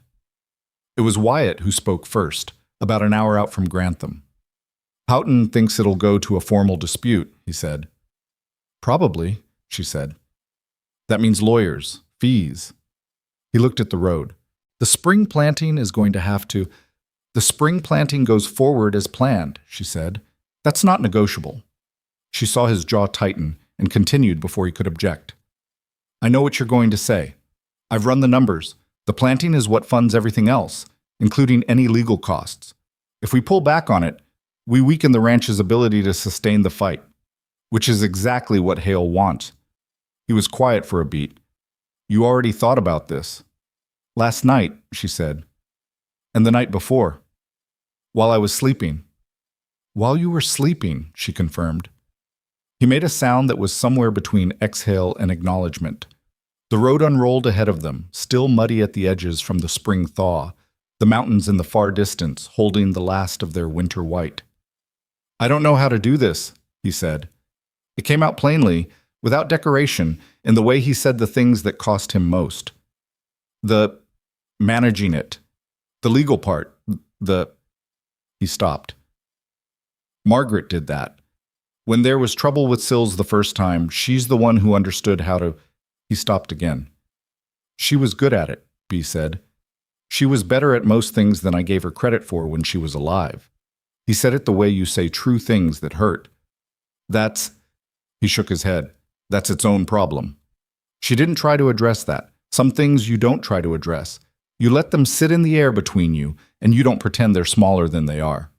It was Wyatt who spoke first, about an hour out from Grantham. "Houghton thinks it'll go to a formal dispute," he said. "Probably," she said. "That means lawyers, fees." He looked at the road. "The spring planting is going to have to—" "The spring planting goes forward as planned," she said. "That's not negotiable." She saw his jaw tighten and continued before he could object. "I know what you're going to say. I've run the numbers. The planting is what funds everything else, including any legal costs. If we pull back on it, we weaken the ranch's ability to sustain the fight, which is exactly what Hale wants." He was quiet for a beat. "You already thought about this." "Last night," she said. "And the night before." "While I was sleeping." "While you were sleeping," she confirmed. He made a sound that was somewhere between exhale and acknowledgement. The road unrolled ahead of them, still muddy at the edges from the spring thaw, the mountains in the far distance holding the last of their winter white. "I don't know how to do this," he said. It came out plainly, without decoration, in the way he said the things that cost him most. The managing it, the legal part, He stopped. "Margaret did that. When there was trouble with Sills the first time, she's the one who understood how to—" He stopped again. "She was good at it," Bea said. "She was better at most things than I gave her credit for when she was alive." He said it the way you say true things that hurt. "That's—" He shook his head. "That's its own problem. She didn't try to address that. Some things you don't try to address. You let them sit in the air between you, and you don't pretend they're smaller than they are."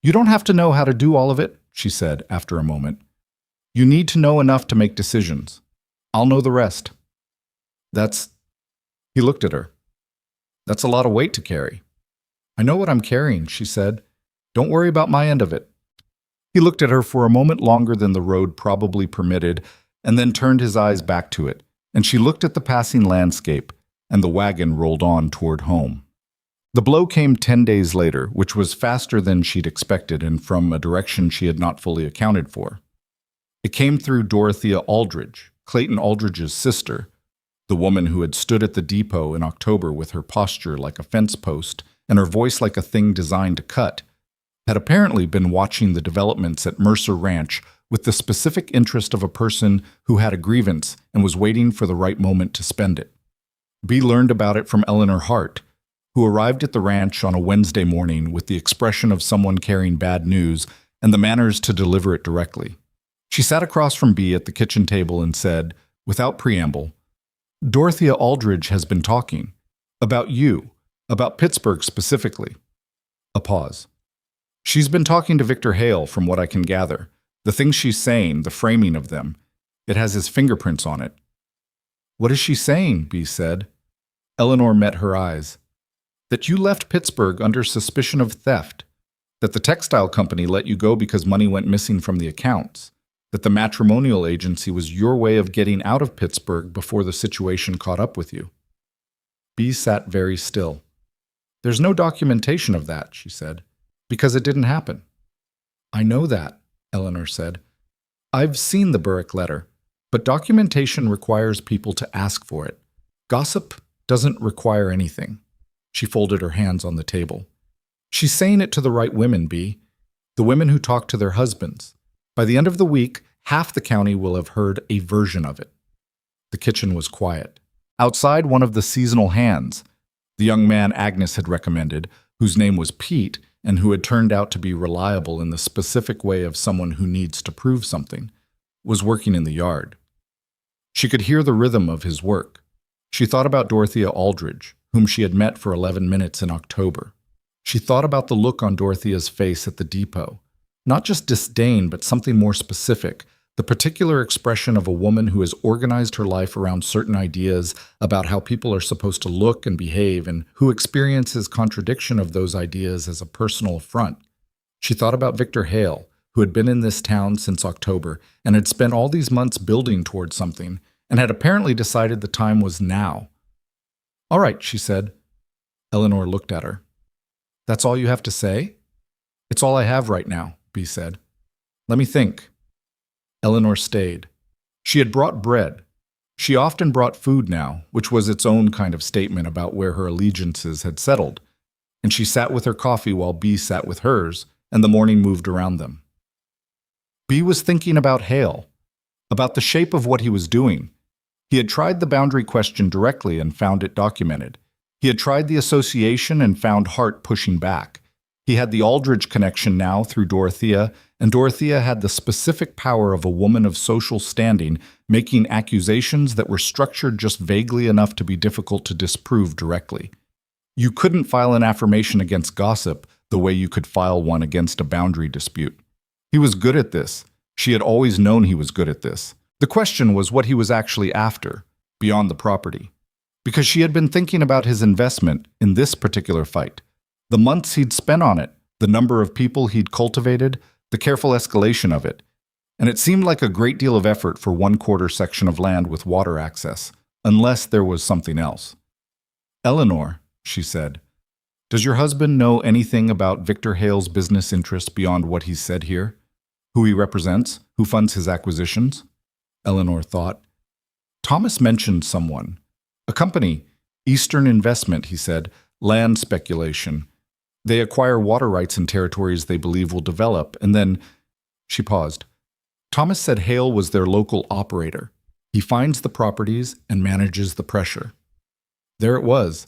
"You don't have to know how to do all of it," she said after a moment. "You need to know enough to make decisions. I'll know the rest." "That's—" He looked at her. "That's a lot of weight to carry." "I know what I'm carrying," she said. "Don't worry about my end of it." He looked at her for a moment longer than the road probably permitted, and then turned his eyes back to it, and she looked at the passing landscape, and the wagon rolled on toward home. The blow came 10 days later, which was faster than she'd expected and from a direction she had not fully accounted for. It came through Dorothea Aldridge, Clayton Aldridge's sister, the woman who had stood at the depot in October with her posture like a fence post and her voice like a thing designed to cut. had apparently been watching the developments at Mercer Ranch with the specific interest of a person who had a grievance and was waiting for the right moment to spend it. Bea learned about it from Eleanor Hart, who arrived at the ranch on a Wednesday morning with the expression of someone carrying bad news and the manners to deliver it directly. She sat across from Bea at the kitchen table and said, without preamble, "Dorothea Aldridge has been talking. About you. About Pittsburgh specifically." A pause. "She's been talking to Victor Hale, from what I can gather. The things she's saying, the framing of them, it has his fingerprints on it." "What is she saying?" Bea said. Eleanor met her eyes. "That you left Pittsburgh under suspicion of theft. That the textile company let you go because money went missing from the accounts. That the matrimonial agency was your way of getting out of Pittsburgh before the situation caught up with you." Bea sat very still. "There's no documentation of that," she said, "because it didn't happen." "I know that," Eleanor said. "I've seen the Burrick letter, but documentation requires people to ask for it. Gossip doesn't require anything." She folded her hands on the table. "She's saying it to the right women, Bea. The women who talk to their husbands. By the end of the week, half the county will have heard a version of it." The kitchen was quiet. Outside, one of the seasonal hands, the young man Agnes had recommended, whose name was Pete, and who had turned out to be reliable in the specific way of someone who needs to prove something, was working in the yard. She could hear the rhythm of his work. She thought about Dorothea Aldridge, whom she had met for 11 minutes in October. She thought about the look on Dorothea's face at the depot. Not just disdain, but something more specific, the particular expression of a woman who has organized her life around certain ideas about how people are supposed to look and behave, and who experiences contradiction of those ideas as a personal affront. She thought about Victor Hale, who had been in this town since October and had spent all these months building towards something, and had apparently decided the time was now. "All right," she said. Eleanor looked at her. "That's all you have to say?" "It's all I have right now," Bea said. "Let me think." Eleanor stayed. She had brought bread. She often brought food now, which was its own kind of statement about where her allegiances had settled, and she sat with her coffee while Bea sat with hers, and the morning moved around them. Bea was thinking about Hale, about the shape of what he was doing. He had tried the boundary question directly and found it documented. He had tried the association and found Hart pushing back. He had the Aldridge connection now through Dorothea, and Dorothea had the specific power of a woman of social standing, making accusations that were structured just vaguely enough to be difficult to disprove directly. You couldn't file an affirmation against gossip the way you could file one against a boundary dispute. He was good at this. She had always known he was good at this. The question was what he was actually after, beyond the property. Because she had been thinking about his investment in this particular fight, the months he'd spent on it, the number of people he'd cultivated, the careful escalation of it. And it seemed like a great deal of effort for 1/4 section of land with water access, unless there was something else. "Eleanor," she said, "does your husband know anything about Victor Hale's business interests beyond what he's said here? Who he represents? Who funds his acquisitions?" Eleanor thought. "Thomas mentioned someone. A company, Eastern Investment," he said, "land speculation. They acquire water rights in territories they believe will develop, and then—" She paused. "Thomas said Hale was their local operator. He finds the properties and manages the pressure." There it was.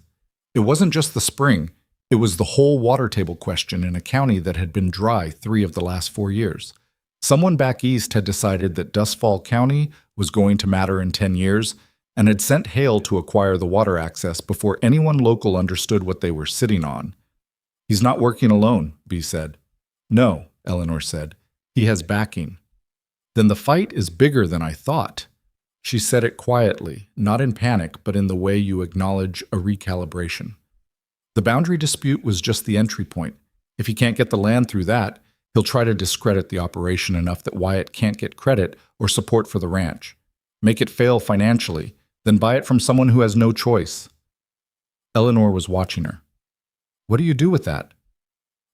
It wasn't just the spring. It was the whole water table question in a county that had been dry 3 of the last 4 years. Someone back east had decided that Dust Fall County was going to matter in 10 years and had sent Hale to acquire the water access before anyone local understood what they were sitting on. "He's not working alone," Bea said. "No," Eleanor said. "He has backing." "Then the fight is bigger than I thought." She said it quietly, not in panic, but in the way you acknowledge a recalibration. The boundary dispute was just the entry point. If he can't get the land through that, he'll try to discredit the operation enough that Wyatt can't get credit or support for the ranch. Make it fail financially, then buy it from someone who has no choice. Eleanor was watching her. "What do you do with that?"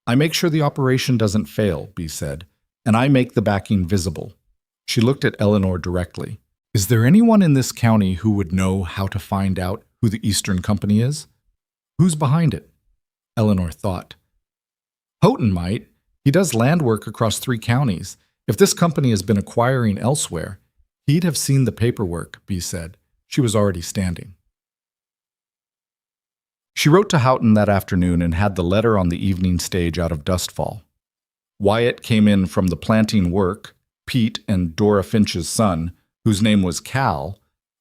"I make sure the operation doesn't fail," Bea said, "and I make the backing visible." She looked at Eleanor directly. "Is there anyone in this county who would know how to find out who the Eastern Company is? Who's behind it?" Eleanor thought. "Houghton might. He does land work across 3 counties. If this company has been acquiring elsewhere, he'd have seen the paperwork, B said. She was already standing. She wrote to Houghton that afternoon and had the letter on the evening stage out of Dustfall. Wyatt came in from the planting work. Pete and Dora Finch's son, whose name was Cal,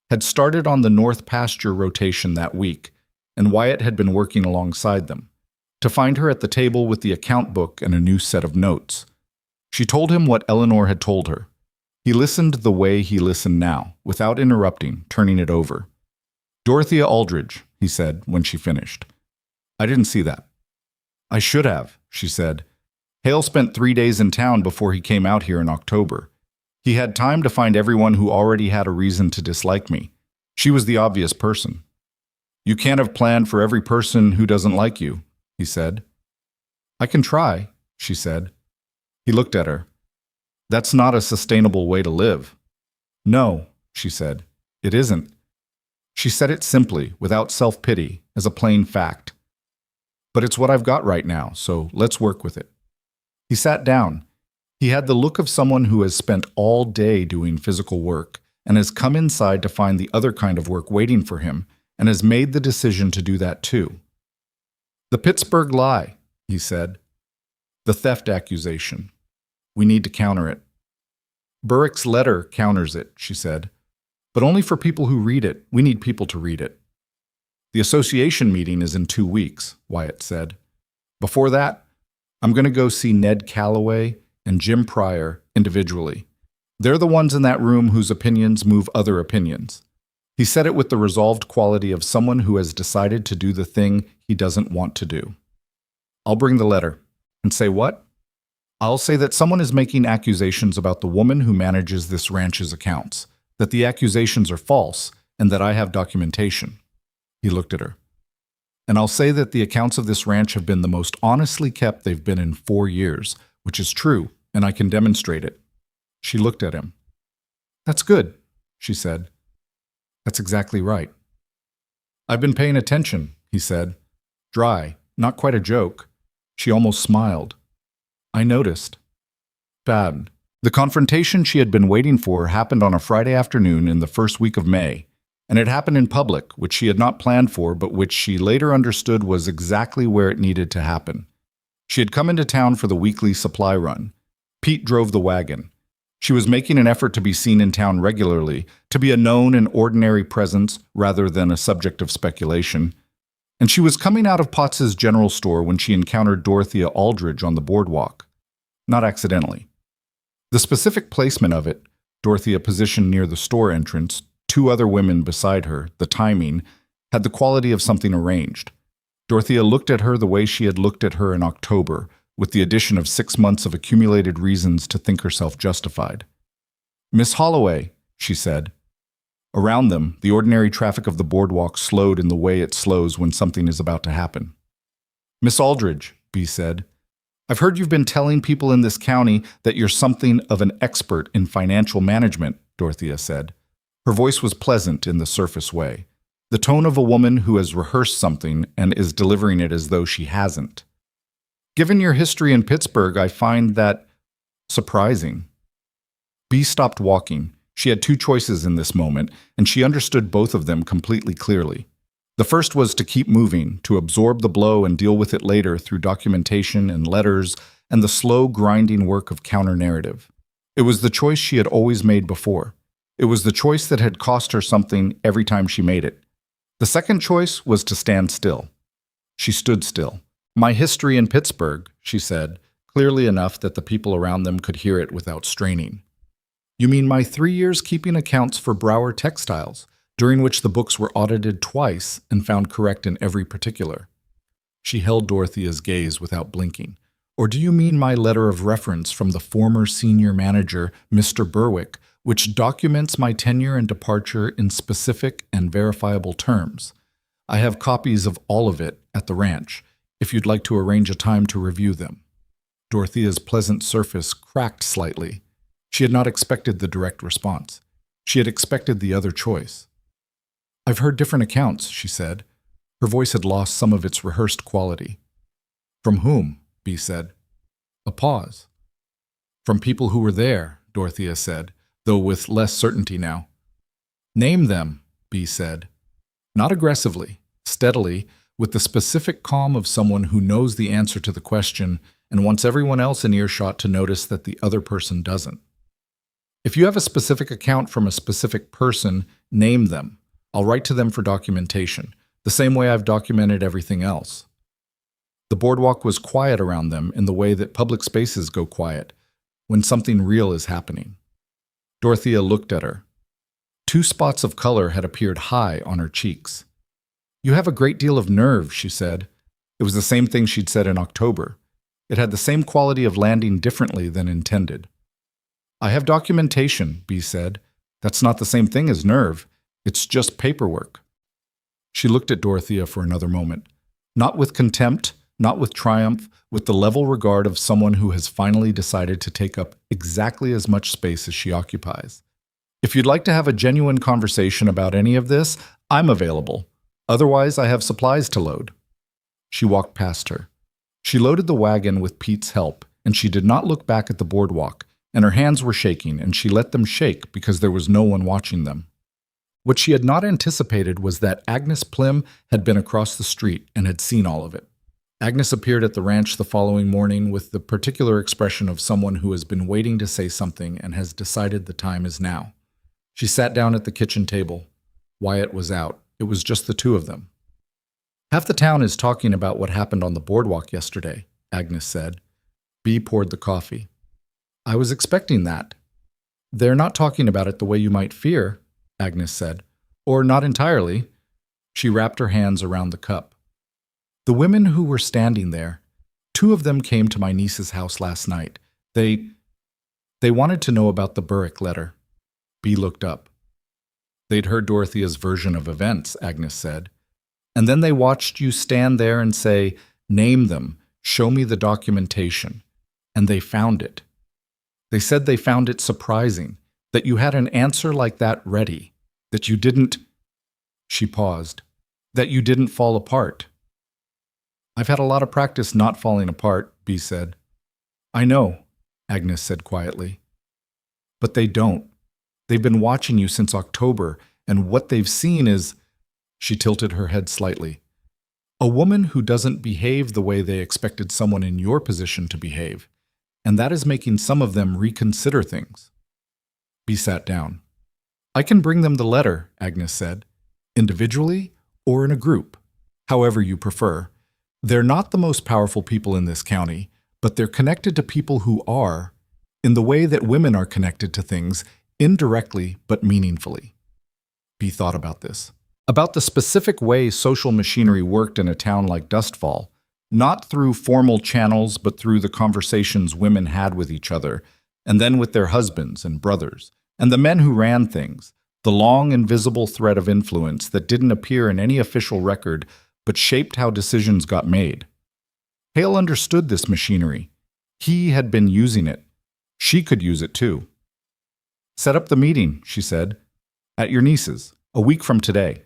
had started on the North Pasture rotation that week, and Wyatt had been working alongside them, to find her at the table with the account book and a new set of notes. She told him what Eleanor had told her. He listened the way he listened now, without interrupting, turning it over. "Dorothea Aldridge," he said when she finished. "I didn't see that." "I should have," she said. "Hale spent 3 days in town before he came out here in October. He had time to find everyone who already had a reason to dislike me. She was the obvious person." "You can't have planned for every person who doesn't like you," he said. "I can try," she said. He looked at her. "That's not a sustainable way to live." "No," she said. "It isn't." She said it simply, without self-pity, as a plain fact. "But it's what I've got right now, so let's work with it." He sat down. He had the look of someone who has spent all day doing physical work and has come inside to find the other kind of work waiting for him and has made the decision to do that too. "The Pittsburgh lie," he said. "The theft accusation. We need to counter it." "Burrick's letter counters it," she said. "But only for people who read it. We need people to read it." "The association meeting is in 2 weeks," Wyatt said. "Before that, I'm going to go see Ned Calloway and Jim Pryor individually. They're the ones in that room whose opinions move other opinions." He said it with the resolved quality of someone who has decided to do the thing he doesn't want to do. "I'll bring the letter." "And say what?" "I'll say that someone is making accusations about the woman who manages this ranch's accounts, that the accusations are false, and that I have documentation." He looked at her. "And I'll say that the accounts of this ranch have been the most honestly kept they've been in 4 years, which is true, and I can demonstrate it." She looked at him. "That's good," she said. "That's exactly right." "I've been paying attention," he said. Dry, not quite a joke. She almost smiled. "I noticed." Bad. The confrontation she had been waiting for happened on a Friday afternoon in the first week of May, and it happened in public, which she had not planned for, but which she later understood was exactly where it needed to happen. She had come into town for the weekly supply run. Pete drove the wagon. She was making an effort to be seen in town regularly, to be a known and ordinary presence rather than a subject of speculation. And she was coming out of Potts's general store when she encountered Dorothea Aldridge on the boardwalk. Not accidentally. The specific placement of it, Dorothea positioned near the store entrance, 2 other women beside her, the timing, had the quality of something arranged. Dorothea looked at her the way she had looked at her in October, with the addition of 6 months of accumulated reasons to think herself justified. "Miss Holloway," she said. Around them, the ordinary traffic of the boardwalk slowed in the way it slows when something is about to happen. "Miss Aldridge," B said. "I've heard you've been telling people in this county that you're something of an expert in financial management," Dorothea said. Her voice was pleasant in the surface way, the tone of a woman who has rehearsed something and is delivering it as though she hasn't. "Given your history in Pittsburgh, I find that surprising." B stopped walking. She had 2 choices in this moment, and she understood both of them completely clearly. The first was to keep moving, to absorb the blow and deal with it later through documentation and letters and the slow, grinding work of counter-narrative. It was the choice she had always made before. It was the choice that had cost her something every time she made it. The second choice was to stand still. She stood still. "My history in Pittsburgh," she said, clearly enough that the people around them could hear it without straining. "You mean my 3 years keeping accounts for Brower Textiles, during which the books were audited twice and found correct in every particular?" She held Dorothea's gaze without blinking. "Or do you mean my letter of reference from the former senior manager, Mr. Berwick, which documents my tenure and departure in specific and verifiable terms? I have copies of all of it at the ranch, if you'd like to arrange a time to review them." Dorothea's pleasant surface cracked slightly. She had not expected the direct response. She had expected the other choice. "I've heard different accounts," she said. Her voice had lost some of its rehearsed quality. "From whom?" B said. A pause. From people who were there, Dorothea said, though with less certainty now. Name them, B said. Not aggressively, steadily, with the specific calm of someone who knows the answer to the question and wants everyone else in earshot to notice that the other person doesn't. If you have a specific account from a specific person, name them. I'll write to them for documentation, the same way I've documented everything else. The boardwalk was quiet around them in the way that public spaces go quiet, when something real is happening. Dorothea looked at her. 2 spots of color had appeared high on her cheeks. You have a great deal of nerve, she said. It was the same thing she'd said in October. It had the same quality of landing differently than intended. I have documentation, B said. That's not the same thing as nerve. It's just paperwork. She looked at Dorothea for another moment. Not with contempt, not with triumph, with the level regard of someone who has finally decided to take up exactly as much space as she occupies. If you'd like to have a genuine conversation about any of this, I'm available. Otherwise, I have supplies to load. She walked past her. She loaded the wagon with Pete's help, and she did not look back at the boardwalk, and her hands were shaking, and she let them shake because there was no one watching them. What she had not anticipated was that Agnes Plym had been across the street and had seen all of it. Agnes appeared at the ranch the following morning with the particular expression of someone who has been waiting to say something and has decided the time is now. She sat down at the kitchen table. Wyatt was out. It was just the 2 of them. Half the town is talking about what happened on the boardwalk yesterday, Agnes said. Bea poured the coffee. I was expecting that. They're not talking about it the way you might fear, Agnes said. Or not entirely. She wrapped her hands around the cup. The women who were standing there, 2 of them came to my niece's house last night. They wanted to know about the Burrick letter. Bea looked up. They'd heard Dorothea's version of events, Agnes said. And then they watched you stand there and say, name them, show me the documentation. And they found it. They said they found it surprising, that you had an answer like that ready, that you didn't... She paused. That you didn't fall apart. I've had a lot of practice not falling apart, Bea said. I know, Agnes said quietly. But they don't. They've been watching you since October, and what they've seen is... She tilted her head slightly. A woman who doesn't behave the way they expected someone in your position to behave, and that is making some of them reconsider things. Bea sat down. I can bring them the letter, Agnes said, individually or in a group, however you prefer. They're not the most powerful people in this county, but they're connected to people who are, in the way that women are connected to things, indirectly but meaningfully. Bea thought about this. About the specific way social machinery worked in a town like Dustfall, not through formal channels but through the conversations women had with each other, and then with their husbands and brothers, and the men who ran things, the long invisible thread of influence that didn't appear in any official record but shaped how decisions got made. Hale understood this machinery. He had been using it. She could use it too. Set up the meeting, she said, at your niece's, a week from today.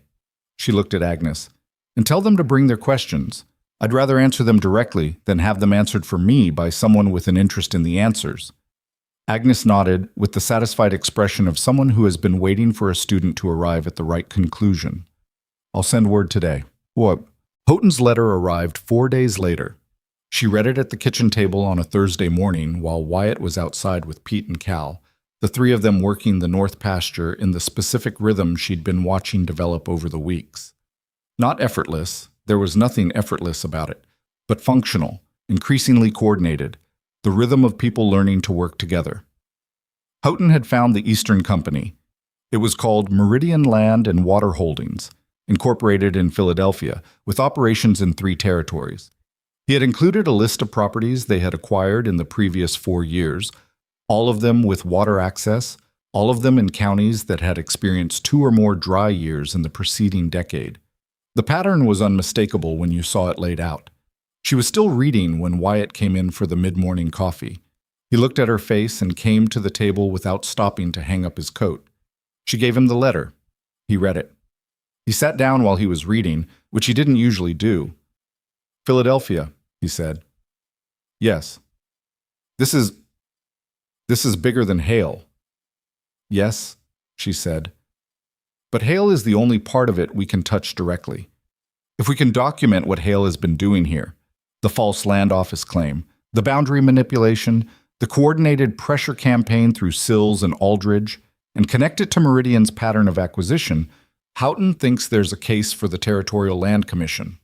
She looked at Agnes. And tell them to bring their questions. I'd rather answer them directly than have them answered for me by someone with an interest in the answers. Agnes nodded with the satisfied expression of someone who has been waiting for a student to arrive at the right conclusion. I'll send word today. What? Houghton's letter arrived 4 days later. She read it at the kitchen table on a Thursday morning while Wyatt was outside with Pete and Cal, the 3 of them working the north pasture in the specific rhythm she'd been watching develop over the weeks. Not effortless, there was nothing effortless about it, but functional, increasingly coordinated, the rhythm of people learning to work together. Houghton had found the Eastern Company. It was called Meridian Land and Water Holdings, incorporated in Philadelphia, with operations in 3 territories. He had included a list of properties they had acquired in the previous 4 years, all of them with water access, all of them in counties that had experienced 2 or more dry years in the preceding decade. The pattern was unmistakable when you saw it laid out. She was still reading when Wyatt came in for the mid-morning coffee. He looked at her face and came to the table without stopping to hang up his coat. She gave him the letter. He read it. He sat down while he was reading, which he didn't usually do. Philadelphia, he said. Yes. This is bigger than hail. Yes, she said. But hail is the only part of it we can touch directly. If we can document what Hale has been doing here, the false land office claim, the boundary manipulation, the coordinated pressure campaign through Sills and Aldridge, and connect it to Meridian's pattern of acquisition, Houghton thinks there's a case for the Territorial Land Commission.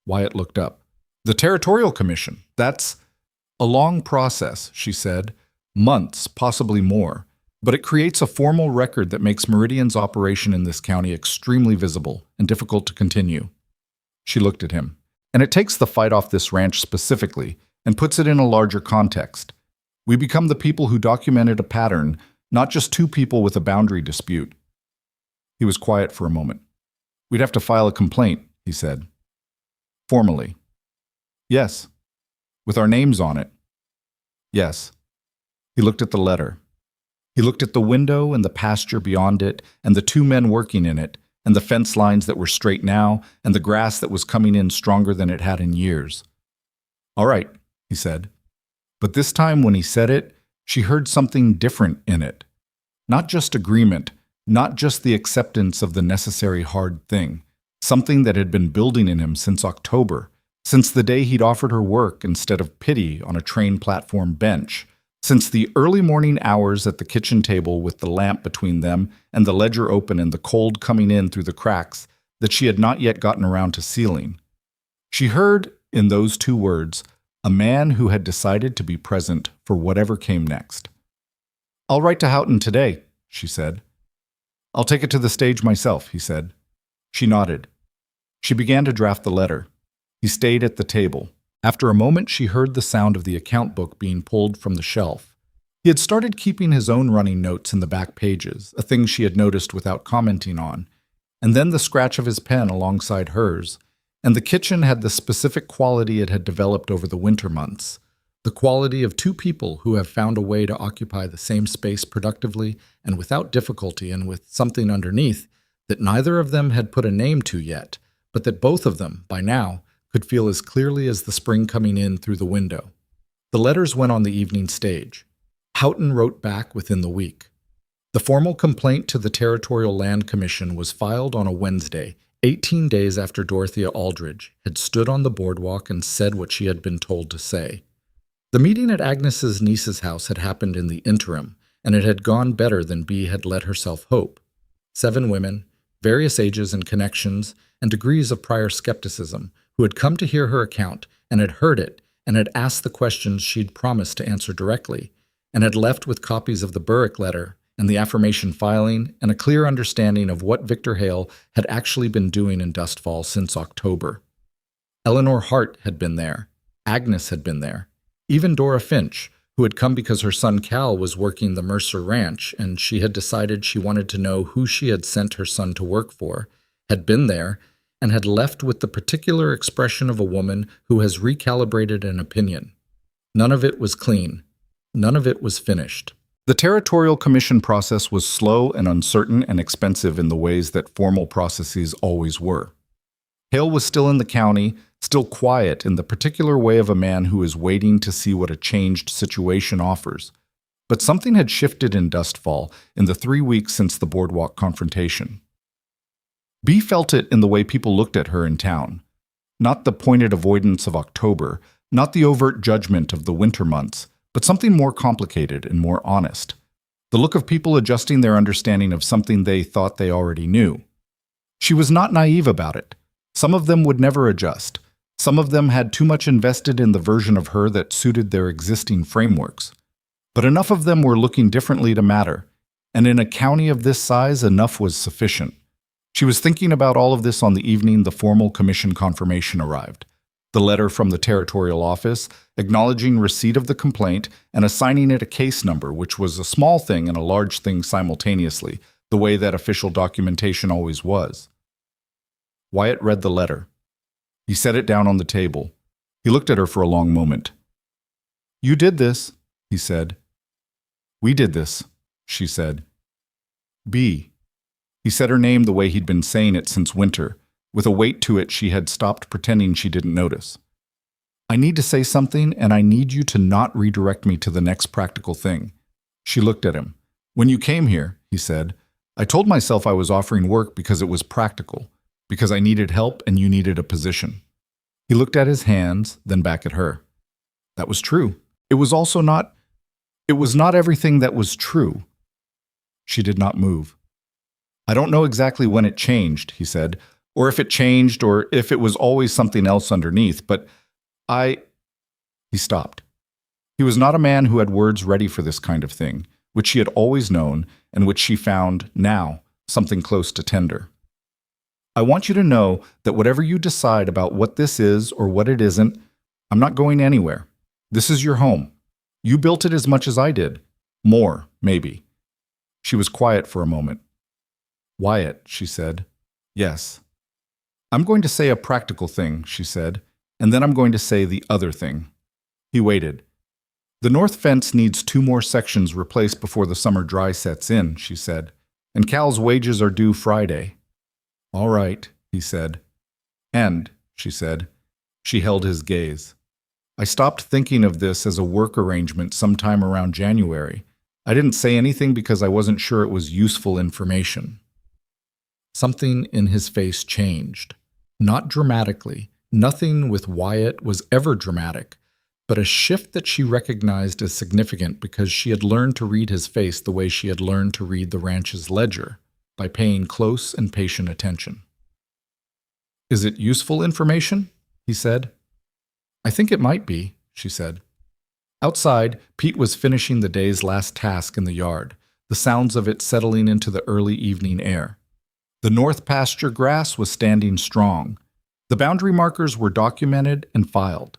Wyatt looked up. The Territorial Commission? That's a long process, she said. Months, possibly more. But it creates a formal record that makes Meridian's operation in this county extremely visible and difficult to continue. She looked at him. And it takes the fight off this ranch specifically and puts it in a larger context. We become the people who documented a pattern, not just two people with a boundary dispute. He was quiet for a moment. We'd have to file a complaint, he said. Formally. Yes. With our names on it. Yes. He looked at the letter. He looked at the window and the pasture beyond it, and the two men working in it, and the fence lines that were straight now, and the grass that was coming in stronger than it had in years. All right, he said. But this time when he said it, she heard something different in it. Not just agreement, not just the acceptance of the necessary hard thing, something that had been building in him since October, since the day he'd offered her work instead of pity on a train platform bench, since the early morning hours at the kitchen table with the lamp between them and the ledger open and the cold coming in through the cracks that she had not yet gotten around to sealing. She heard, in those two words, a man who had decided to be present for whatever came next. I'll write to Houghton today, she said. I'll take it to the stage myself, he said. She nodded. She began to draft the letter. He stayed at the table. After a moment, she heard the sound of the account book being pulled from the shelf. He had started keeping his own running notes in the back pages, a thing she had noticed without commenting on, and then the scratch of his pen alongside hers, and the kitchen had the specific quality it had developed over the winter months, the quality of two people who have found a way to occupy the same space productively and without difficulty and with something underneath that neither of them had put a name to yet, but that both of them, by now, could feel as clearly as the spring coming in through the window. The letters went on the evening stage. Houghton wrote back within the week. The formal complaint to the Territorial Land Commission was filed on a Wednesday, 18 days after Dorothea Aldridge had stood on the boardwalk and said what she had been told to say. The meeting at Agnes's niece's house had happened in the interim, and it had gone better than Bea had let herself hope. 7 women, various ages and connections, and degrees of prior skepticism, who had come to hear her account and had heard it and had asked the questions she'd promised to answer directly, and had left with copies of the Burrick letter and the affirmation filing and a clear understanding of what Victor Hale had actually been doing in Dustfall since October. Eleanor Hart had been there. Agnes had been there. Even Dora Finch, who had come because her son Cal was working the Mercer Ranch and she had decided she wanted to know who she had sent her son to work for, had been there and had left with the particular expression of a woman who has recalibrated an opinion. None of it was clean. None of it was finished. The Territorial Commission process was slow and uncertain and expensive in the ways that formal processes always were. Hale was still in the county, still quiet in the particular way of a man who is waiting to see what a changed situation offers. But something had shifted in Dustfall in the 3 weeks since the boardwalk confrontation. Bea felt it in the way people looked at her in town. Not the pointed avoidance of October, not the overt judgment of the winter months, but something more complicated and more honest. The look of people adjusting their understanding of something they thought they already knew. She was not naive about it. Some of them would never adjust. Some of them had too much invested in the version of her that suited their existing frameworks. But enough of them were looking differently to matter, and in a county of this size, enough was sufficient. She was thinking about all of this on the evening the formal commission confirmation arrived. The letter from the territorial office, acknowledging receipt of the complaint and assigning it a case number, which was a small thing and a large thing simultaneously, the way that official documentation always was. Wyatt read the letter. He set it down on the table. He looked at her for a long moment. "You did this," he said. "We did this," she said. "Bea." He said her name the way he'd been saying it since winter, with a weight to it she had stopped pretending she didn't notice. I need to say something, and I need you to not redirect me to the next practical thing. She looked at him. When you came here, he said, I told myself I was offering work because it was practical, because I needed help and you needed a position. He looked at his hands, then back at her. That was true. It was not everything that was true. She did not move. I don't know exactly when it changed, he said, or if it changed, or if it was always something else underneath, but He stopped. He was not a man who had words ready for this kind of thing, which she had always known and which she found, now, something close to tender. I want you to know that whatever you decide about what this is or what it isn't, I'm not going anywhere. This is your home. You built it as much as I did. More, maybe. She was quiet for a moment. Wyatt, she said. Yes. I'm going to say a practical thing, she said, and then I'm going to say the other thing. He waited. The north fence needs 2 more sections replaced before the summer dry sets in, she said, and Cal's wages are due Friday. All right, he said. And, she said. She held his gaze. I stopped thinking of this as a work arrangement sometime around January. I didn't say anything because I wasn't sure it was useful information. Something in his face changed. Not dramatically. Nothing with Wyatt was ever dramatic, but a shift that she recognized as significant because she had learned to read his face the way she had learned to read the ranch's ledger, by paying close and patient attention. Is it useful information? He said. I think it might be, she said. Outside, Pete was finishing the day's last task in the yard, the sounds of it settling into the early evening air. The north pasture grass was standing strong. The boundary markers were documented and filed.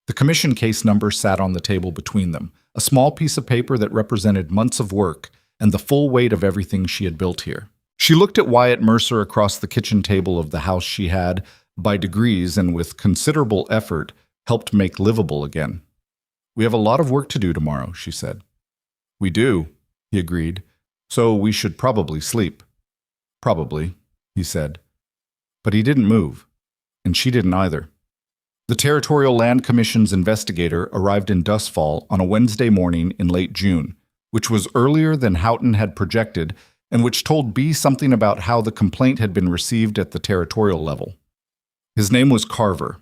The commission case number sat on the table between them, a small piece of paper that represented months of work and the full weight of everything she had built here. She looked at Wyatt Mercer across the kitchen table of the house she had, by degrees and with considerable effort, helped make livable again. We have a lot of work to do tomorrow, she said. We do, he agreed, so we should probably sleep. Probably, he said. But he didn't move, and she didn't either. The Territorial Land Commission's investigator arrived in Dustfall on a Wednesday morning in late June, which was earlier than Houghton had projected and which told B something about how the complaint had been received at the territorial level. His name was Carver.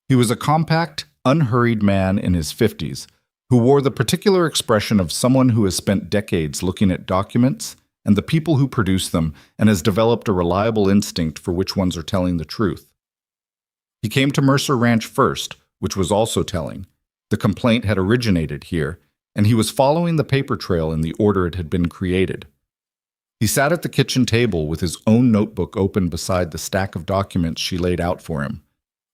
He was a compact, unhurried man in his 50s who wore the particular expression of someone who has spent decades looking at documents and the people who produce them and has developed a reliable instinct for which ones are telling the truth. He came to Mercer Ranch first, which was also telling. The complaint had originated here, and he was following the paper trail in the order it had been created. He sat at the kitchen table with his own notebook open beside the stack of documents she laid out for him.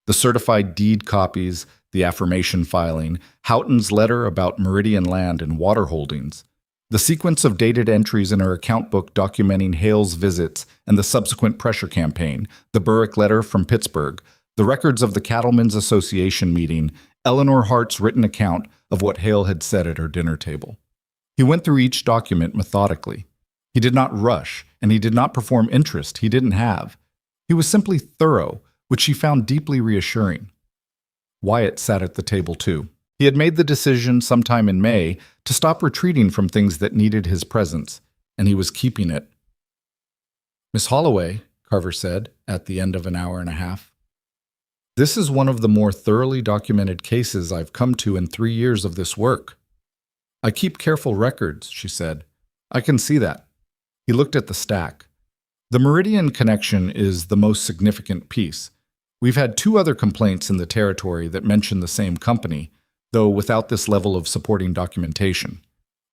The certified deed copies, the affirmation filing, Houghton's letter about Meridian land and water holdings, the sequence of dated entries in her account book documenting Hale's visits and the subsequent pressure campaign, the Burrick letter from Pittsburgh, the records of the Cattlemen's Association meeting, Eleanor Hart's written account of what Hale had said at her dinner table. He went through each document methodically. He did not rush, and he did not perform interest he didn't have. He was simply thorough, which she found deeply reassuring. Wyatt sat at the table too. He had made the decision sometime in May to stop retreating from things that needed his presence, and he was keeping it. Miss Holloway, Carver said, at the end of an hour and a half, this is one of the more thoroughly documented cases I've come to in 3 years of this work. I keep careful records, she said. I can see that. He looked at the stack. The Meridian connection is the most significant piece. We've had 2 other complaints in the territory that mention the same company, though without this level of supporting documentation.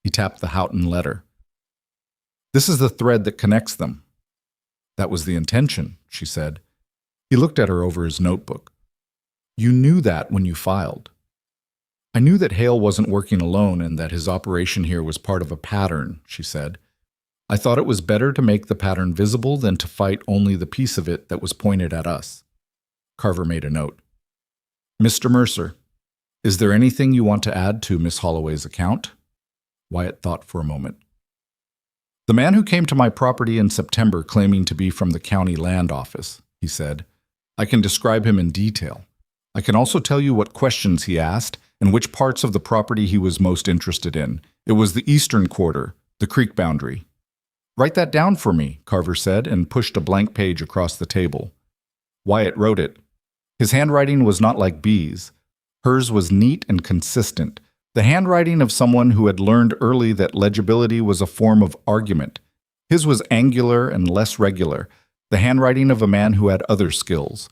He tapped the Houghton letter. This is the thread that connects them. That was the intention, she said. He looked at her over his notebook. You knew that when you filed. I knew that Hale wasn't working alone and that his operation here was part of a pattern, she said. I thought it was better to make the pattern visible than to fight only the piece of it that was pointed at us. Carver made a note. Mr. Mercer, is there anything you want to add to Miss Holloway's account? Wyatt thought for a moment. The man who came to my property in September claiming to be from the county land office, he said. I can describe him in detail. I can also tell you what questions he asked and which parts of the property he was most interested in. It was the eastern quarter, the creek boundary. Write that down for me, Carver said, and pushed a blank page across the table. Wyatt wrote it. His handwriting was not like Bee's. Hers was neat and consistent, the handwriting of someone who had learned early that legibility was a form of argument. His was angular and less regular, the handwriting of a man who had other skills.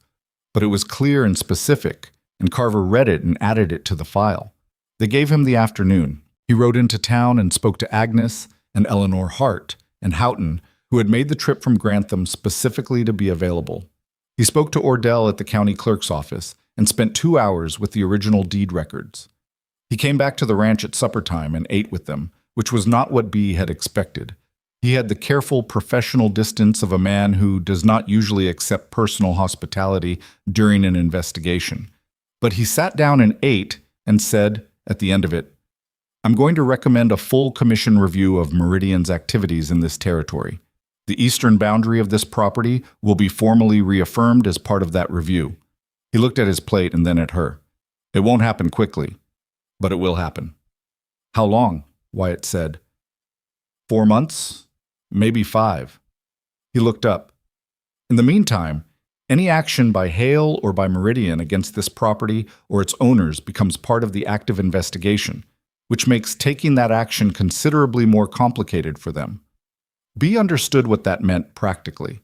But it was clear and specific, and Carver read it and added it to the file. They gave him the afternoon. He rode into town and spoke to Agnes and Eleanor Hart and Houghton, who had made the trip from Grantham specifically to be available. He spoke to Ordell at the county clerk's office and spent 2 hours with the original deed records. He came back to the ranch at supper time and ate with them, which was not what Bee had expected. He had the careful, professional distance of a man who does not usually accept personal hospitality during an investigation. But he sat down and ate and said, at the end of it, "I'm going to recommend a full commission review of Meridian's activities in this territory. The eastern boundary of this property will be formally reaffirmed as part of that review." He looked at his plate and then at her. "It won't happen quickly, but it will happen." "How long?" Wyatt said. 4 months, maybe 5. He looked up. "In the meantime, any action by Hale or by Meridian against this property or its owners becomes part of the active investigation, which makes taking that action considerably more complicated for them." Bee understood what that meant practically.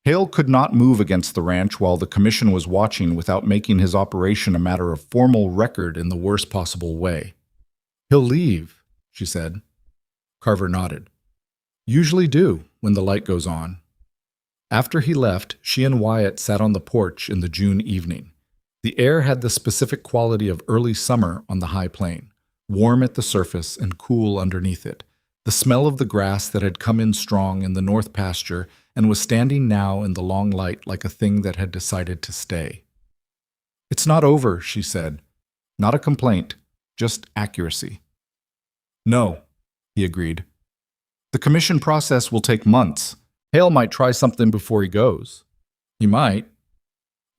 Hale could not move against the ranch while the commission was watching without making his operation a matter of formal record in the worst possible way. "He'll leave," she said. Carver nodded. "Usually do, when the light goes on." After he left, she and Wyatt sat on the porch in the June evening. The air had the specific quality of early summer on the high plain, warm at the surface and cool underneath it. The smell of the grass that had come in strong in the north pasture and was standing now in the long light like a thing that had decided to stay. "It's not over," she said. "Not a complaint, just accuracy." "No," he agreed. "The commission process will take months. Hale might try something before he goes." "He might."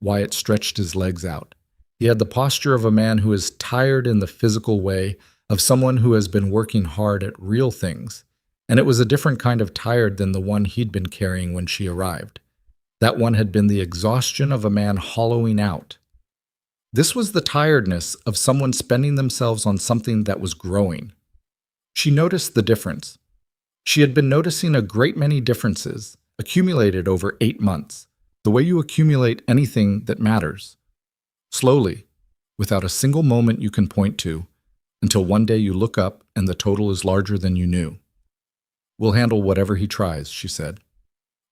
Wyatt stretched his legs out. He had the posture of a man who is tired in the physical way of someone who has been working hard at real things, and it was a different kind of tired than the one he'd been carrying when she arrived. That one had been the exhaustion of a man hollowing out. This was the tiredness of someone spending themselves on something that was growing. She noticed the difference. She had been noticing a great many differences, accumulated over 8 months, the way you accumulate anything that matters. Slowly, without a single moment you can point to, until one day you look up and the total is larger than you knew. "We'll handle whatever he tries," she said.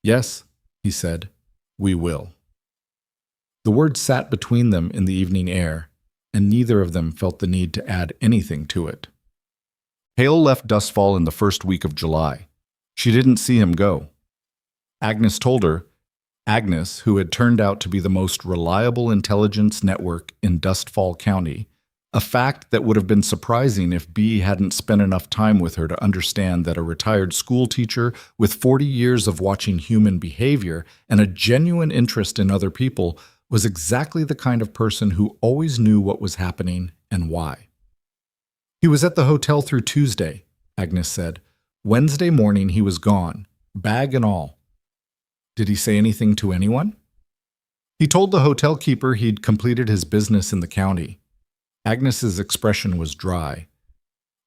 "Yes," he said, "we will." The words sat between them in the evening air, and neither of them felt the need to add anything to it. Hale left Dustfall in the first week of July. She didn't see him go. Agnes told her, Agnes, who had turned out to be the most reliable intelligence network in Dustfall County, a fact that would have been surprising if Bee hadn't spent enough time with her to understand that a retired school teacher with 40 years of watching human behavior and a genuine interest in other people was exactly the kind of person who always knew what was happening and why. "He was at the hotel through Tuesday," Agnes said. "Wednesday morning he was gone, bag and all." "Did he say anything to anyone?" "He told the hotel keeper he'd completed his business in the county." Agnes's expression was dry.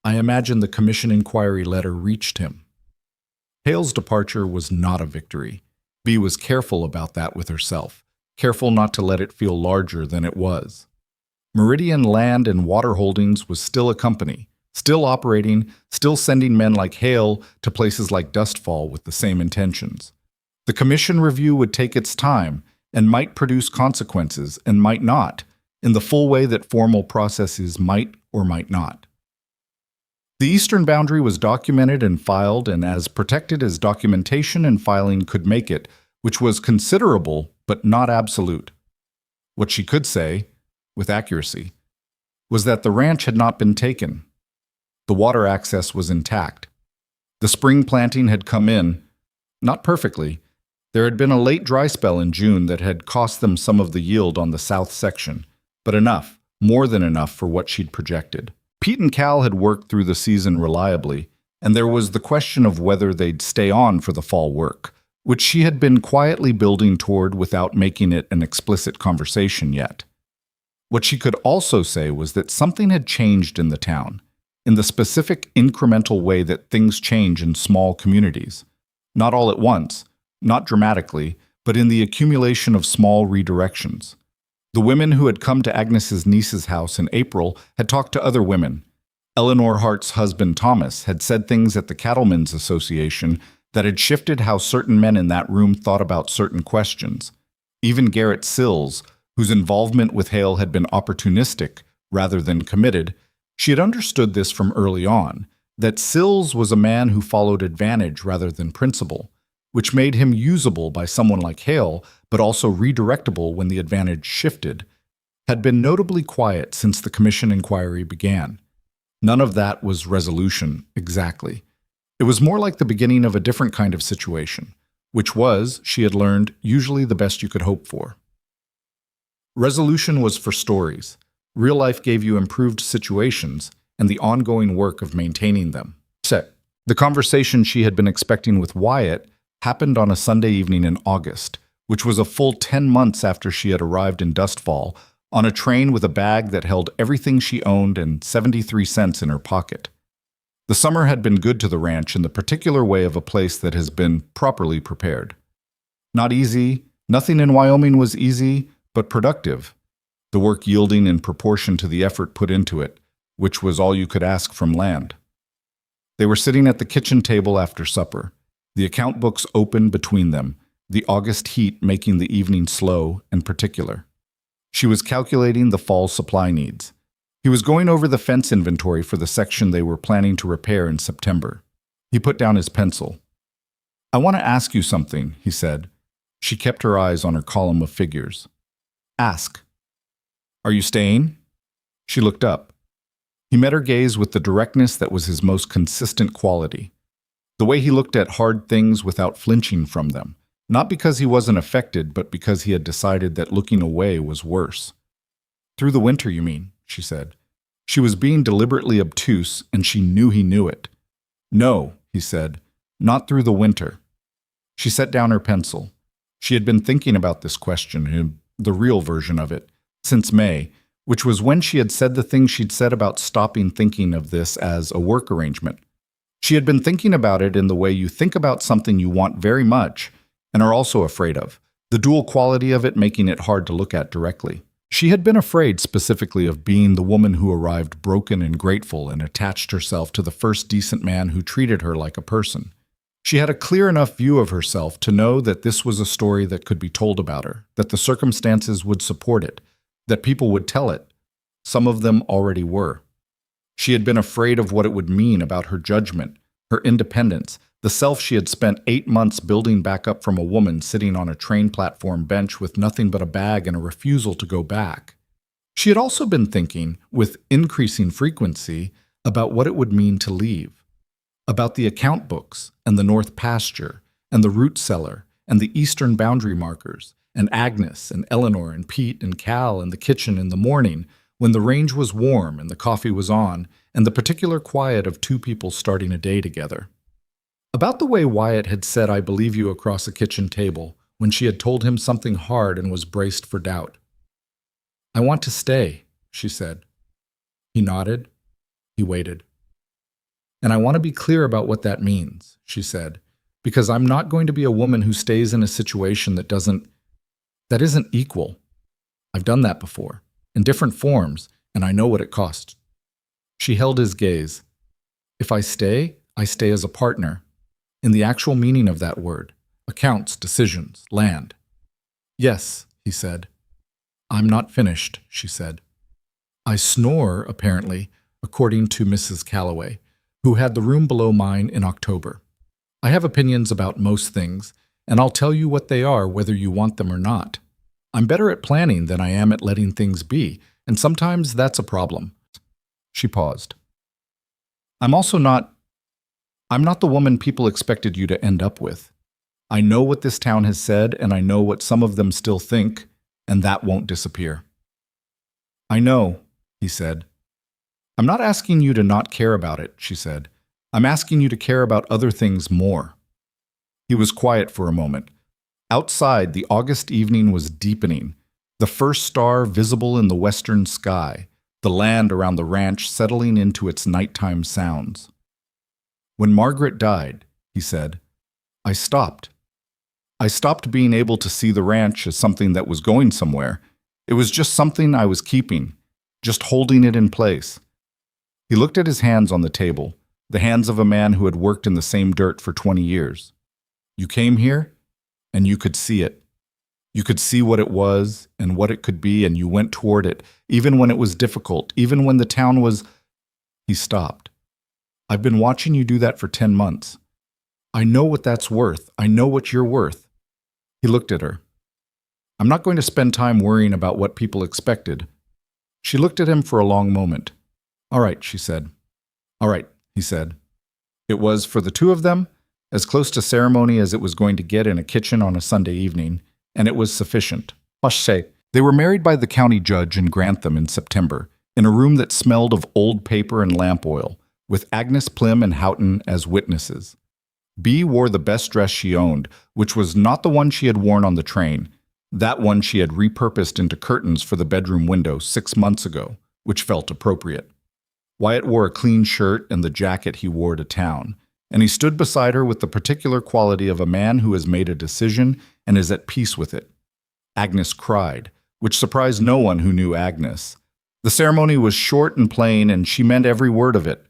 "I imagine the commission inquiry letter reached him." Hale's departure was not a victory. Bee was careful about that with herself, careful not to let it feel larger than it was. Meridian Land and Water Holdings was still a company, still operating, still sending men like Hale to places like Dustfall with the same intentions. The commission review would take its time and might produce consequences and might not, in the full way that formal processes might or might not. The eastern boundary was documented and filed and as protected as documentation and filing could make it, which was considerable but not absolute. What she could say, with accuracy, was that the ranch had not been taken. The water access was intact. The spring planting had come in, not perfectly. There had been a late dry spell in June that had cost them some of the yield on the south section, but enough, more than enough for what she'd projected. Pete and Cal had worked through the season reliably, and there was the question of whether they'd stay on for the fall work, which she had been quietly building toward without making it an explicit conversation yet. What she could also say was that something had changed in the town, in the specific incremental way that things change in small communities. Not all at once, not dramatically, but in the accumulation of small redirections. The women who had come to Agnes's niece's house in April had talked to other women. Eleanor Hart's husband Thomas had said things at the Cattlemen's Association that had shifted how certain men in that room thought about certain questions. Even Garrett Sills, whose involvement with Hale had been opportunistic rather than committed, she had understood this from early on, that Sills was a man who followed advantage rather than principle, which made him usable by someone like Hale, but also redirectable when the advantage shifted, had been notably quiet since the commission inquiry began. None of that was resolution, exactly. It was more like the beginning of a different kind of situation, which was, she had learned, usually the best you could hope for. Resolution was for stories. Real life gave you improved situations and the ongoing work of maintaining them. The conversation she had been expecting with Wyatt happened on a Sunday evening in August, which was a full 10 months after she had arrived in Dustfall, on a train with a bag that held everything she owned and 73 cents in her pocket. The summer had been good to the ranch in the particular way of a place that has been properly prepared. Not easy, nothing in Wyoming was easy, but productive, the work yielding in proportion to the effort put into it, which was all you could ask from land. They were sitting at the kitchen table after supper, the account books open between them, the August heat making the evening slow and particular. She was calculating the fall supply needs. He was going over the fence inventory for the section they were planning to repair in September. He put down his pencil. "I want to ask you something," he said. She kept her eyes on her column of figures. "Ask." "Are you staying?" She looked up. He met her gaze with the directness that was his most consistent quality. The way he looked at hard things without flinching from them, not because he wasn't affected, but because he had decided that looking away was worse. "Through the winter, you mean?" she said. She was being deliberately obtuse, and she knew he knew it. "No," he said, "not through the winter." She set down her pencil. She had been thinking about this question, the real version of it, since May, which was when she had said the thing she'd said about stopping thinking of this as a work arrangement. She had been thinking about it in the way you think about something you want very much and are also afraid of, the dual quality of it making it hard to look at directly. She had been afraid specifically of being the woman who arrived broken and grateful and attached herself to the first decent man who treated her like a person. She had a clear enough view of herself to know that this was a story that could be told about her, that the circumstances would support it, that people would tell it. Some of them already were. She had been afraid of what it would mean about her judgment, her independence, the self she had spent 8 months building back up from a woman sitting on a train platform bench with nothing but a bag and a refusal to go back. She had also been thinking, with increasing frequency, about what it would mean to leave, about the account books and the north pasture and the root cellar and the eastern boundary markers and Agnes and Eleanor and Pete and Cal in the kitchen in the morning when the range was warm and the coffee was on and the particular quiet of two people starting a day together. About the way Wyatt had said "I believe you" across a kitchen table when she had told him something hard and was braced for doubt. "I want to stay," she said. He nodded. He waited. "And I want to be clear about what that means," she said, "because I'm not going to be a woman who stays in a situation that isn't equal. I've done that before, in different forms, and I know what it costs." She held his gaze. "If I stay as a partner, in the actual meaning of that word, accounts, decisions, land." "Yes," he said. "I'm not finished," she said. "I snore, apparently, according to Mrs. Calloway, who had the room below mine in October. I have opinions about most things, and I'll tell you what they are whether you want them or not. I'm better at planning than I am at letting things be, and sometimes that's a problem." She paused. I'm not the woman people expected you to end up with. I know what this town has said, and I know what some of them still think, and that won't disappear." I know, he said. I'm not asking you to not care about it, she said. I'm asking you to care about other things more. He was quiet for a moment. Outside, the August evening was deepening, the first star visible in the western sky, the land around the ranch settling into its nighttime sounds. When Margaret died, he said, I stopped. I stopped being able to see the ranch as something that was going somewhere. It was just something I was keeping, just holding it in place. He looked at his hands on the table, the hands of a man who had worked in the same dirt for 20 years. You came here, and you could see it. You could see what it was and what it could be, and you went toward it, even when it was difficult, even when the town was... He stopped. I've been watching you do that for 10 months. I know what that's worth. I know what you're worth. He looked at her. I'm not going to spend time worrying about what people expected. She looked at him for a long moment. All right, she said. All right, he said. It was, for the two of them, as close to ceremony as it was going to get in a kitchen on a Sunday evening, and it was sufficient. They were married by the county judge in Grantham in September, in a room that smelled of old paper and lamp oil, with Agnes Plym and Houghton as witnesses. Bea wore the best dress she owned, which was not the one she had worn on the train. That one she had repurposed into curtains for the bedroom window 6 months ago, which felt appropriate. Wyatt wore a clean shirt and the jacket he wore to town, and he stood beside her with the particular quality of a man who has made a decision and is at peace with it. Agnes cried, which surprised no one who knew Agnes. The ceremony was short and plain, and she meant every word of it.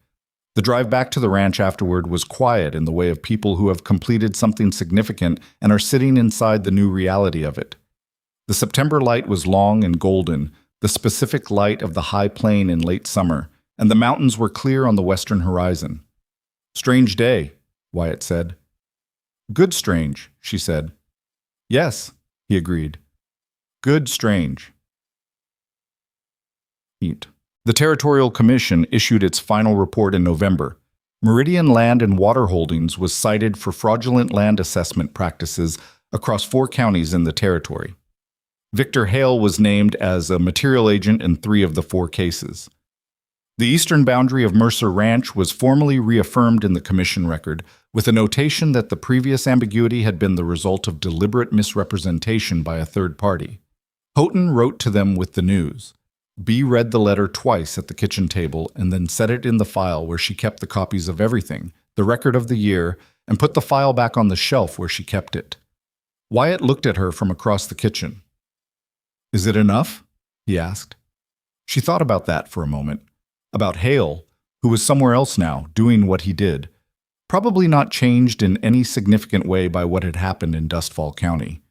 The drive back to the ranch afterward was quiet in the way of people who have completed something significant and are sitting inside the new reality of it. The September light was long and golden, the specific light of the high plain in late summer, and the mountains were clear on the western horizon. Strange day, Wyatt said. Good strange, she said. Yes, he agreed. Good strange. The Territorial Commission issued its final report in November. Meridian Land and Water Holdings was cited for fraudulent land assessment practices across 4 counties in the territory. Victor Hale was named as a material agent in 3 of the 4 cases. The eastern boundary of Mercer Ranch was formally reaffirmed in the commission record, with a notation that the previous ambiguity had been the result of deliberate misrepresentation by a third party. Houghton wrote to them with the news. Bea read the letter twice at the kitchen table and then set it in the file where she kept the copies of everything, the record of the year, and put the file back on the shelf where she kept it. Wyatt looked at her from across the kitchen. Is it enough? He asked. She thought about that for a moment. About Hale, who was somewhere else now, doing what he did, probably not changed in any significant way by what had happened in Dustfall County.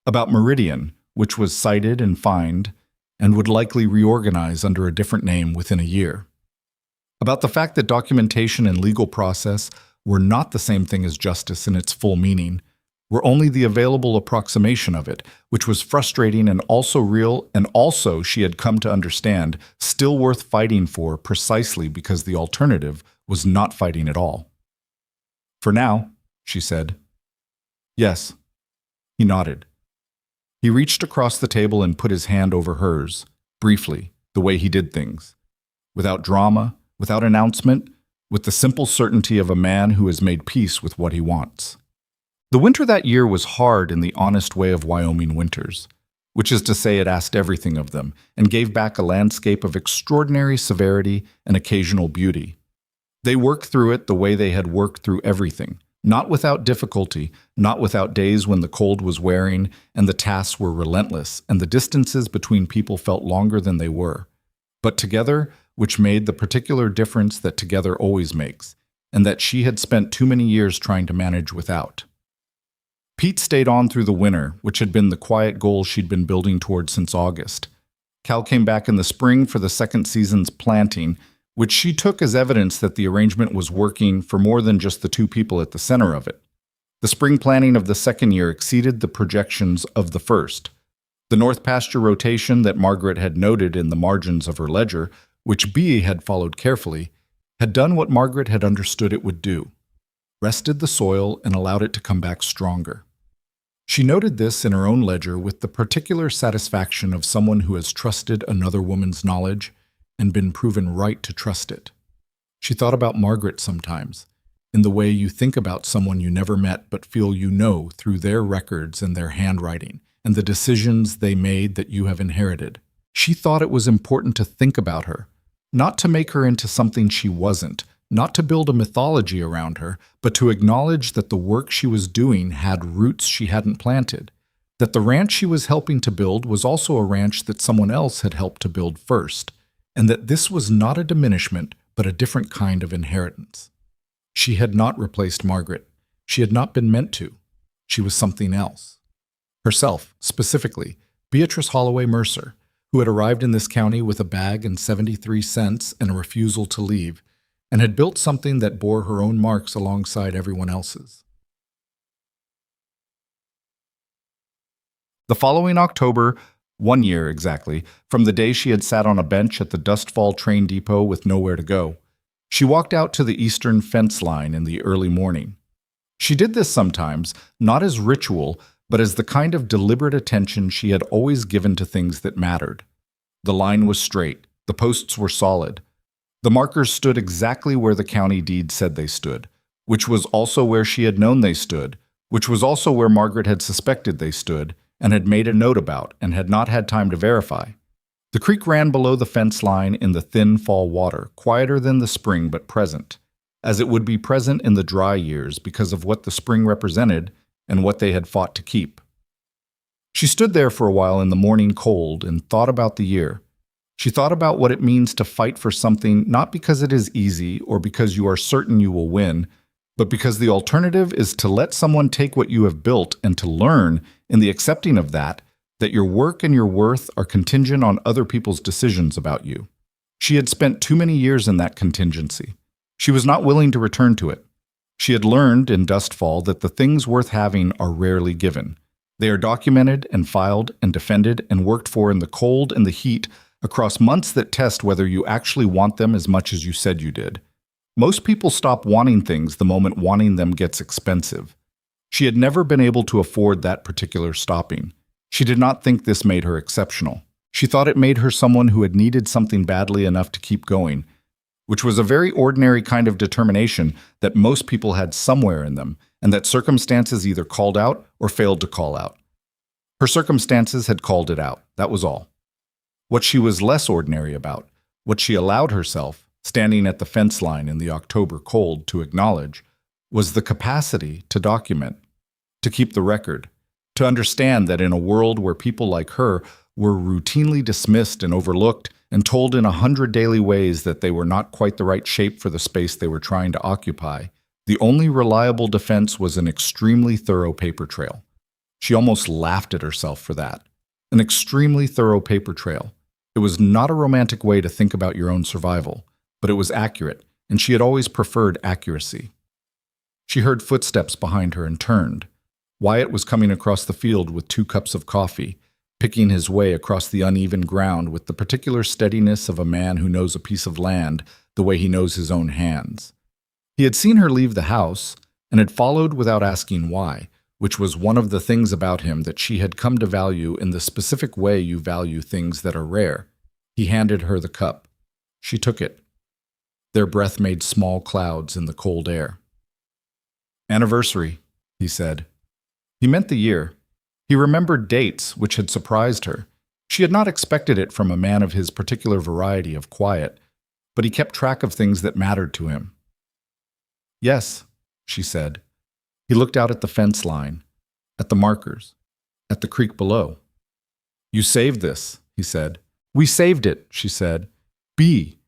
About Meridian, which was cited and fined, and would likely reorganize under a different name within a year. About the fact that documentation and legal process were not the same thing as justice in its full meaning, were only the available approximation of it, which was frustrating and also real, and also, she had come to understand, still worth fighting for precisely because the alternative was not fighting at all. For now, she said. Yes. He nodded. He reached across the table and put his hand over hers, briefly, the way he did things. Without drama, without announcement, with the simple certainty of a man who has made peace with what he wants. The winter that year was hard in the honest way of Wyoming winters, which is to say it asked everything of them and gave back a landscape of extraordinary severity and occasional beauty. They worked through it the way they had worked through everything, not without difficulty, not without days when the cold was wearing and the tasks were relentless and the distances between people felt longer than they were, but together, which made the particular difference that together always makes, and that she had spent too many years trying to manage without. Pete stayed on through the winter, which had been the quiet goal she'd been building toward since August. Cal came back in the spring for the second season's planting, which she took as evidence that the arrangement was working for more than just the 2 people at the center of it. The spring planting of the second year exceeded the projections of the first. The north pasture rotation that Margaret had noted in the margins of her ledger, which Bea had followed carefully, had done what Margaret had understood it would do. Rested the soil and allowed it to come back stronger. She noted this in her own ledger with the particular satisfaction of someone who has trusted another woman's knowledge and been proven right to trust it. She thought about Margaret sometimes, in the way you think about someone you never met but feel you know through their records and their handwriting and the decisions they made that you have inherited. She thought it was important to think about her, not to make her into something she wasn't, not to build a mythology around her, but to acknowledge that the work she was doing had roots she hadn't planted, that the ranch she was helping to build was also a ranch that someone else had helped to build first, and that this was not a diminishment, but a different kind of inheritance. She had not replaced Margaret. She had not been meant to. She was something else. Herself, specifically, Beatrice Holloway Mercer, who had arrived in this county with a bag and 73 cents and a refusal to leave, and had built something that bore her own marks alongside everyone else's. The following October, 1 year exactly, from the day she had sat on a bench at the Dustfall train depot with nowhere to go, she walked out to the eastern fence line in the early morning. She did this sometimes, not as ritual, but as the kind of deliberate attention she had always given to things that mattered. The line was straight, the posts were solid. The markers stood exactly where the county deed said they stood, which was also where she had known they stood, which was also where Margaret had suspected they stood, and had made a note about, and had not had time to verify. The creek ran below the fence line in the thin fall water, quieter than the spring but present, as it would be present in the dry years because of what the spring represented and what they had fought to keep. She stood there for a while in the morning cold and thought about the year. She thought about what it means to fight for something not because it is easy or because you are certain you will win, but because the alternative is to let someone take what you have built and to learn, in the accepting of that your work and your worth are contingent on other people's decisions about you. She had spent too many years in that contingency. She was not willing to return to it. She had learned in Dustfall that the things worth having are rarely given. They are documented and filed and defended and worked for in the cold and the heat across months that test whether you actually want them as much as you said you did. Most people stop wanting things the moment wanting them gets expensive. She had never been able to afford that particular stopping. She did not think this made her exceptional. She thought it made her someone who had needed something badly enough to keep going, which was a very ordinary kind of determination that most people had somewhere in them, and that circumstances either called out or failed to call out. Her circumstances had called it out, that was all. What she was less ordinary about, what she allowed herself, standing at the fence line in the October cold, to acknowledge, was the capacity to document, to keep the record, to understand that in a world where people like her were routinely dismissed and overlooked and told in 100 daily ways that they were not quite the right shape for the space they were trying to occupy, the only reliable defense was an extremely thorough paper trail. She almost laughed at herself for that. An extremely thorough paper trail. It was not a romantic way to think about your own survival, but it was accurate, and she had always preferred accuracy. She heard footsteps behind her and turned. Wyatt was coming across the field with 2 cups of coffee, picking his way across the uneven ground with the particular steadiness of a man who knows a piece of land the way he knows his own hands. He had seen her leave the house and had followed without asking why, which was one of the things about him that she had come to value in the specific way you value things that are rare. He handed her the cup. She took it. Their breath made small clouds in the cold air. "Anniversary," he said. He meant the year. He remembered dates, which had surprised her. She had not expected it from a man of his particular variety of quiet, but he kept track of things that mattered to him. "Yes," she said. He looked out at the fence line, at the markers, at the creek below. "You saved this," he said. "We saved it," she said. "B."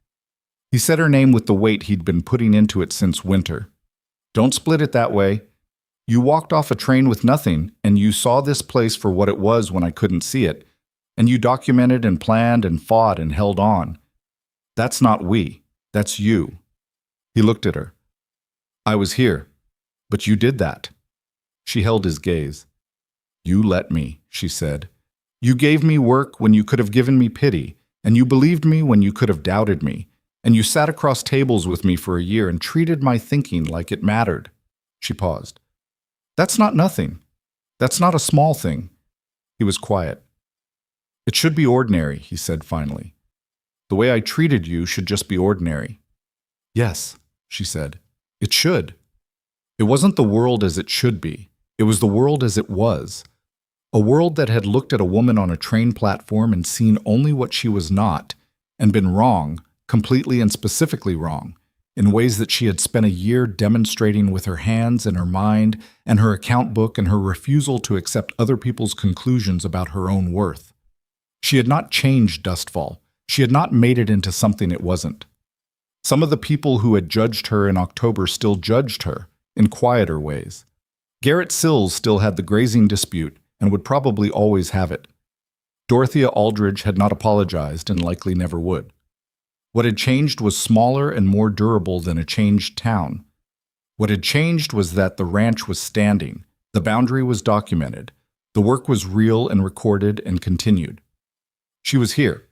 He said her name with the weight he'd been putting into it since winter. "Don't split it that way. You walked off a train with nothing, and you saw this place for what it was when I couldn't see it, and you documented and planned and fought and held on. That's not we. That's you." He looked at her. "I was here, but you did that." She held his gaze. "You let me," she said. "You gave me work when you could have given me pity, and you believed me when you could have doubted me, and you sat across tables with me for a year and treated my thinking like it mattered." She paused. "That's not nothing." That's not a small thing. He was quiet. It should be ordinary, he said finally. The way I treated you should just be ordinary. Yes, she said. It should. It wasn't the world as it should be. It was the world as it was. A world that had looked at a woman on a train platform and seen only what she was not, and been wrong, completely and specifically wrong, in ways that she had spent a year demonstrating with her hands and her mind and her account book and her refusal to accept other people's conclusions about her own worth. She had not changed Dustfall. She had not made it into something it wasn't. Some of the people who had judged her in October still judged her, in quieter ways. Garrett Sills still had the grazing dispute and would probably always have it. Dorothea Aldridge had not apologized and likely never would. What had changed was smaller and more durable than a changed town. What had changed was that the ranch was standing, the boundary was documented, the work was real and recorded and continued. She was here,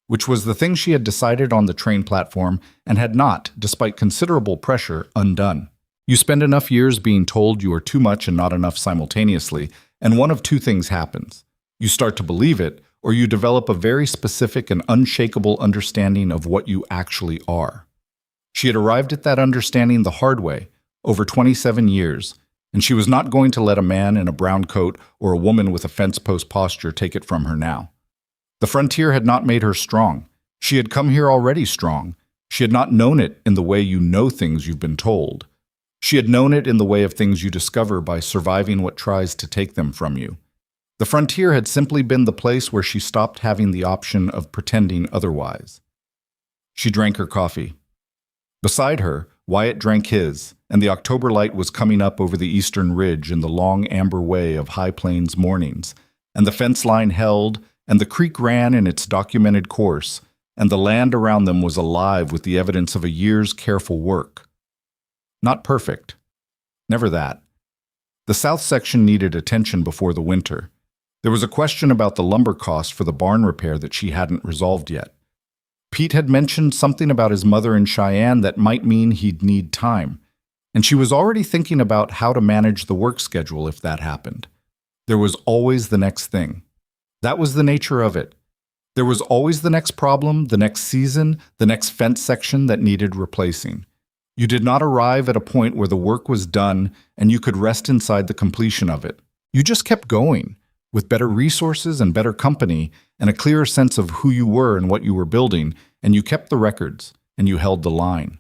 which was the thing she had decided on the train platform and had not, despite considerable pressure, undone. You spend enough years being told you are too much and not enough simultaneously, and one of two things happens. You start to believe it, or you develop a very specific and unshakable understanding of what you actually are. She had arrived at that understanding the hard way, over 27 years, and she was not going to let a man in a brown coat or a woman with a fence post posture take it from her now. The frontier had not made her strong. She had come here already strong. She had not known it in the way you know things you've been told. She had known it in the way of things you discover by surviving what tries to take them from you. The frontier had simply been the place where she stopped having the option of pretending otherwise. She drank her coffee. Beside her, Wyatt drank his, and the October light was coming up over the eastern ridge in the long amber way of High Plains mornings, and the fence line held, and the creek ran in its documented course, and the land around them was alive with the evidence of a year's careful work. Not perfect. Never that. The south section needed attention before the winter. There was a question about the lumber cost for the barn repair that she hadn't resolved yet. Pete had mentioned something about his mother in Cheyenne that might mean he'd need time, and she was already thinking about how to manage the work schedule if that happened. There was always the next thing. That was the nature of it. There was always the next problem, the next season, the next fence section that needed replacing. You did not arrive at a point where the work was done and you could rest inside the completion of it. You just kept going, with better resources and better company and a clearer sense of who you were and what you were building, and you kept the records, and you held the line.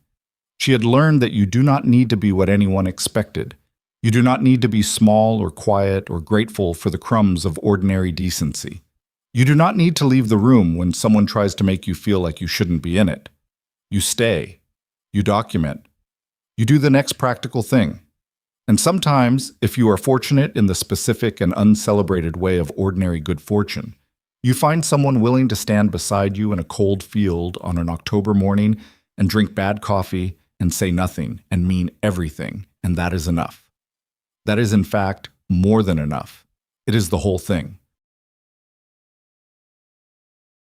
She had learned that you do not need to be what anyone expected. You do not need to be small or quiet or grateful for the crumbs of ordinary decency. You do not need to leave the room when someone tries to make you feel like you shouldn't be in it. You stay. You document. You do the next practical thing. And sometimes, if you are fortunate in the specific and uncelebrated way of ordinary good fortune, you find someone willing to stand beside you in a cold field on an October morning and drink bad coffee and say nothing and mean everything, and that is enough. That is, in fact, more than enough. It is the whole thing.